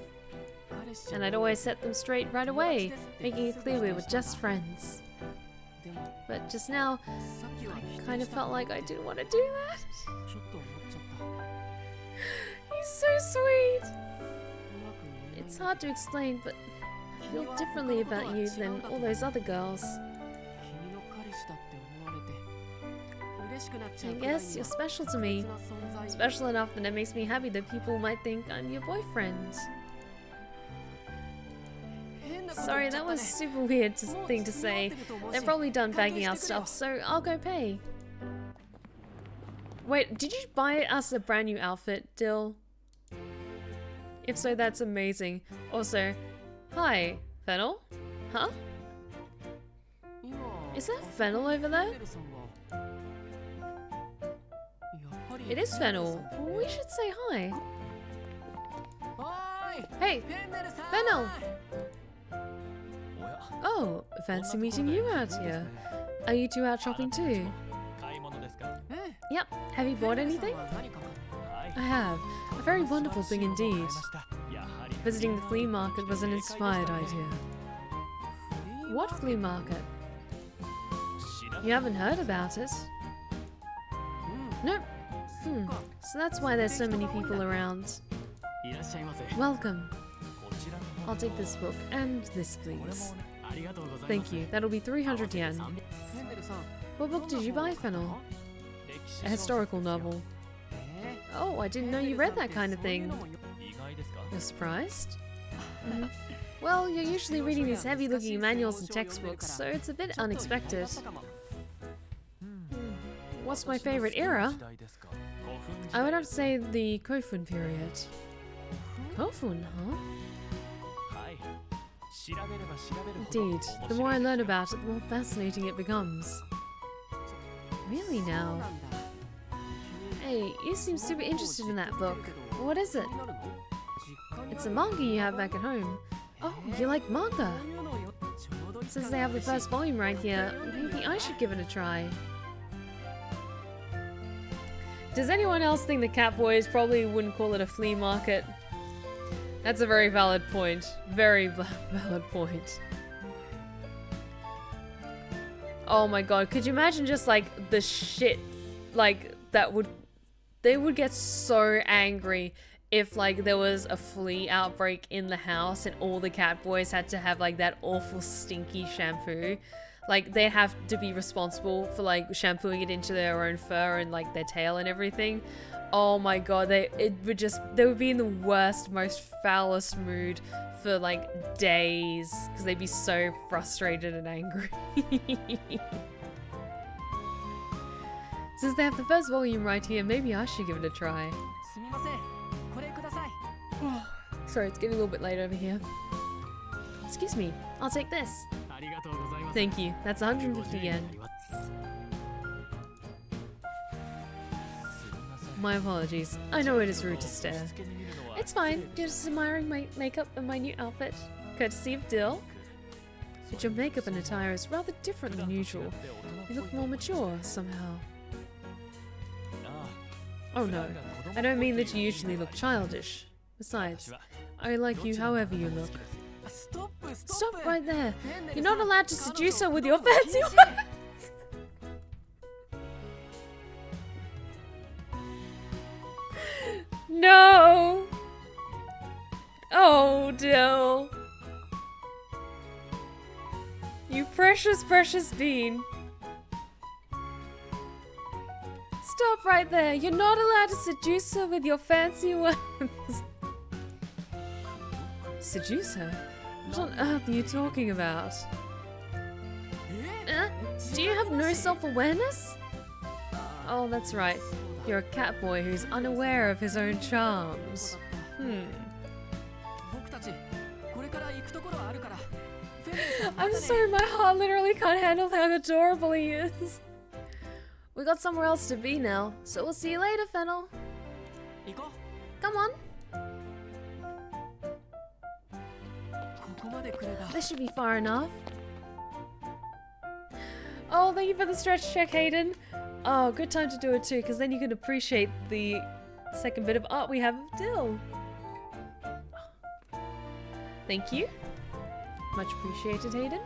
And I'd always set them straight right away, making it clear we were just friends. But just now, I kind of felt like I didn't want to do that. He's so sweet. It's hard to explain, but I feel differently about you than all those other girls. I guess you're special to me. Special enough that it makes me happy that people might think I'm your boyfriend. Sorry, that was super weird thing to say. They're probably done bagging our stuff, so I'll go pay. Wait, did you buy us a brand new outfit, Dill? If so, that's amazing. Also, hi, Fennel? Huh? Is that Fennel over there? It is Fennel. We should say hi. Hey, Fennel! Oh, fancy meeting you out here. Are you two out shopping too? Yep. Have you bought anything? I have. A very wonderful thing indeed. Visiting the flea market was an inspired idea. What flea market? You haven't heard about it? Nope. So that's why there's so many people around. Welcome. I'll take this book and this, please. Thank you. That'll be 300 yen. What book did you buy, Fennel? A historical novel. Oh, I didn't know you read that kind of thing. You're surprised? Well, you're usually reading these heavy-looking manuals and textbooks, so it's a bit unexpected. What's my favorite era? I would have to say the Kofun period. Kofun, huh? Indeed. The more I learn about it, the more fascinating it becomes. Really now? Hey, you seem super interested in that book. What is it? It's a manga you have back at home. Oh, you like manga? Since they have the first volume right here, maybe I should give it a try. Does anyone else think the Catboys probably wouldn't call it a flea market? That's a very valid point. Very valid point. Oh my god, could you imagine just like the shit like that would... They would get so angry if like there was a flea outbreak in the house and all the Catboys had to have like that awful stinky shampoo, like they have to be responsible for like shampooing it into their own fur and like their tail and everything. Oh my god, they would be in the worst, most foulest mood for like days because they'd be so frustrated and angry. Since they have the first volume right here, maybe I should give it a try. Oh, sorry, it's getting a little bit late over here. Excuse me, I'll take this. Thank you. That's 150 yen. My apologies. I know it is rude to stare. It's fine, you're just admiring my makeup and my new outfit. Courtesy of Dill. But your makeup and attire is rather different than usual. You look more mature, somehow. Oh no, I don't mean that you usually look childish. Besides, I like you however you look. Stop right there! You're not allowed to seduce her with your fancy words! No! Oh, Dill. You precious, precious bean. Stop right there. You're not allowed to seduce her with your fancy words. Seduce her? What on earth are you talking about? Do you have no self-awareness? Oh, that's right. You're a catboy who's unaware of his own charms. I'm sorry, my heart literally can't handle how adorable he is. We got somewhere else to be now, so we'll see you later, Fennel. Come on. This should be far enough. Oh, thank you for the stretch check, Hayden. Oh, good time to do it too, because then you can appreciate the second bit of art we have of Dill. Thank you. Much appreciated, Hayden.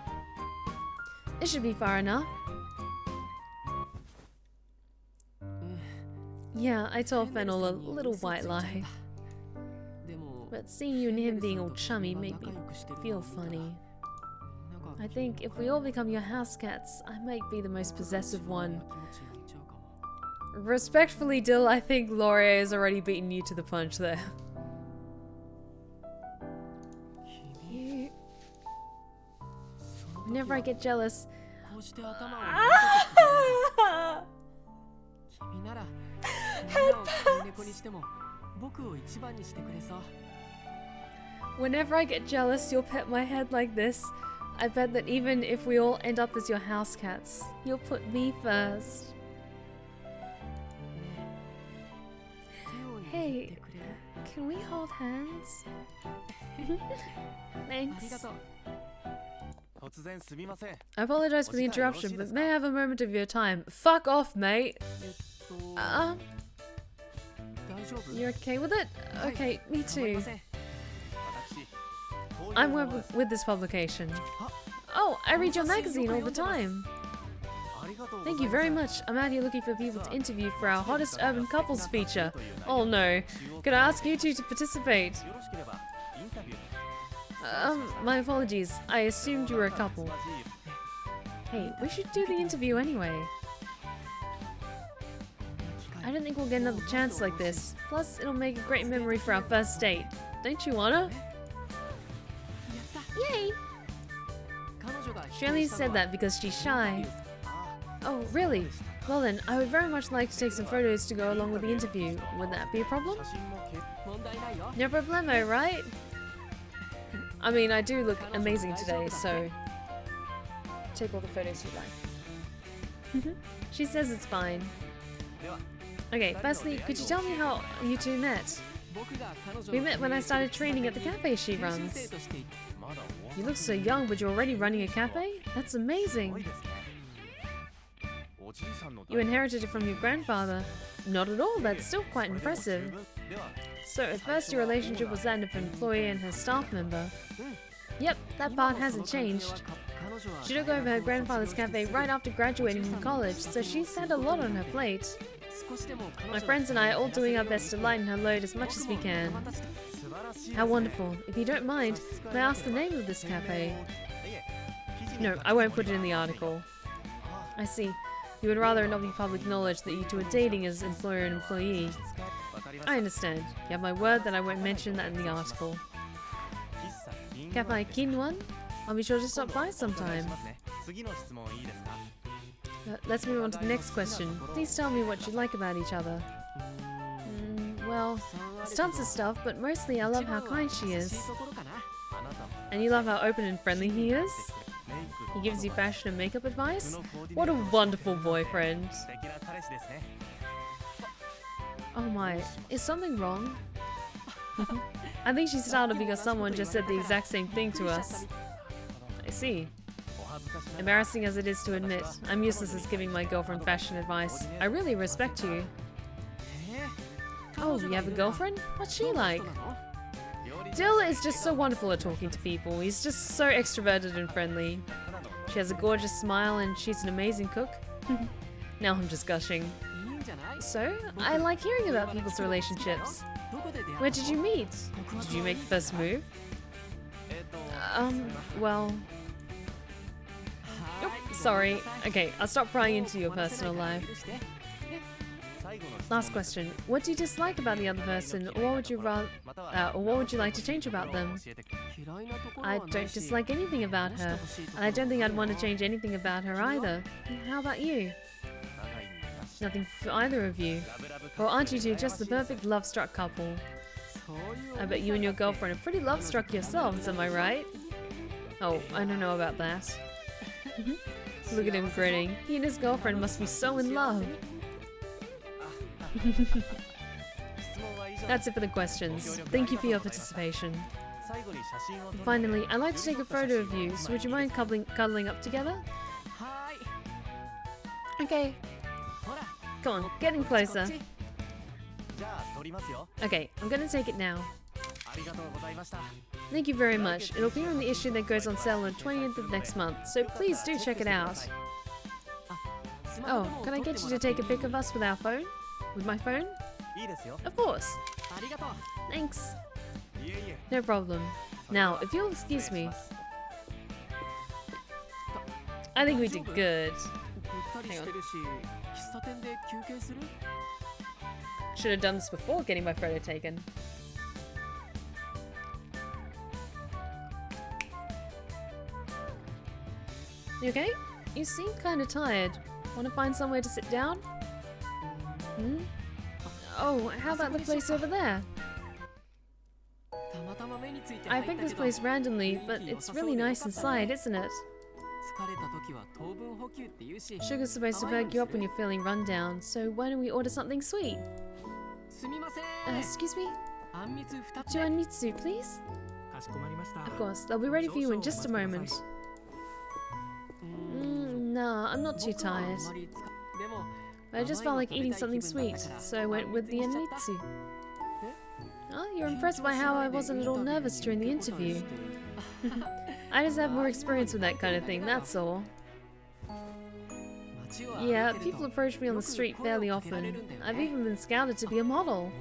This should be far enough. Yeah, I told Fennel a little white lie. But seeing you and him being all chummy made me feel funny. I think if we all become your house cats, I might be the most possessive one. Respectfully, Dill, I think Laurier has already beaten you to the punch there. Whenever I get jealous... Whenever I get jealous, you'll pet my head like this. I bet that even if we all end up as your house cats, you'll put me first. Hey, can we hold hands? Thanks. I apologize for the interruption, but may I have a moment of your time? Fuck off, mate! You're okay with it? Okay, me too. I'm with this publication. Oh, I read your magazine all the time. Thank you very much. I'm out here looking for people to interview for our hottest urban couples feature. Oh no. Could I ask you two to participate? My apologies. I assumed you were a couple. Hey, we should do the interview anyway. I don't think we'll get another chance like this. Plus, it'll make a great memory for our first date. Don't you wanna? Yay! She only said that because she's shy. Oh, really? Well then, I would very much like to take some photos to go along with the interview. Would that be a problem? No problemo, right? I mean, I do look amazing today, so... take all the photos you like. She says it's fine. Okay, firstly, could you tell me how you two met? We met when I started training at the cafe she runs. You look so young, but you're already running a cafe? That's amazing! You inherited it from your grandfather. Not at all, that's still quite impressive. So, at first your relationship was that of an employee and her staff member. Yep, that part hasn't changed. She took over her grandfather's cafe right after graduating from college, so she's had a lot on her plate. My friends and I are all doing our best to lighten her load as much as we can. How wonderful. If you don't mind, may I ask the name of this cafe? No, I won't put it in the article. I see. You would rather it not be public knowledge that you two are dating as employer and employee. I understand. You have my word that I won't mention that in the article. Cafe Kinwan? I'll be sure to stop by sometime. Let's move on to the next question. Please tell me what you like about each other. Well, there's tons of stuff, but mostly I love how kind she is. And you love how open and friendly he is? He gives you fashion and makeup advice? What a wonderful boyfriend. Oh my, is something wrong? I think she started because someone just said the exact same thing to us. I see. Embarrassing as it is to admit, I'm useless as giving my girlfriend fashion advice. I really respect you. Oh, you have a girlfriend? What's she like? Dill is just so wonderful at talking to people. He's just so extroverted and friendly. She has a gorgeous smile and she's an amazing cook. Now I'm just gushing. So, I like hearing about people's relationships. Where did you meet? Did you make the first move? Well... Oops, sorry. Okay, I'll stop prying into your personal life. Last question. What do you dislike about the other person, or what would you like to change about them? I don't dislike anything about her, and I don't think I'd want to change anything about her either. How about you? Nothing for either of you. Or aren't you two just the perfect love-struck couple? I bet you and your girlfriend are pretty love-struck yourselves, am I right? Oh, I don't know about that. Look at him grinning. He and his girlfriend must be so in love. That's it for the questions. Thank you for your participation. Finally, I'd like to take a photo of you, so would you mind cuddling up together? Okay. Come on, getting closer. Okay, I'm gonna take it now. Thank you very much. It'll appear in the issue that goes on sale on the 20th of next month, so please do check it out. Oh, can I get you to take a pic of us with our phone? With my phone? Of course. Thanks. No problem. Now, if you'll excuse me. I think we did good. Hang on. Should have done this before getting my photo taken. You okay? You seem kind of tired. Want to find somewhere to sit down? Oh, how about the place over there? I picked this place randomly, but it's really nice inside, isn't it? Sugar's supposed to perk you up when you're feeling run down, so why don't we order something sweet? Excuse me? 2 anmitsu, please? Of course, they'll be ready for you in just a moment. Nah, I'm not too tired. But I just felt like eating something sweet, so I went with the anmitsu. Oh, you're impressed by how I wasn't at all nervous during the interview. I just have more experience with that kind of thing, that's all. Yeah, people approach me on the street fairly often. I've even been scouted to be a model.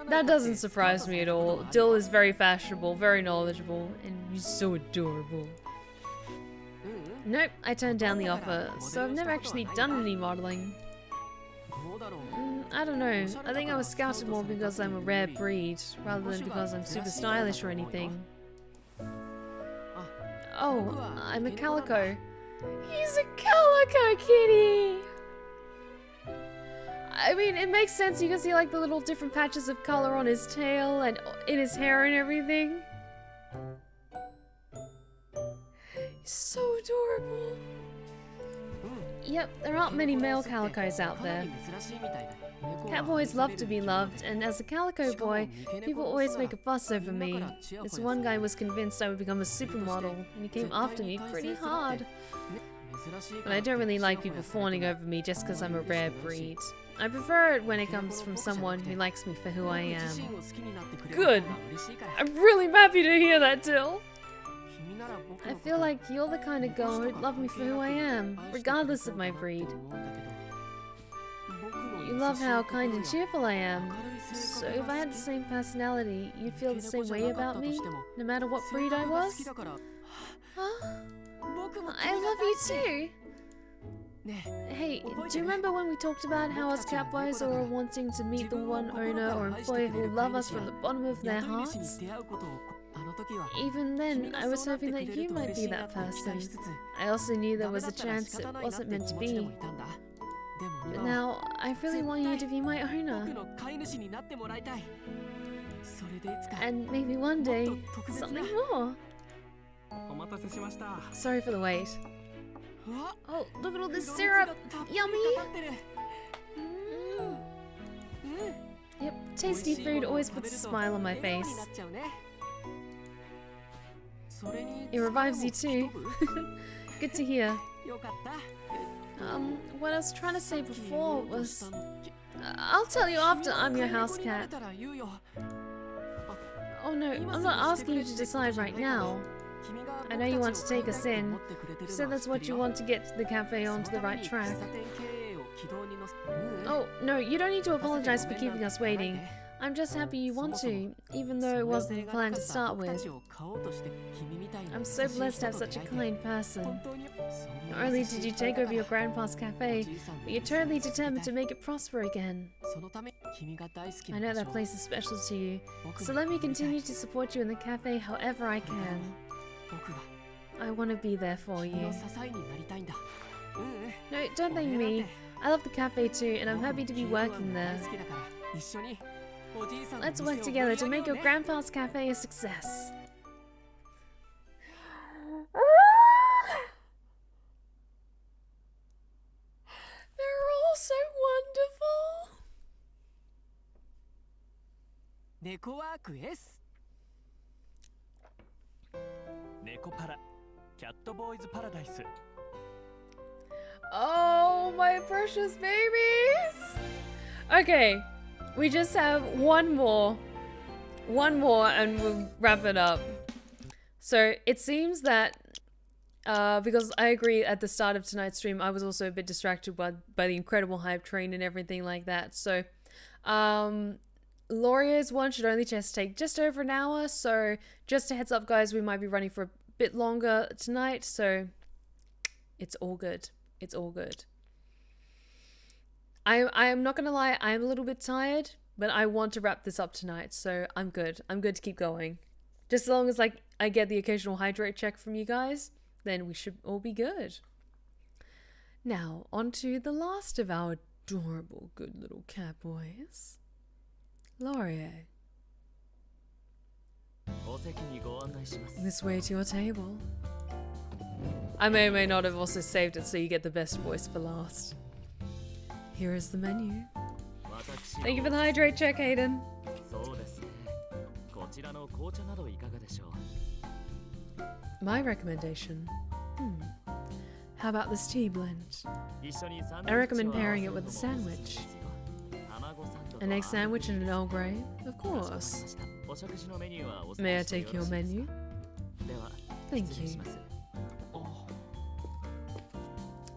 That doesn't surprise me at all. Dill is very fashionable, very knowledgeable, and he's so adorable. Nope, I turned down the offer, so I've never actually done any modeling. I don't know. I think I was scouted more because I'm a rare breed, rather than because I'm super stylish or anything. Oh, I'm a calico. He's a calico kitty! I mean, it makes sense. You can see like the little different patches of color on his tail and in his hair and everything. He's so adorable. Yep, there aren't many male calicos out there. Catboys love to be loved, and as a calico boy, people always make a fuss over me. This one guy was convinced I would become a supermodel, and he came after me pretty hard. But I don't really like people fawning over me just because I'm a rare breed. I prefer it when it comes from someone who likes me for who I am. Good! I'm really happy to hear that, Dill! I feel like you're the kind of girl who'd love me for who I am, regardless of my breed. You love how kind and cheerful I am. So if I had the same personality, you'd feel the same way about me, no matter what breed I was? Huh? I love you too! Hey, do you remember when we talked about how us catboys are all wanting to meet the one owner or employer who will love us from the bottom of their hearts? Even then, I was hoping that you might be that person. I also knew there was a chance it wasn't meant to be. But now, I really want you to be my owner. And maybe one day, something more. Sorry for the wait. Oh, look at all this syrup! Yummy! Yep, tasty food always puts a smile on my face. It revives you too. Good to hear. What I was trying to say before was... I'll tell you after I'm your house cat. Oh no, I'm not asking you to decide right now. I know you want to take us in. You said that's what you want to get the cafe onto the right track. Oh, no, you don't need to apologize for keeping us waiting. I'm just happy you want to, even though it wasn't the plan to start with. I'm so blessed to have such a kind person. Not only did you take over your grandpa's cafe, but you're totally determined to make it prosper again. I know that place is special to you, so let me continue to support you in the cafe however I can. I want to be there for you. No, don't thank me. I love the cafe too, and I'm happy to be working there. Let's work together to make your grandpa's cafe a success. They're all so wonderful. NEKOPARA, Catboys Paradise. Oh, my precious babies! Okay, we just have one more and we'll wrap it up. So it seems that, because I agree at the start of tonight's stream, I was also a bit distracted by the incredible hype train and everything like that. So, Laurier's one should only just take just over an hour, so just a heads up guys, we might be running for a bit longer tonight, so it's all good. It's all good. I am not gonna lie, I'm a little bit tired, but I want to wrap this up tonight, so I'm good. I'm good to keep going. Just as long as like I get the occasional hydrate check from you guys, then we should all be good. Now, on to the last of our adorable good little catboys. Laurier. This way to your table. I may or may not have also saved it so you get the best voice for last. Here is the menu. Thank you for the hydrate check, Hayden. My recommendation. How about this tea blend? I recommend pairing it with a sandwich. An egg sandwich and an Earl Grey? Of course. May I take your menu? Thank you.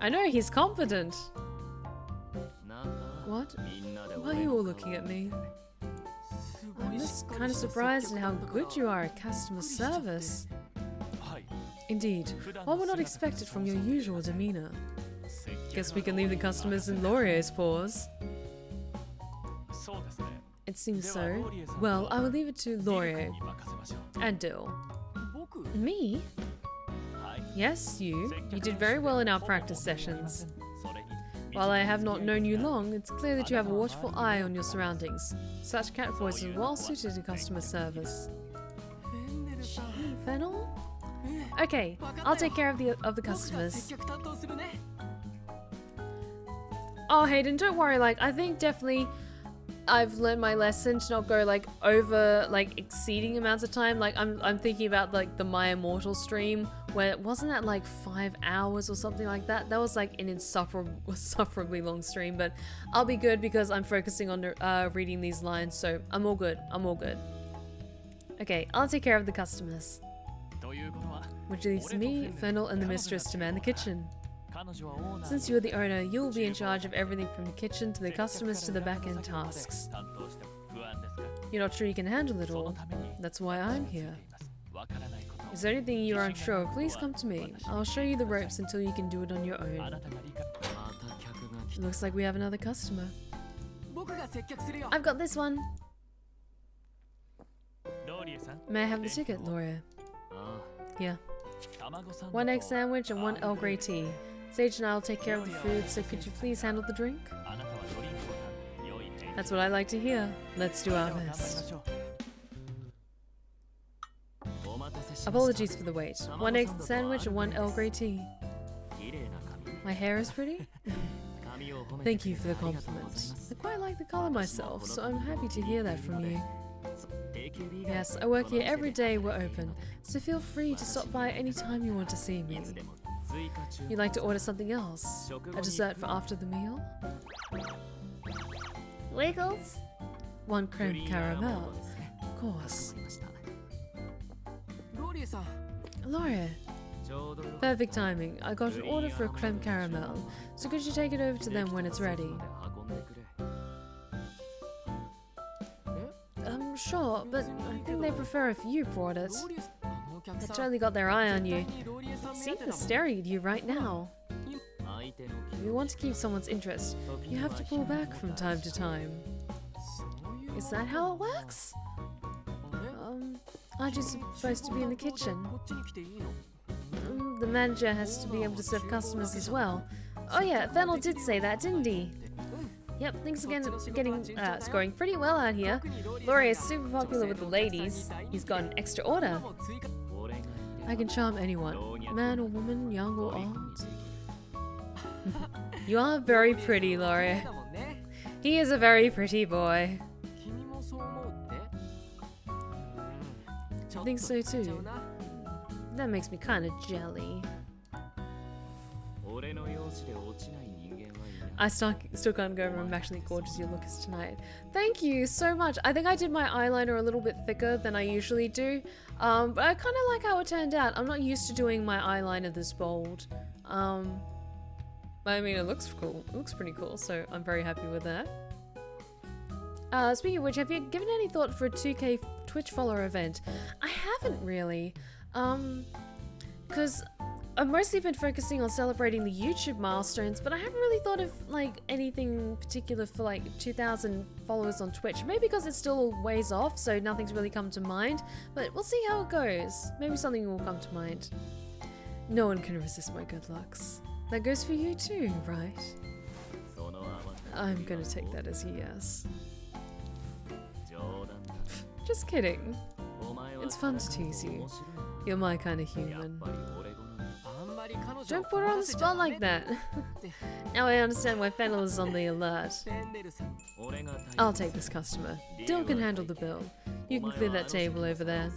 I know, he's confident. What? Why are you all looking at me? I'm just kind of surprised at how good you are at customer service. Indeed, one would not expect it from your usual demeanor. Guess we can leave the customers in Laurier's paws. It seems so. Well, I will leave it to Laurier. And Dill. Me? Yes, you. You did very well in our practice sessions. While I have not known you long, it's clear that you have a watchful eye on your surroundings. Such catboys are well suited to customer service. Gee, Fennel? Okay, I'll take care of the customers. Oh, Hayden, don't worry. Like, I think definitely I've learned my lesson to not go like over like exceeding amounts of time. Like I'm thinking about like the My Immortal stream where wasn't that like 5 hours or something like that. That was like an insufferably long stream, but I'll be good because I'm focusing on reading these lines, so I'm all good. I'm all good. Okay, I'll take care of the customers. Which leaves me, Fennel, and the mistress to man the kitchen. Since you're the owner, you'll be in charge of everything from the kitchen to the customers to the back-end tasks. You're not sure you can handle it all. That's why I'm here. Is there anything you are unsure of, please come to me. I'll show you the ropes until you can do it on your own. Looks like we have another customer. I've got this one. May I have the ticket, Laurier? Here. 1 egg sandwich and 1 Earl Grey tea. Sage and I'll take care of the food, so could you please handle the drink? That's what I like to hear. Let's do our best. Apologies for the wait. 1 egg sandwich and 1 Earl Grey tea. My hair is pretty? Thank you for the compliment. I quite like the color myself, so I'm happy to hear that from you. Yes, I work here every day we're open, so feel free to stop by any time you want to see me. You'd like to order something else? A dessert for after the meal? Wiggles? 1 creme caramel. Of course. Laurier. Perfect timing. I got an order for a creme caramel, so could you take it over to them when it's ready? Sure, but I think they prefer if you brought it. They totally got their eye on you. See, they're staring at you right now. If you want to keep someone's interest, you have to pull back from time to time. Is that how it works? Aren't you supposed to be in the kitchen? The manager has to be able to serve customers as well. Oh yeah, Fennel did say that, didn't he? Yep, things are scoring pretty well out here. Laurier is super popular with the ladies. He's got an extra order. I can charm anyone, man or woman, young or old. You are very pretty, Laurier. He is a very pretty boy. I think so too. That makes me kind of jelly. I still can't go over how actually gorgeous your look is tonight. Thank you so much. I think I did my eyeliner a little bit thicker than I usually do. But I kind of like how it turned out. I'm not used to doing my eyeliner this bold. I mean, it looks cool. It looks pretty cool, so I'm very happy with that. Speaking of which, have you given any thought for a 2K Twitch follower event? I haven't really. Because I've mostly been focusing on celebrating the YouTube milestones, but I haven't really thought of like anything particular for like 2,000 followers on Twitch. Maybe because it's still a ways off, so nothing's really come to mind. But we'll see how it goes. Maybe something will come to mind. No one can resist my good looks. That goes for you too, right? I'm gonna take that as a yes. Just kidding. It's fun to tease you. You're my kind of human. Don't put her on the spot like that. Now I understand why Fennel is on the alert. I'll take this customer. Dill can handle the bill. You can clear that table over there.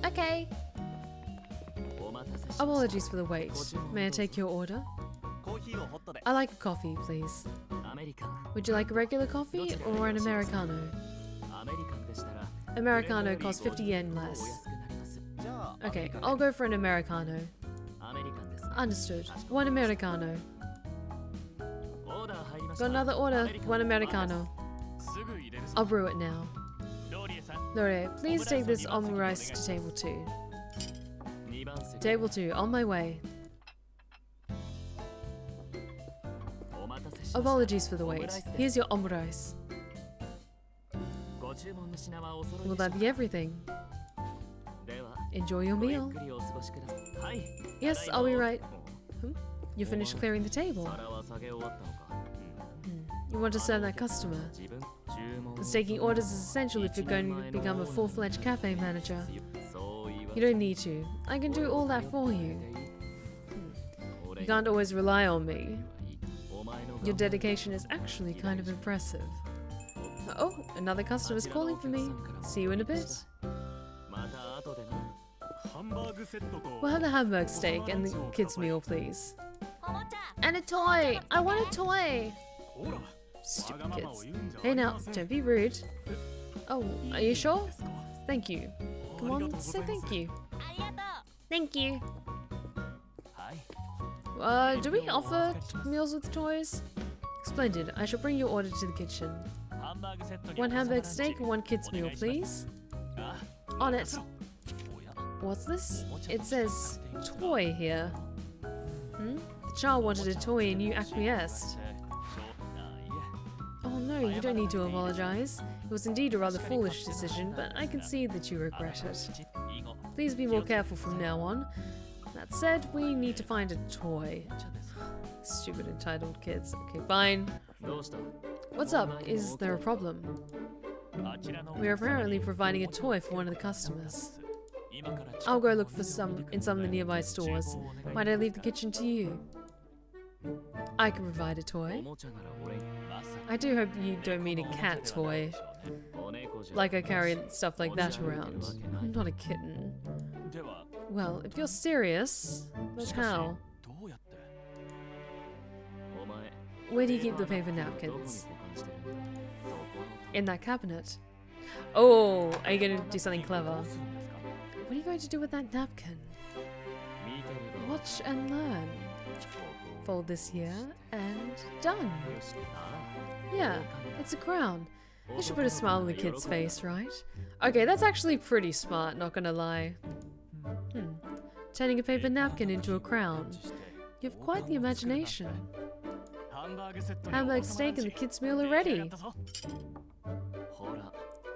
Okay. Apologies for the wait. May I take your order? I like a coffee, please. Would you like a regular coffee or an Americano? Americano costs 50 yen less. Okay, I'll go for an Americano. Understood. 1 Americano. Got another order. 1 Americano. I'll brew it now. Laurier, please take this omurice to table 2. Table 2, on my way. Apologies for the wait. Here's your omurice. Will that be everything? Enjoy your meal. Yes, I'll be right. You finished clearing the table. You want to serve that customer. Because taking orders is essential if you're going to become a full-fledged cafe manager. You don't need to. I can do all that for you. You can't always rely on me. Your dedication is actually kind of impressive. Oh, another customer's calling for me. See you in a bit. We'll have the hamburg steak and the kids' meal, please. And a toy! I want a toy! Stupid kids. Hey now, don't be rude. Oh, are you sure? Thank you. Come on, say thank you. Thank you. do we offer meals with toys? Splendid. I shall bring your order to the kitchen. 1 hamburger steak and 1 kid's meal, please. On it. What's this? It says toy here. The child wanted a toy and you acquiesced. Oh no, you don't need to apologize. It was indeed a rather foolish decision, but I can see that you regret it. Please be more careful from now on. That said, we need to find a toy. Stupid entitled kids. Okay, fine. What's up? Is there a problem? We are apparently providing a toy for one of the customers. I'll go look for some in some of the nearby stores. Might I leave the kitchen to you? I can provide a toy. I do hope you don't mean a cat toy. Like I carry stuff like that around. I'm not a kitten. Well, if you're serious, but how? Where do you keep the paper napkins? In that cabinet. Oh, are you going to do something clever? What are you going to do with that napkin? Watch and learn. Fold this here, and done. Yeah, it's a crown. This should put a smile on the kid's face, right? Okay, that's actually pretty smart, not gonna lie. Turning a paper napkin into a crown. You have quite the imagination. Hamburger steak and the kids' meal are ready.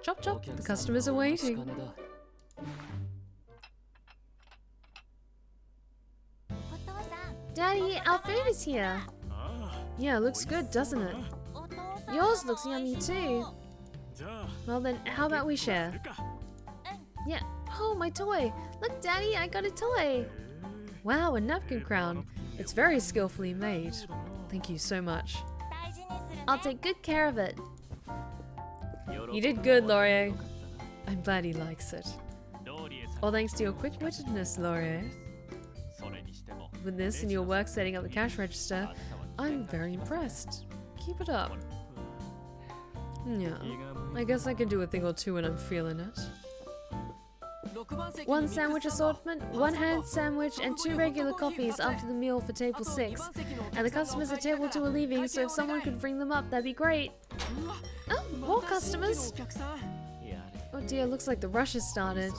Chop chop, the customers are waiting. Daddy, our food is here. Yeah, looks good, doesn't it? Yours looks yummy too. Well then, how about we share? Yeah. Oh, my toy. Look, Daddy, I got a toy. Wow, a napkin crown. It's very skillfully made. Thank you so much. I'll take good care of it. You did good, Laurier. I'm glad he likes it. All thanks to your quick-wittedness, Laurier. With this and your work setting up the cash register, I'm very impressed. Keep it up. Yeah, I guess I can do a thing or two when I'm feeling it. 1 sandwich assortment, 1 ham sandwich, and 2 regular coffees after the meal for table 6. And the customers at table 2 are leaving, so if someone could bring them up, that'd be great. Oh, more customers! Oh dear, looks like the rush has started.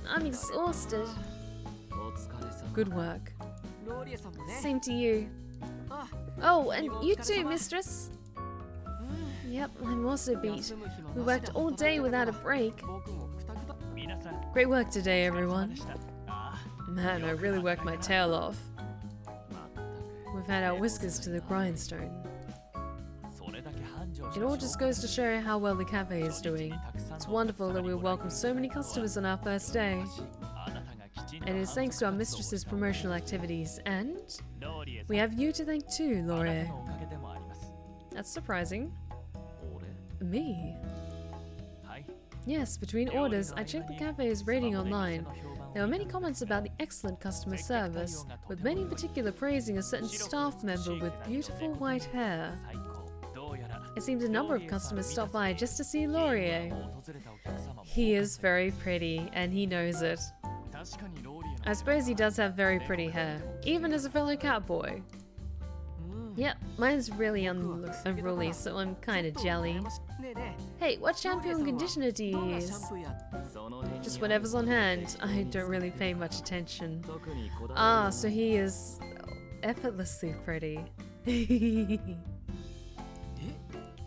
I'm exhausted. Good work. Same to you. Oh, and you too, mistress. Yep, I'm also beat. We worked all day without a break. Great work today, everyone. Man, I really worked my tail off. We've had our whiskers to the grindstone. It all just goes to show how well the cafe is doing. It's wonderful that we'll welcome so many customers on our first day. And it is thanks to our mistress's promotional activities, and we have you to thank too, Laurier. That's surprising. Me? Yes, between orders, I checked the cafe's rating online. There were many comments about the excellent customer service, with many in particular praising a certain staff member with beautiful white hair. It seems a number of customers stopped by just to see Laurier. He is very pretty, and he knows it. I suppose he does have very pretty hair, even as a fellow catboy. Yep, mine's really unruly, so I'm kinda jelly. Hey, what shampoo and conditioner do you use? Just whatever's on hand. I don't really pay much attention. Ah, so he is effortlessly pretty.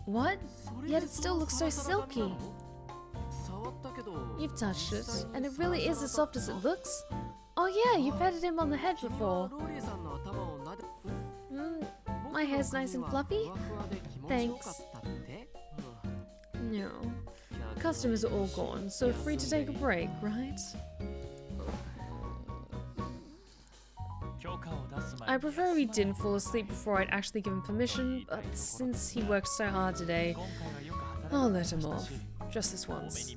What? Yet it still looks so silky. You've touched it, and it really is as soft as it looks. Oh yeah, you patted him on the head before. My hair's nice and fluffy? Thanks. No. The customers are all gone, so free to take a break, right? I prefer we didn't fall asleep before I'd actually give him permission, but since he worked so hard today, I'll let him off. Just this once.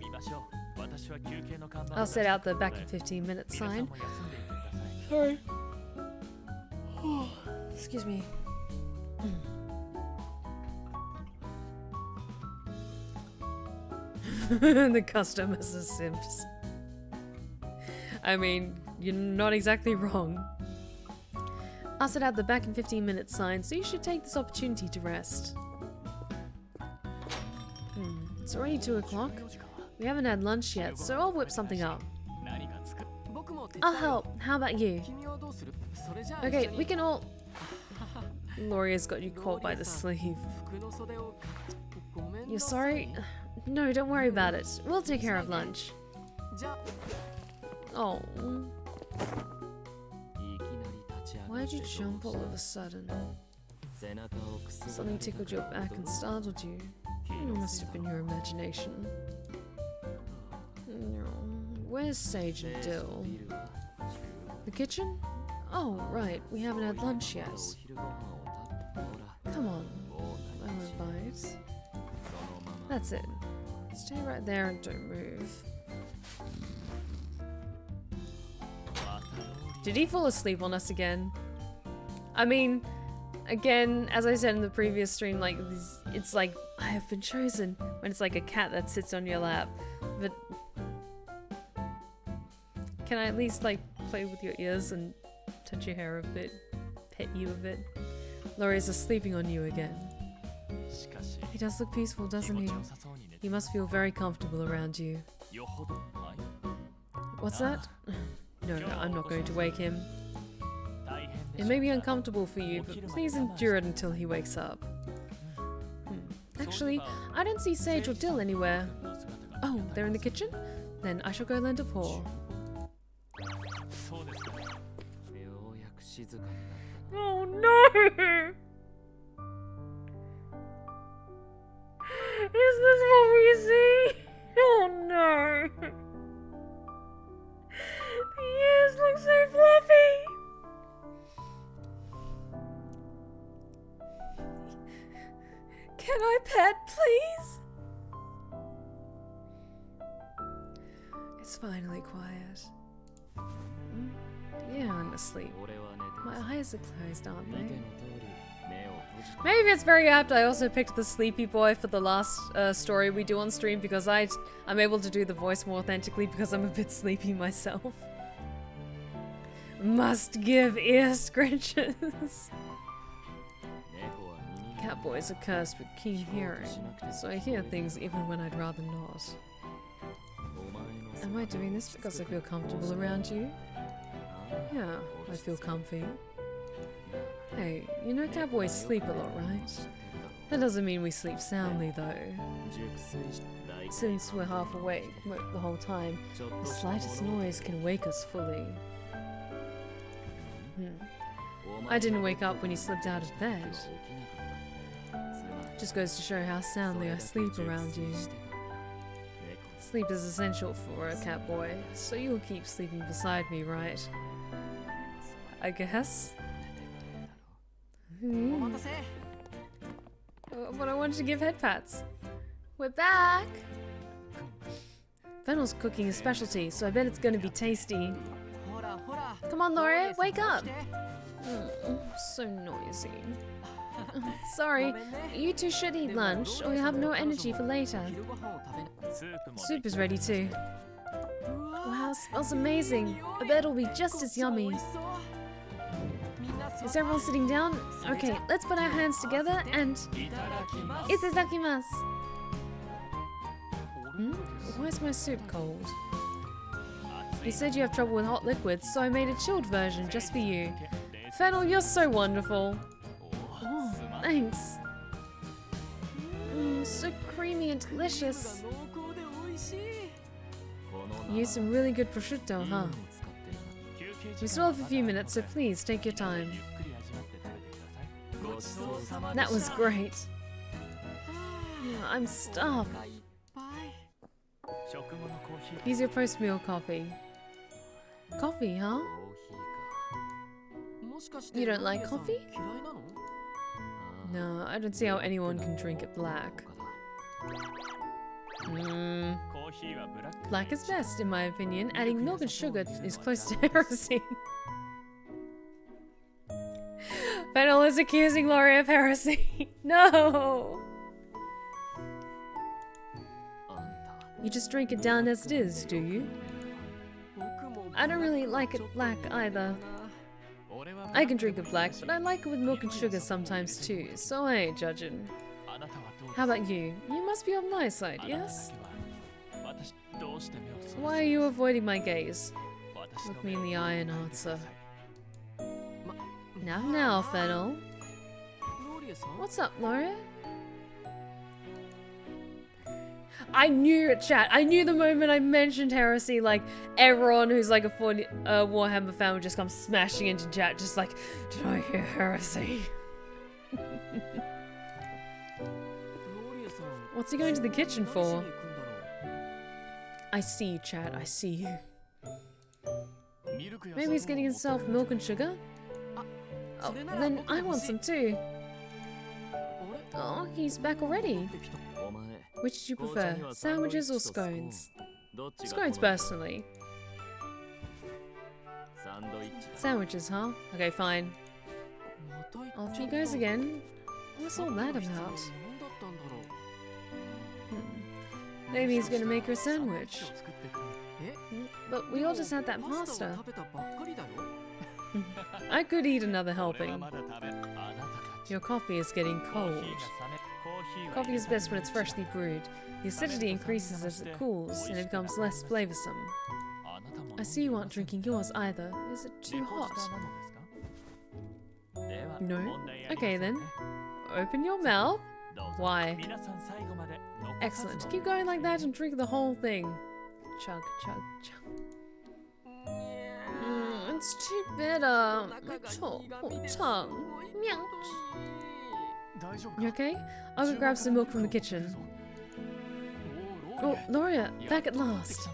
I'll set out the back in 15 minutes sign. Sorry. Excuse me. The customers are simps. I mean, you're not exactly wrong. Us had the back in 15 minutes sign, so you should take this opportunity to rest. It's already 2 o'clock. We haven't had lunch yet, so I'll whip something up. I'll help. How about you? Okay, we can all... Laurier's got you caught by the sleeve. You're sorry? No, don't worry about it. We'll take care of lunch. Oh. Why'd you jump all of a sudden? Something tickled your back and startled you. It must have been your imagination. Where's Sage and Dill? The kitchen? Oh, right. We haven't had lunch yet. Come on. I won't bite. That's it. Stay right there and don't move. Did he fall asleep on us again? I mean, again, as I said in the previous stream, like, it's like, I have been chosen, when it's like a cat that sits on your lap. But can I at least, like, play with your ears and touch your hair a bit, pet you a bit? Laurier's sleeping on you again. He does look peaceful, doesn't he? He must feel very comfortable around you. What's that? No, I'm not going to wake him. It may be uncomfortable for you, but please endure it until he wakes up. Actually, I don't see Sage or Dill anywhere. Oh, they're in the kitchen? Then I shall go lend a paw. Oh no! Is this what we see? Oh no! The ears look so fluffy! Can I pet, please? It's finally quiet. Yeah, I'm asleep. My eyes are closed, aren't they? Maybe it's very apt I also picked the sleepy boy for the last story we do on stream because I'm able to do the voice more authentically because I'm a bit sleepy myself. Must give ear scratches. Catboys are cursed with keen hearing, so I hear things even when I'd rather not. Am I doing this because I feel comfortable around you? Yeah, I feel comfy. Hey, you know catboys sleep a lot, right? That doesn't mean we sleep soundly, though. Since we're half awake the whole time, the slightest noise can wake us fully. I didn't wake up when you slipped out of bed. Just goes to show how soundly I sleep around you. Sleep is essential for a catboy, so you'll keep sleeping beside me, right? I guess? But I wanted to give head pats. We're back! Fennel's cooking a specialty, so I bet it's gonna be tasty. Come on, Laurier, wake up! So noisy. Sorry, you two should eat lunch, or you'll have no energy for later. Soup is ready too. Wow, smells amazing. I bet it'll be just as yummy. Is everyone sitting down? Okay, let's put our hands together and... Itadakimasu! Why is my soup cold? You said you have trouble with hot liquids, so I made a chilled version just for you. Fennel, you're so wonderful. Oh, thanks. So creamy and delicious. You used some really good prosciutto, huh? We still have a few minutes, so please take your time. That was great. I'm stuffed. Here's your post-meal coffee. Coffee, huh? You don't like coffee? No, I don't see how anyone can drink it black. Black is best, in my opinion. Adding milk and sugar is close to heresy. Fennel is accusing Laurier of heresy. No! You just drink it down as it is, do you? I don't really like it black either. I can drink it black, but I like it with milk and sugar sometimes too, so I ain't judging. How about you? You must be on my side, yes? Why are you avoiding my gaze? Look me in the eye and answer. Now, Fennel. What's up, Laurier? I knew it, chat. I knew the moment I mentioned heresy, like, everyone who's like a Warhammer fan would just come smashing into chat, just like, did I hear heresy? What's he going to the kitchen for? I see you, chat. I see you. Maybe he's getting himself milk and sugar? Oh, then I want some too. Oh, he's back already. Which did you prefer, sandwiches or scones? Scones, personally. Sandwiches, huh? Okay, fine. Off he goes again. What's all that about? Maybe he's gonna make her a sandwich. But we all just had that pasta. I could eat another helping. Your coffee is getting cold. Coffee is best when it's freshly brewed. The acidity increases as it cools, and it becomes less flavoursome. I see you aren't drinking yours either. Is it too hot? No? Okay then. Open your mouth. Why? Excellent. Keep going like that and drink the whole thing. Chug, chug, chug. It's too bitter. My poor tongue. Meow. You okay? I'll go grab some milk from the kitchen. Oh, Laurier, back at last.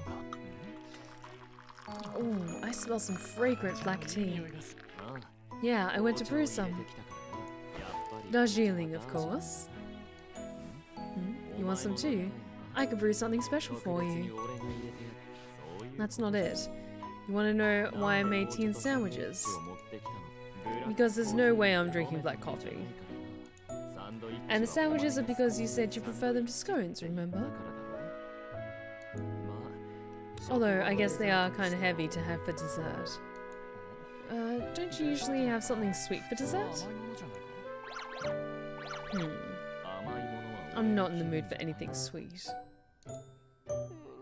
Oh, I smell some fragrant black tea. Yeah, I went to brew some. Darjeeling, of course. You want some too? I could brew something special for you. That's not it. You want to know why I made tea and sandwiches? Because there's no way I'm drinking black coffee. And the sandwiches are because you said you prefer them to scones, remember? Although, I guess they are kind of heavy to have for dessert. Don't you usually have something sweet for dessert? I'm not in the mood for anything sweet.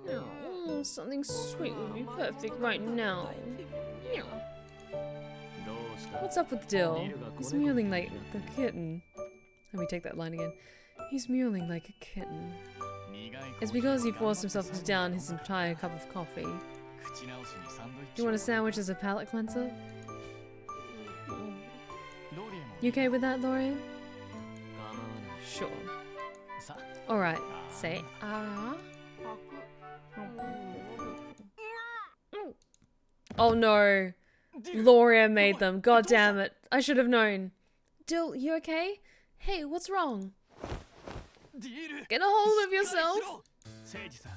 Oh, something sweet would be perfect right now. What's up with Dill? He's mewling like a kitten. Let me take that line again. He's mewling like a kitten. It's because he forced himself to down his entire cup of coffee. Do you want a sandwich as a palate cleanser? You okay with that, Laurier? Sure. Alright, say ah. Oh no! Laurier made them, god damn it. I should have known. Dill, you okay? Hey, what's wrong? Get a hold of yourself!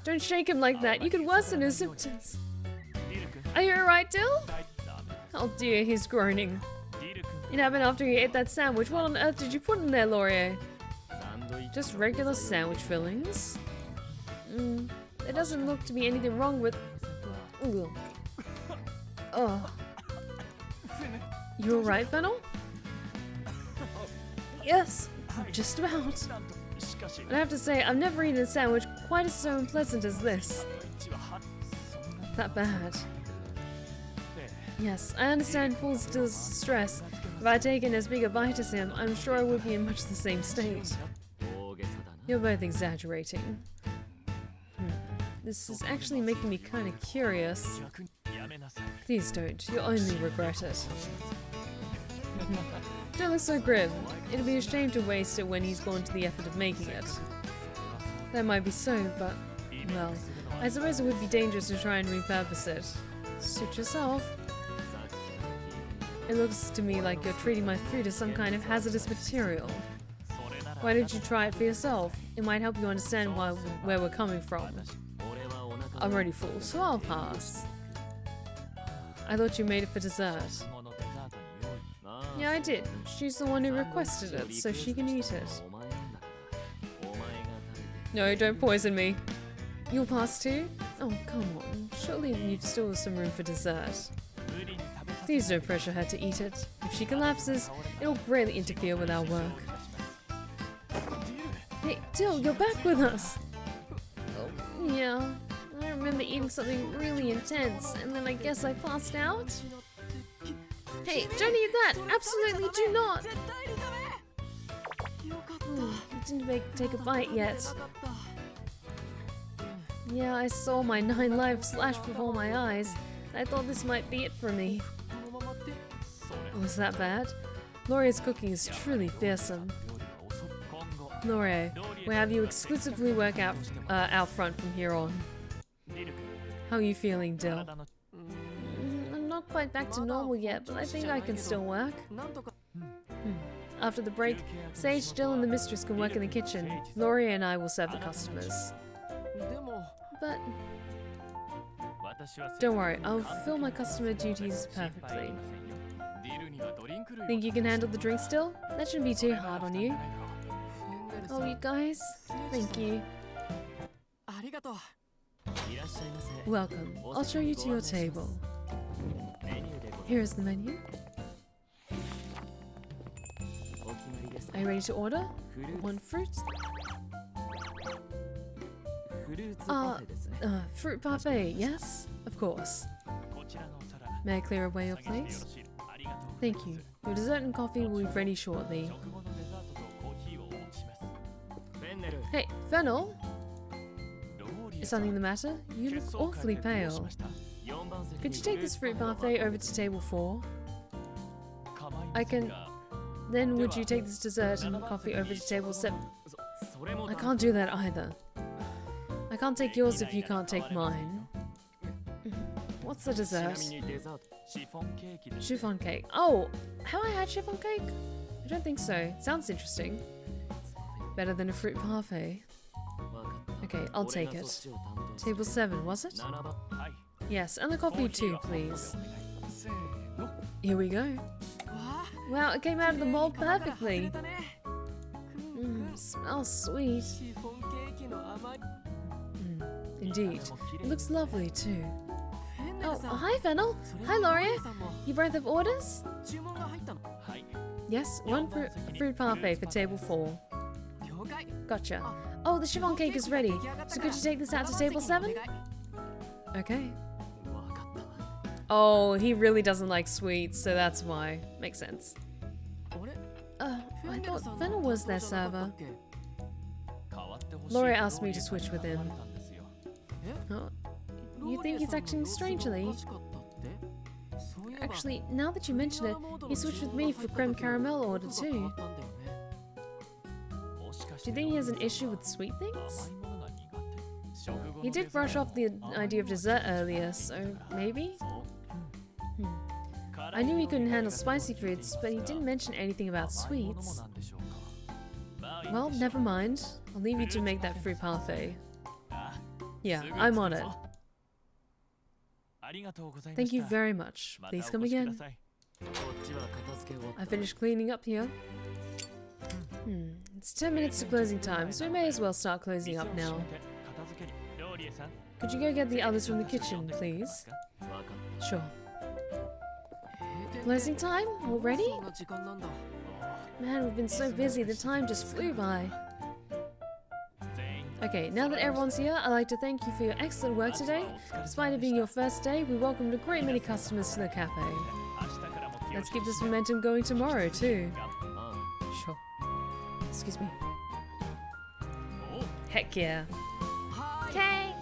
Don't shake him like that, you could worsen his symptoms. Are you alright, Dill? Oh dear, he's groaning. It happened after he ate that sandwich. What on earth did you put in there, Laurier? Just regular sandwich fillings? There doesn't look to be anything wrong with... Ugh. Oh. You alright, Fennel? Yes, just about. I have to say, I've never eaten a sandwich quite as so unpleasant as this. That bad. Yes, I understand poor Dill's distress. If I had taken as big a bite as him, I'm sure I would be in much the same state. You're both exaggerating. This is actually making me kind of curious. Please don't, you'll only regret it. Don't look so grim. It'd be a shame to waste it when he's gone to the effort of making it. That might be so, but, well, I suppose it would be dangerous to try and repurpose it. Suit yourself. It looks to me like you're treating my food as some kind of hazardous material. Why don't you try it for yourself? It might help you understand where we're coming from. I'm already full, so I'll pass. I thought you made it for dessert. Yeah, I did. She's the one who requested it, so she can eat it. No, don't poison me. You'll pass too? Oh, come on. Surely you've still some room for dessert. Please don't pressure her to eat it. If she collapses, it'll greatly interfere with our work. Hey, Dill, you're back with us! Oh, yeah. I remember eating something really intense, and then I guess I passed out? Hey, don't eat that! Absolutely do not! I didn't take a bite yet. Yeah, I saw my 9 lives flash before my eyes. I thought this might be it for me. Was that bad? Laurier's cooking is truly fearsome. Laurier, we'll have you exclusively work out front from here on. How are you feeling, Dill? I'm not quite back to normal yet, but I think I can still work. After the break, Sage, Dill, and the mistress can work in the kitchen. Laurier and I will serve the customers. But don't worry, I'll fill my customer duties perfectly. Think you can handle the drink still? That shouldn't be too hard on you. Oh, you guys, thank you. Welcome. I'll show you to your table. Here is the menu. Are you ready to order? One fruit? Fruit parfait, yes? Of course. May I clear away your place? Thank you. Your dessert and coffee will be ready shortly. Hey, Fennel? Is something the matter? You look awfully pale. Could you take this fruit parfait over to table 4? I can... Then would you take this dessert and coffee over to table 7? I can't do that either. I can't take yours if you can't take mine. What's the dessert? Chiffon cake. Oh, have I had chiffon cake? I don't think so. Sounds interesting. Better than a fruit parfait. Okay, I'll take it. Table 7, was it? Yes, and the coffee too, please. Here we go. Wow, it came out of the mold perfectly. Smells sweet. Indeed. It looks lovely too. Oh, hi Fennel. Hi Laurier. You both have orders? Yes, one fruit parfait for table 4. Gotcha. Oh, the chiffon cake is ready. So could you take this out to table 7? Okay. Oh, he really doesn't like sweets, so that's why. Makes sense. I thought Fennel was their server. Laurier asked me to switch with him. Oh, you think he's acting strangely? Actually, now that you mention it, he switched with me for creme caramel order too. Do you think he has an issue with sweet things? He did brush off the idea of dessert earlier, so maybe? I knew he couldn't handle spicy foods, but he didn't mention anything about sweets. Well, never mind. I'll leave you to make that fruit parfait. Yeah, I'm on it. Thank you very much. Please come again. I finished cleaning up here. It's 10 minutes to closing time, so we may as well start closing up now. Could you go get the others from the kitchen, please? Sure. Closing time? Already? Man, we've been so busy, the time just flew by. Okay, now that everyone's here, I'd like to thank you for your excellent work today. Despite it being your first day, we welcomed a great many customers to the cafe. Let's keep this momentum going tomorrow, too. Sure. Excuse me. Heck yeah. Okay.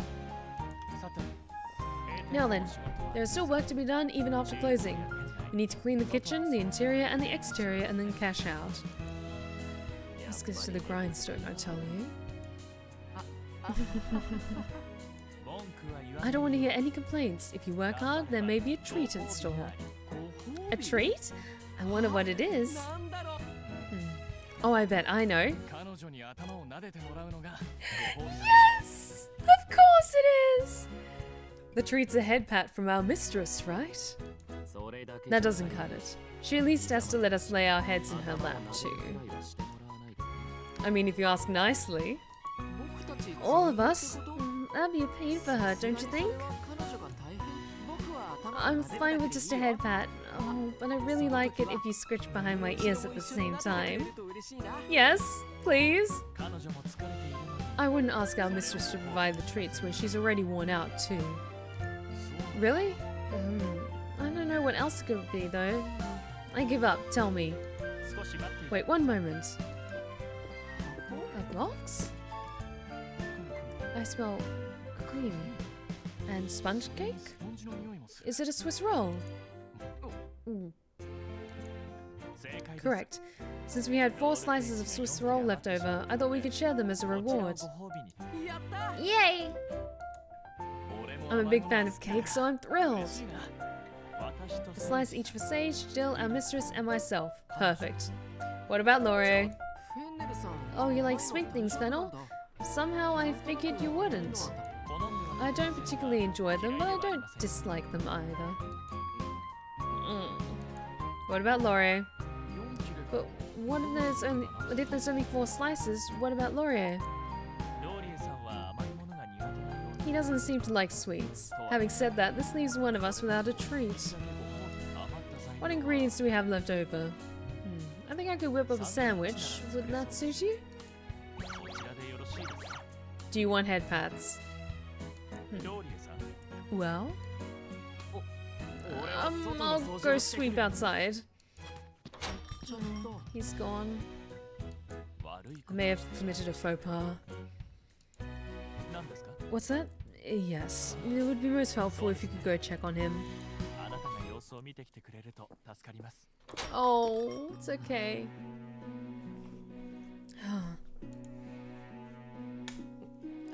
Now then, there is still work to be done even after closing. We need to clean the kitchen, the interior, and the exterior, and then cash out. This goes to the grindstone, I tell you. I don't want to hear any complaints. If you work hard, there may be a treat in store. A treat? I wonder what it is. Oh, I bet I know. Yes! Of course it is! The treat's a head pat from our mistress, right? That doesn't cut it. She at least has to let us lay our heads in her lap, too. I mean, if you ask nicely. All of us? that'd be a pain for her, don't you think? I'm fine with just a head pat. Oh, but I really like it if you scratch behind my ears at the same time. Yes, please. I wouldn't ask our mistress to provide the treats when she's already worn out too. Really? I don't know what else it could be though. I give up, tell me. Wait, one moment. A box? I smell cream. And sponge cake? Is it a Swiss roll? Correct. Since we had 4 slices of Swiss roll left over, I thought we could share them as a reward. Yay! I'm a big fan of cake, so I'm thrilled. A slice each for Sage, Dill, our mistress, and myself. Perfect. What about Laurier? Oh, you like sweet things, Fennel? Somehow I figured you wouldn't. I don't particularly enjoy them, but I don't dislike them either. What about Laurier? But what if there's only 4 slices? What about Laurier? He doesn't seem to like sweets. Having said that, this leaves one of us without a treat. What ingredients do we have left over? I think I could whip up a sandwich. Would that suit you? Do you want head pats? Well? I'll go sweep outside. He's gone. I may have committed a faux pas. What's that? Yes. It would be most helpful if you could go check on him. Oh, it's okay.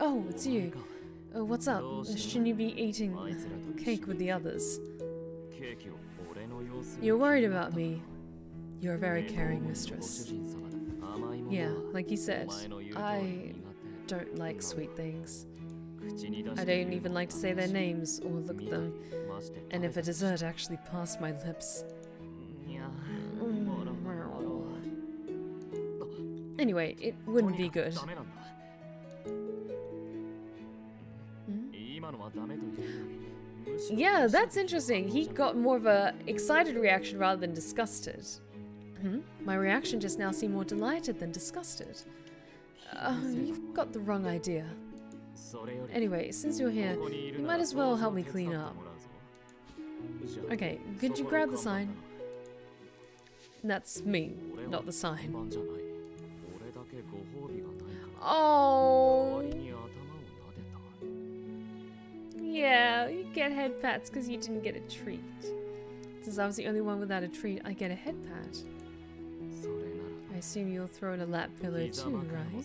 Oh, it's you. What's up? Shouldn't you be eating cake with the others? You're worried about me. You're a very caring mistress. Yeah, like you said, I don't like sweet things. I don't even like to say their names or look at them. And if a dessert actually passed my lips... Anyway, it wouldn't be good. Yeah, that's interesting. He got more of a excited reaction rather than disgusted. My reaction just now seemed more delighted than disgusted. You've got the wrong idea. Anyway, since you're here, you might as well help me clean up. Okay, could you grab the sign? That's me, not the sign. Oh. Yeah, you get head pats because you didn't get a treat. Since I was the only one without a treat, I get a head pat. I assume you'll throw in a lap pillow too, right?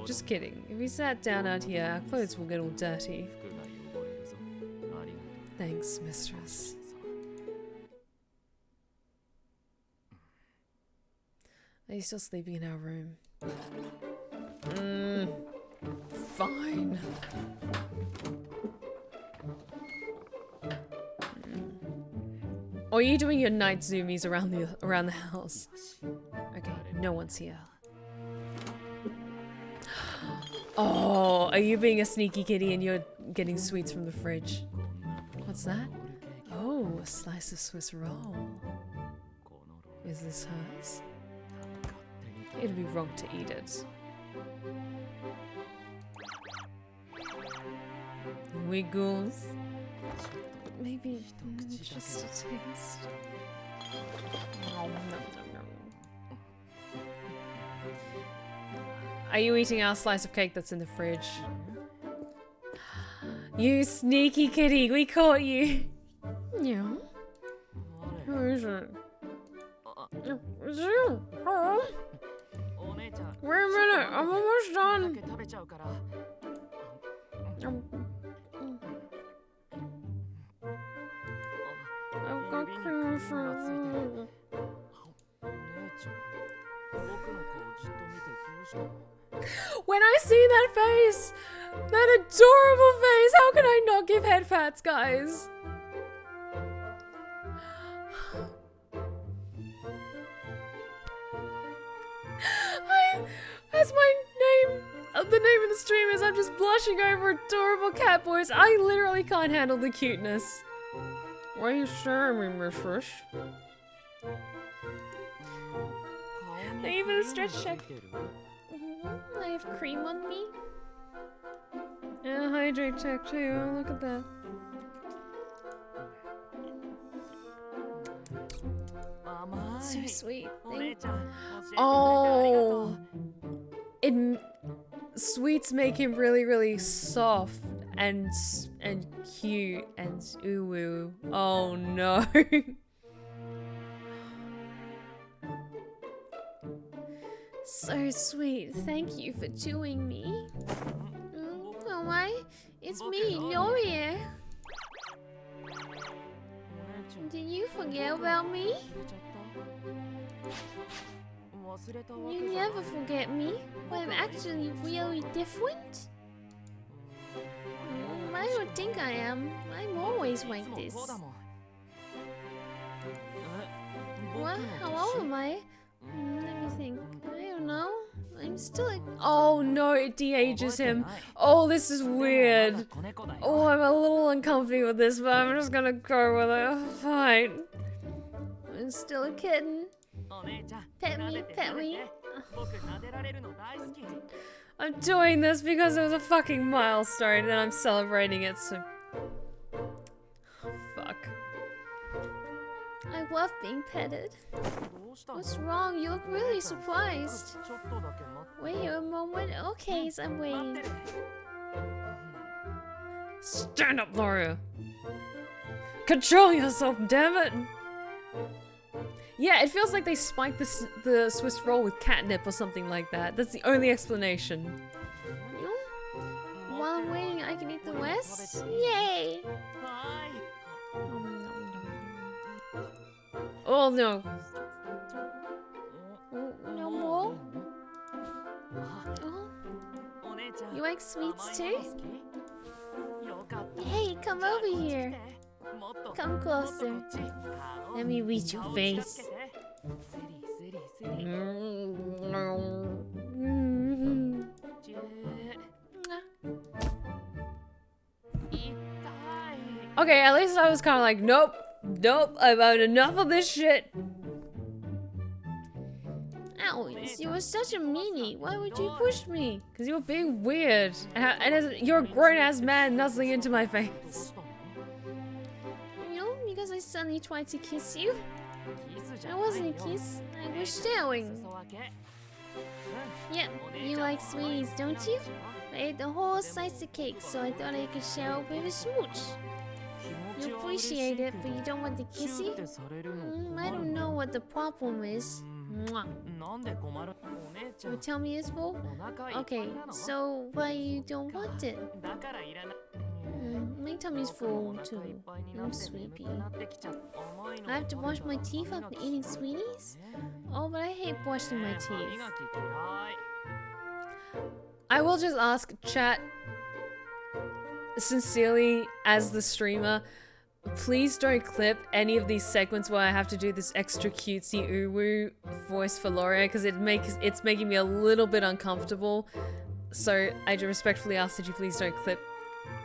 Just kidding. If we sat down out here, our clothes will get all dirty. Thanks, mistress. Are you still sleeping in our room? Fine. Or are you doing your night zoomies around the house? Okay, no one's here. Oh, are you being a sneaky kitty and you're getting sweets from the fridge? What's that? Oh, a slice of Swiss roll. Is this hers? It'd be wrong to eat it. Wiggles. Maybe just a taste. Are you eating our slice of cake that's in the fridge? You sneaky kitty, we caught you. Yeah. Who is it? It's you. Oh. Wait a minute, I'm almost done. I've got cream for When I see that face, that adorable face, how can I not give head pats, guys? That's my name. the name of the stream is I'm just blushing over adorable Catboys. I literally can't handle the cuteness. What are you sharing me, Miss Fish? Thank you for the stretch check. I have cream on me. Yeah, hydrate check too. Oh, look at that. So sweet. Oh, sweets make him really, really soft and cute and ooh. Oh no. So sweet. Thank you for chewing me. Oh my, it's me, Laurier. Did you forget about me? You never forget me, but I'm actually really different. I don't think I am. I'm always like this. What? How old am I? Let me think. I don't know. I'm still like... Oh no, it de-ages him. Oh, this is weird. Oh, I'm a little uncomfy with this, but I'm just gonna go with it. Oh, fine. I'm still a kitten. Pet me, pet me. I'm doing this because it was a fucking milestone and I'm celebrating it, so... Oh, fuck. I love being petted. What's wrong? You look really surprised. Wait here a moment. Okay, so I'm waiting. Stand up, Laurier. Control yourself, damn it! Yeah, it feels like they spiked the Swiss roll with catnip or something like that. That's the only explanation. While I'm waiting, I can eat the rest? Yay! Oh no. No more? Oh. You like sweets too? Hey, come over here. Come closer. Let me reach your face. Okay, at least I was kind of like, nope, I've had enough of this shit. Alex, you were such a meanie. Why would you push me? Because you were being weird. You're a grown-ass man nuzzling into my face. You know, because I suddenly tried to kiss you. That wasn't a kiss. I was staring. Yep, you like sweeties, don't you? I ate the whole slice of cake, so I thought I could share a bit of a smooch. You appreciate it, but you don't want the kissy? I don't know what the problem is. Mwah. You tell me it's full? Okay, so why you don't want it? My tummy's full too. I'm sleepy. I have to brush my teeth after eating sweeties? Oh, but I hate brushing my teeth. I will just ask chat sincerely as the streamer, please don't clip any of these segments where I have to do this extra cutesy uwu voice for Laurier because it's making me a little bit uncomfortable. So I do respectfully ask that you please don't clip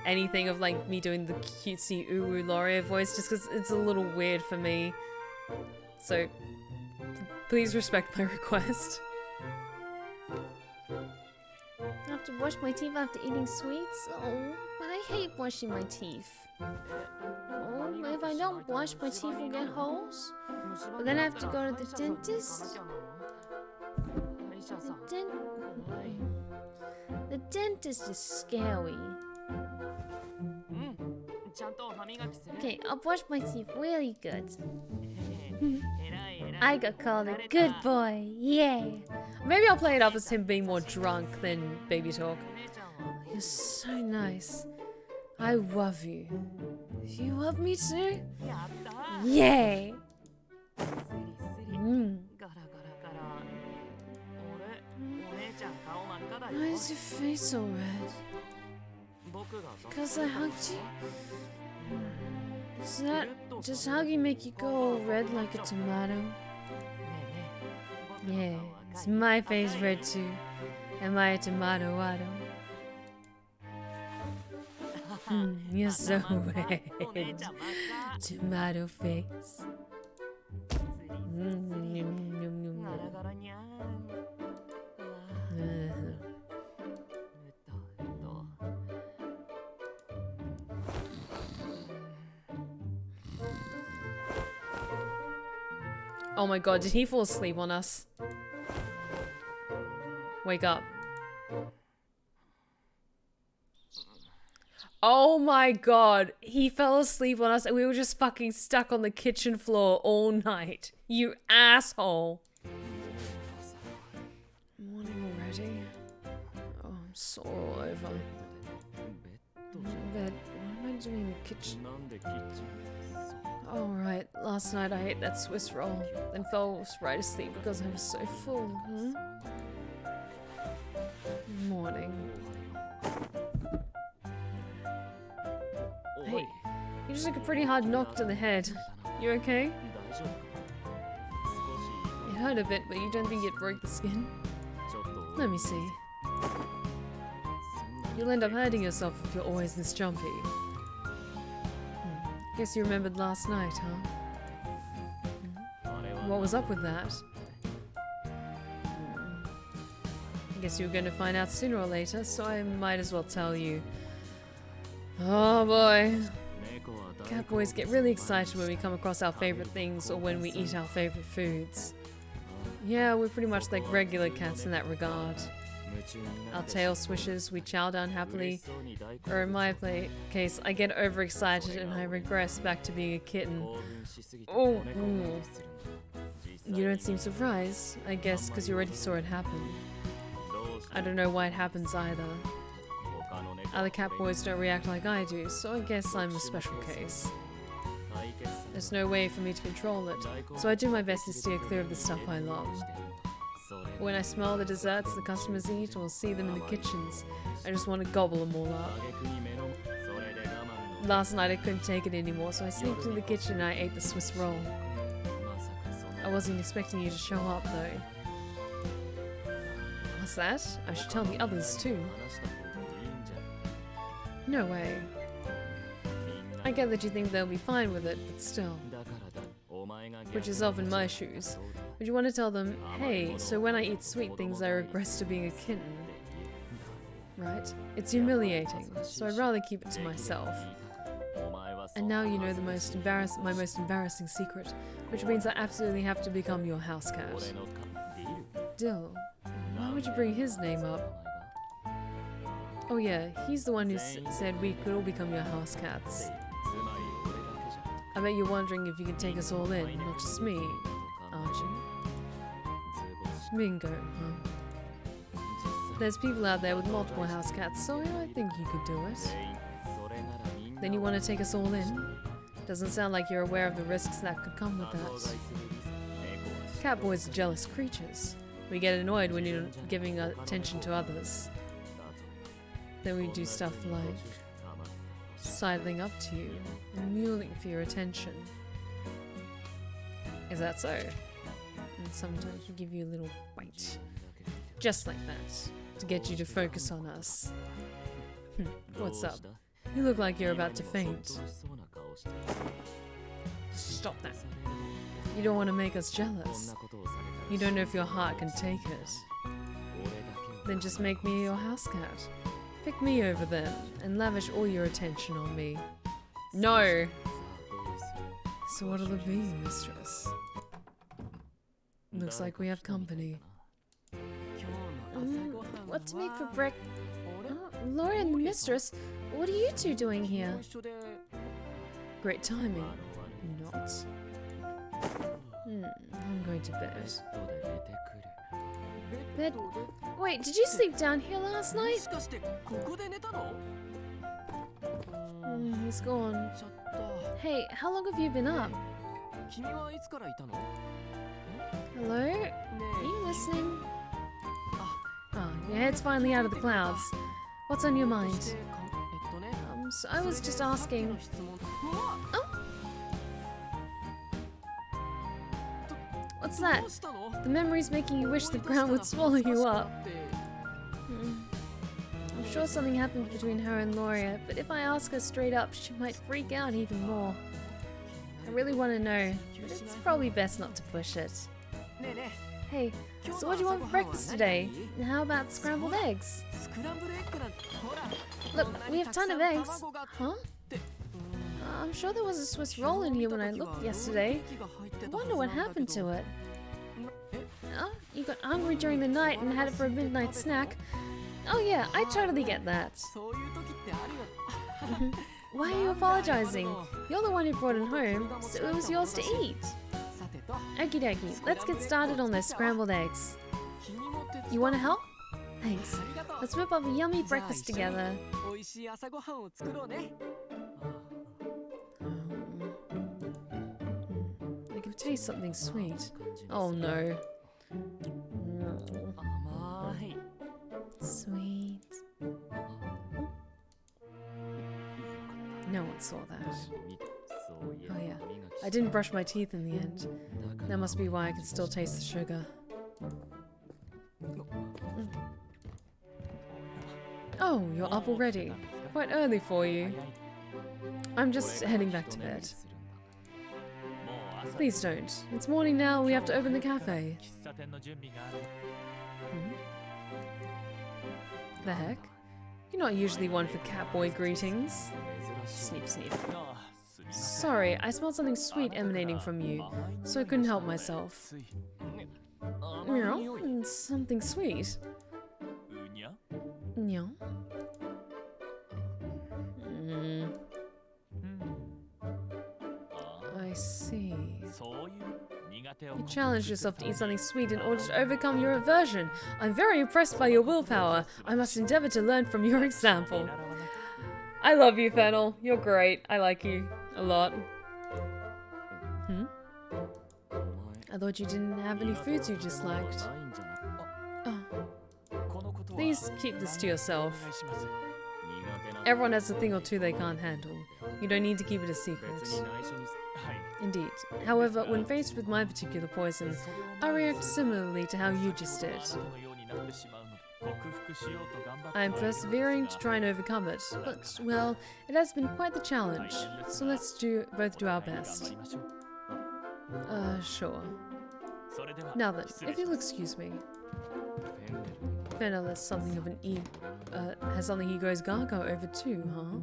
anything of like me doing the cutesy uwu Laurier voice just because it's a little weird for me. So please respect my request. I have to brush my teeth after eating sweets? Oh, but I hate brushing my teeth. Oh, but if I don't brush, my teeth will get holes? But then I have to go to the dentist? The dentist is scary. Okay, I'll brush my teeth really good. I got called a good boy, yay! Maybe I'll play it up as him being more drunk than baby talk. You're so nice. I love you. You love me too? Yay! Why is your face so red? Because I hugged you? Does that just hugging make you go all red like a tomato? Yeah, it's my face red too. Am I a tomato? You're so red. Tomato face. Oh my god, did he fall asleep on us? Wake up. Oh my god, he fell asleep on us and we were just fucking stuck on the kitchen floor all night. You asshole. Morning already? Oh, I'm sore all over. Bed. What am I doing in the kitchen? Oh right, last night I ate that Swiss roll, then fell right asleep because I was so full. Morning. Hey, you just took a pretty hard knock to the head. You okay? It hurt a bit, but you don't think it broke the skin? Let me see. You'll end up hurting yourself if you're always this jumpy. Guess you remembered last night, huh? What was up with that? I guess you were going to find out sooner or later, so I might as well tell you. Oh boy. Catboys get really excited when we come across our favorite things or when we eat our favorite foods. Yeah, we're pretty much like regular cats in that regard. Our tail swishes, we chow down happily, or in my case, I get overexcited and I regress back to being a kitten. Oh, You don't seem surprised, I guess because you already saw it happen. I don't know why it happens either. Other catboys don't react like I do, so I guess I'm a special case. There's no way for me to control it, so I do my best to steer clear of the stuff I love. When I smell the desserts the customers eat or see them in the kitchens, I just want to gobble them all up. Last night I couldn't take it anymore, so I sneaked into the kitchen and I ate the Swiss roll. I wasn't expecting you to show up though. What's that? I should tell the others too. No way. I get that you think they'll be fine with it, but still. Put yourself in my shoes. Would you want to tell them, hey, so when I eat sweet things I regress to being a kitten? Right? It's humiliating, so I'd rather keep it to myself. And now you know my most embarrassing secret, which means I absolutely have to become your house cat. Dill. Why would you bring his name up? Oh yeah, he's the one who said we could all become your house cats. I bet you're wondering if you can take us all in, not just me, aren't you? Bingo, huh? There's people out there with multiple house cats, so I think you could do it. Then you want to take us all in? Doesn't sound like you're aware of the risks that could come with that. Catboys are jealous creatures. We get annoyed when you're giving attention to others. Then we do stuff like sidling up to you and mewling for your attention. Is that so? And sometimes we give you a little bite. Just like that. To get you to focus on us. What's up? You look like you're about to faint. Stop that. You don't want to make us jealous. You don't know if your heart can take it. Then just make me your house cat. Pick me over them and lavish all your attention on me. No! So what'll it be, mistress? Looks like we have company. What to make for breakfast? Laurier and the mistress, what are you two doing here? Great timing. Not. I'm going to bed. Bed? Wait, did you sleep down here last night? He's gone. Hey, how long have you been up? Hello? Are you listening? Ah, your head's finally out of the clouds. What's on your mind? So I was just asking. Oh? What's that? The memory's making you wish the ground would swallow you up. sure something happened between her and Laurier, but if I ask her straight up, she might freak out even more. I really want to know, but it's probably best not to push it. Hey, so what do you want for breakfast today? And how about scrambled eggs? Look, we have a ton of eggs. Huh? I'm sure there was a Swiss roll in here when I looked yesterday. I wonder what happened to it. Oh, you got hungry during the night and had it for a midnight snack. Oh yeah, I totally get that. Why are you apologizing? You're the one who brought it home, so it was yours to eat. Okie dokie, let's get started on those scrambled eggs. You want to help? Thanks. Let's whip up a yummy breakfast together. I can taste something sweet. Oh no. Sweet. No one saw that. Oh yeah, I didn't brush my teeth in the end. That must be why I can still taste the sugar. Oh, you're up already. Quite early for you. I'm just heading back to bed. Please don't. It's morning now, we have to open the cafe. The heck? You're not usually one for catboy greetings. Sniff, sniff. Sorry, I smelled something sweet emanating from you, so I couldn't help myself. Meow, something sweet. Meow. I see. You challenged yourself to eat something sweet in order to overcome your aversion. I'm very impressed by your willpower. I must endeavor to learn from your example. I love you, Fennel. You're great. I like you a lot. I thought you didn't have any foods you disliked. Oh. Please keep this to yourself. Everyone has a thing or two they can't handle. You don't need to keep it a secret. Indeed. However, when faced with my particular poison, I react similarly to how you just did. I am persevering to try and overcome it, but, well, it has been quite the challenge, so let's both do our best. Sure. Now then, if you'll excuse me. Fennel has something of an has something he goes gaga over too, huh?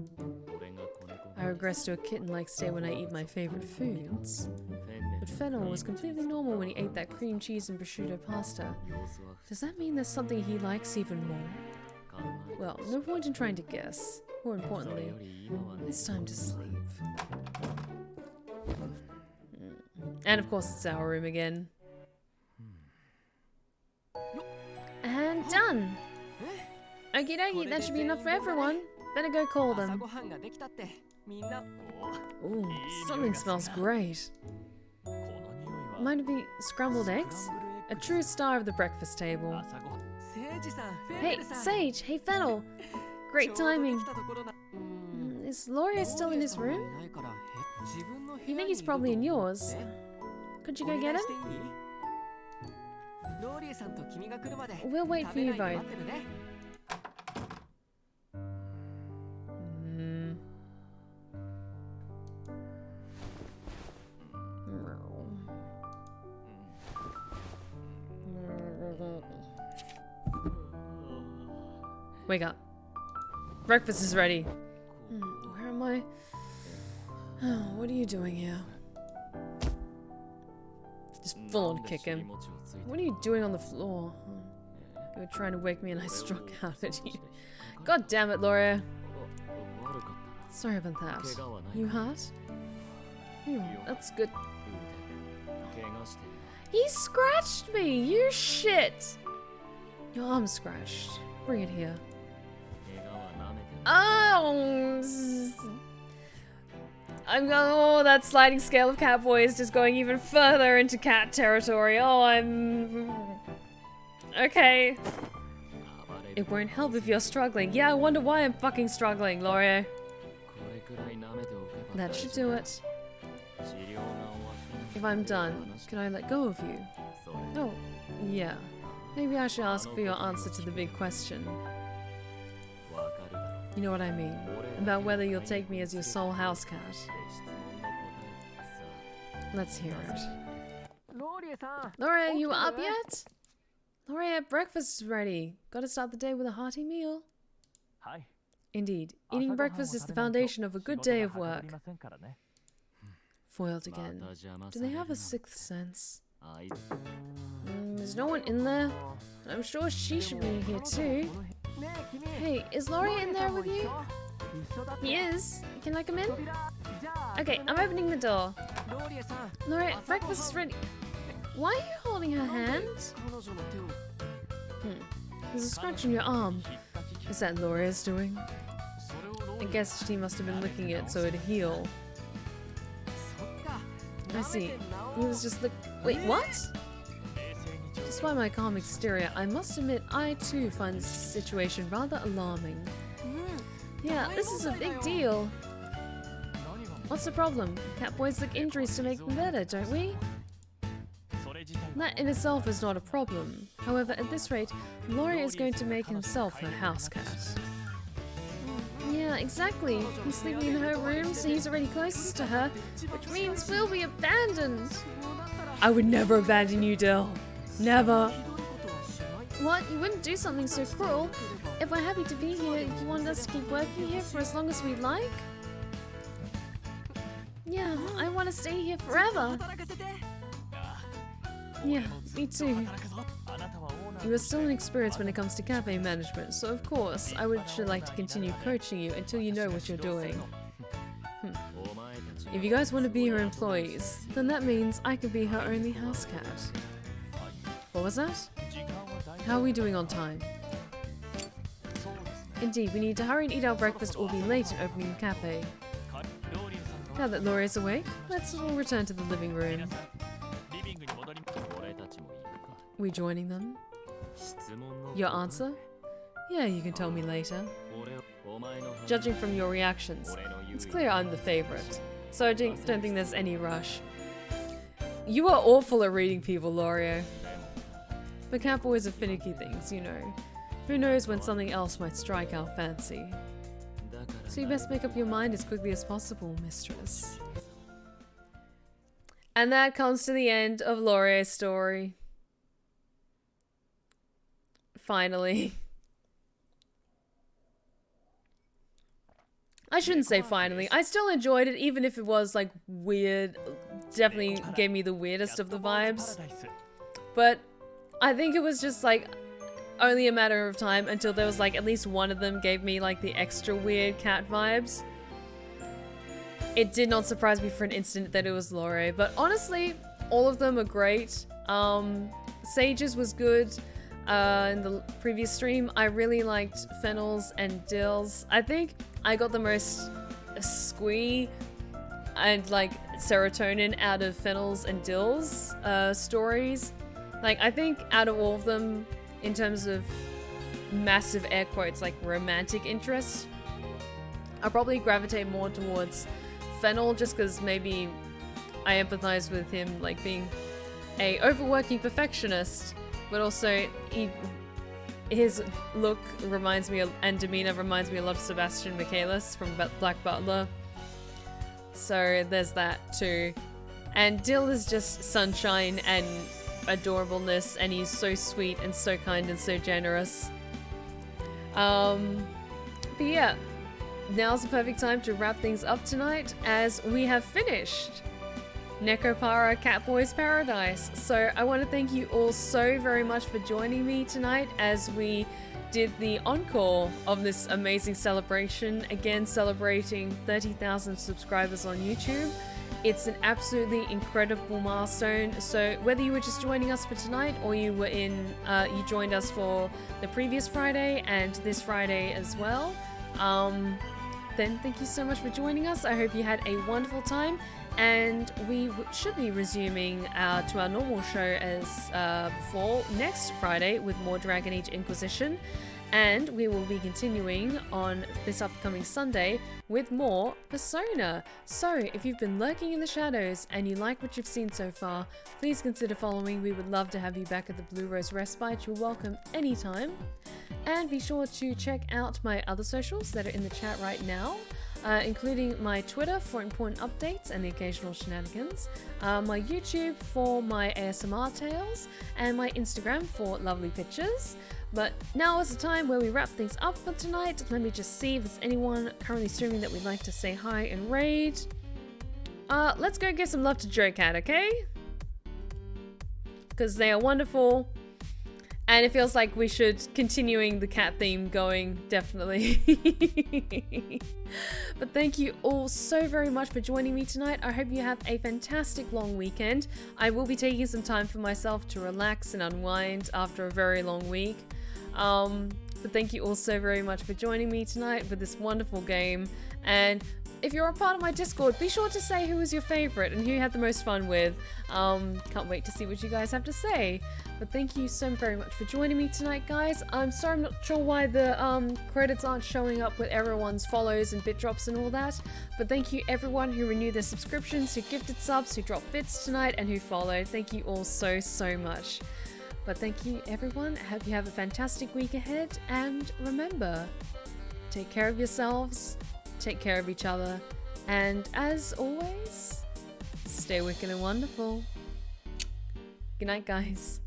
I regress to a kitten-like state when I eat my favorite foods. But Fennel was completely normal when he ate that cream cheese and prosciutto pasta. Does that mean there's something he likes even more? Well, no point in trying to guess. More importantly, it's time to sleep. And of course it's our room again. And done! Okie dokie, that should be enough for everyone. Better go call them. Ooh, something smells great. Might it be scrambled eggs? A true star of the breakfast table. Hey, Sage! Hey, Fennel! Great timing. Is Laurier still in his room? You think he's probably in yours. Could you go get him? We'll wait for you both. Wake up. Breakfast is ready. Where am I? What are you doing here? Just full on kick him. What are you doing on the floor? You were trying to wake me and I struck out at you. God damn it, Laurier. Sorry about that. You hurt? That's good. He scratched me! You shit! Your arm's scratched. Bring it here. Oh! I'm going. Oh, that sliding scale of Catboy is just going even further into cat territory. Oh, I'm. Okay. It won't help if you're struggling. Yeah, I wonder why I'm fucking struggling, Laurier. That should do it. If I'm done, can I let go of you? Oh, yeah. Maybe I should ask for your answer to the big question. You know what I mean? About whether you'll take me as your sole house cat. Let's hear it. Laurier, you up yet? Laurier, breakfast is ready. Gotta start the day with a hearty meal. Indeed, eating breakfast is the foundation of a good day of work. Foiled again. Do they have a sixth sense? There's no one in there. I'm sure she should be here too. Hey, is Laurier in there with you? He is. Can I come in? Okay, I'm opening the door. Laurier, breakfast is ready. Why are you holding her hand? There's a scratch on your arm. Is that Laurier's doing? I guess she must have been licking it so it'd heal. I see. He was just wait, what? Despite my calm exterior, I must admit I too find this situation rather alarming. Yeah, this is a big deal. What's the problem? Catboys lick injuries to make them better, don't we? That in itself is not a problem. However, at this rate, Laurier is going to make himself her house cat. Yeah, exactly. He's sleeping in her room, so he's already closest to her, which means we'll be abandoned. I would never abandon you, Dill. Never. What? You wouldn't do something so cruel? If we're happy to be here, you want us to keep working here for as long as we like? Yeah, I want to stay here forever. Yeah, me too. You are still inexperienced when it comes to cafe management, so of course, I should like to continue coaching you until you know what you're doing. If you guys want to be her employees, then that means I could be her only house cat. What was that? How are we doing on time? Indeed, we need to hurry and eat our breakfast or be late in opening the cafe. Now that Laurier's awake, let's all return to the living room. We joining them? Your answer? Yeah, you can tell me later. Judging from your reactions, it's clear I'm the favorite, so I don't think there's any rush. You are awful at reading people, Laurier. But catboys are finicky things, you know. Who knows when something else might strike our fancy. So you best make up your mind as quickly as possible, mistress. And that comes to the end of Laurier's story. Finally. I shouldn't say finally. I still enjoyed it, even if it was like weird. Definitely gave me the weirdest of the vibes. But I think it was just like only a matter of time until there was like at least one of them gave me like the extra weird cat vibes. It did not surprise me for an instant that it was Laurier, but honestly, all of them are great. Sage's was good. In the previous stream, I really liked Fennel's and Dill's. I think I got the most squee and like serotonin out of Fennel's and Dill's stories. Like, I think out of all of them, in terms of massive air quotes, like romantic interest, I'll probably gravitate more towards Fennel just because maybe I empathize with him like being a overworking perfectionist, but also his look reminds me and demeanor reminds me a lot of Sebastian Michaelis from Black Butler. So there's that too. And Dill is just sunshine and adorableness, and he's so sweet and so kind and so generous. But yeah, now's the perfect time to wrap things up tonight as we have finished NEKOPARA Catboys Paradise. So I want to thank you all so very much for joining me tonight as we did the encore of this amazing celebration, again celebrating 30,000 subscribers on YouTube. It's an absolutely incredible milestone. So whether you were just joining us for tonight or you were you joined us for the previous Friday and this Friday as well, then thank you so much for joining us. I hope you had a wonderful time, and we should be resuming to our normal show as before next Friday with more Dragon Age Inquisition. And we will be continuing on this upcoming Sunday with more Persona. So if you've been lurking in the shadows and you like what you've seen so far, please consider following. We would love to have you back at the Blue Rose Respite. You're welcome anytime. And be sure to check out my other socials that are in the chat right now. Including my Twitter for important updates and the occasional shenanigans, my YouTube for my ASMR tales, and my Instagram for lovely pictures. But now is the time where we wrap things up for tonight. Let me just see if there's anyone currently streaming that we'd like to say hi and raid. Let's go give some love to Joe Cat, okay? Because they are wonderful. And it feels like we should continuing the cat theme going, definitely. But thank you all so very much for joining me tonight. I hope you have a fantastic long weekend. I will be taking some time for myself to relax and unwind after a very long week. But thank you all so very much for joining me tonight for this wonderful game. And if you're a part of my Discord, be sure to say who was your favorite and who you had the most fun with. Can't wait to see what you guys have to say. But thank you so very much for joining me tonight, guys. I'm sorry, I'm not sure why the credits aren't showing up with everyone's follows and bit drops and all that. But thank you everyone who renewed their subscriptions, who gifted subs, who dropped bits tonight, and who followed. Thank you all so much. But thank you everyone. I hope you have a fantastic week ahead. And remember, take care of yourselves, take care of each other, and as always, stay wicked and wonderful. Good night, guys.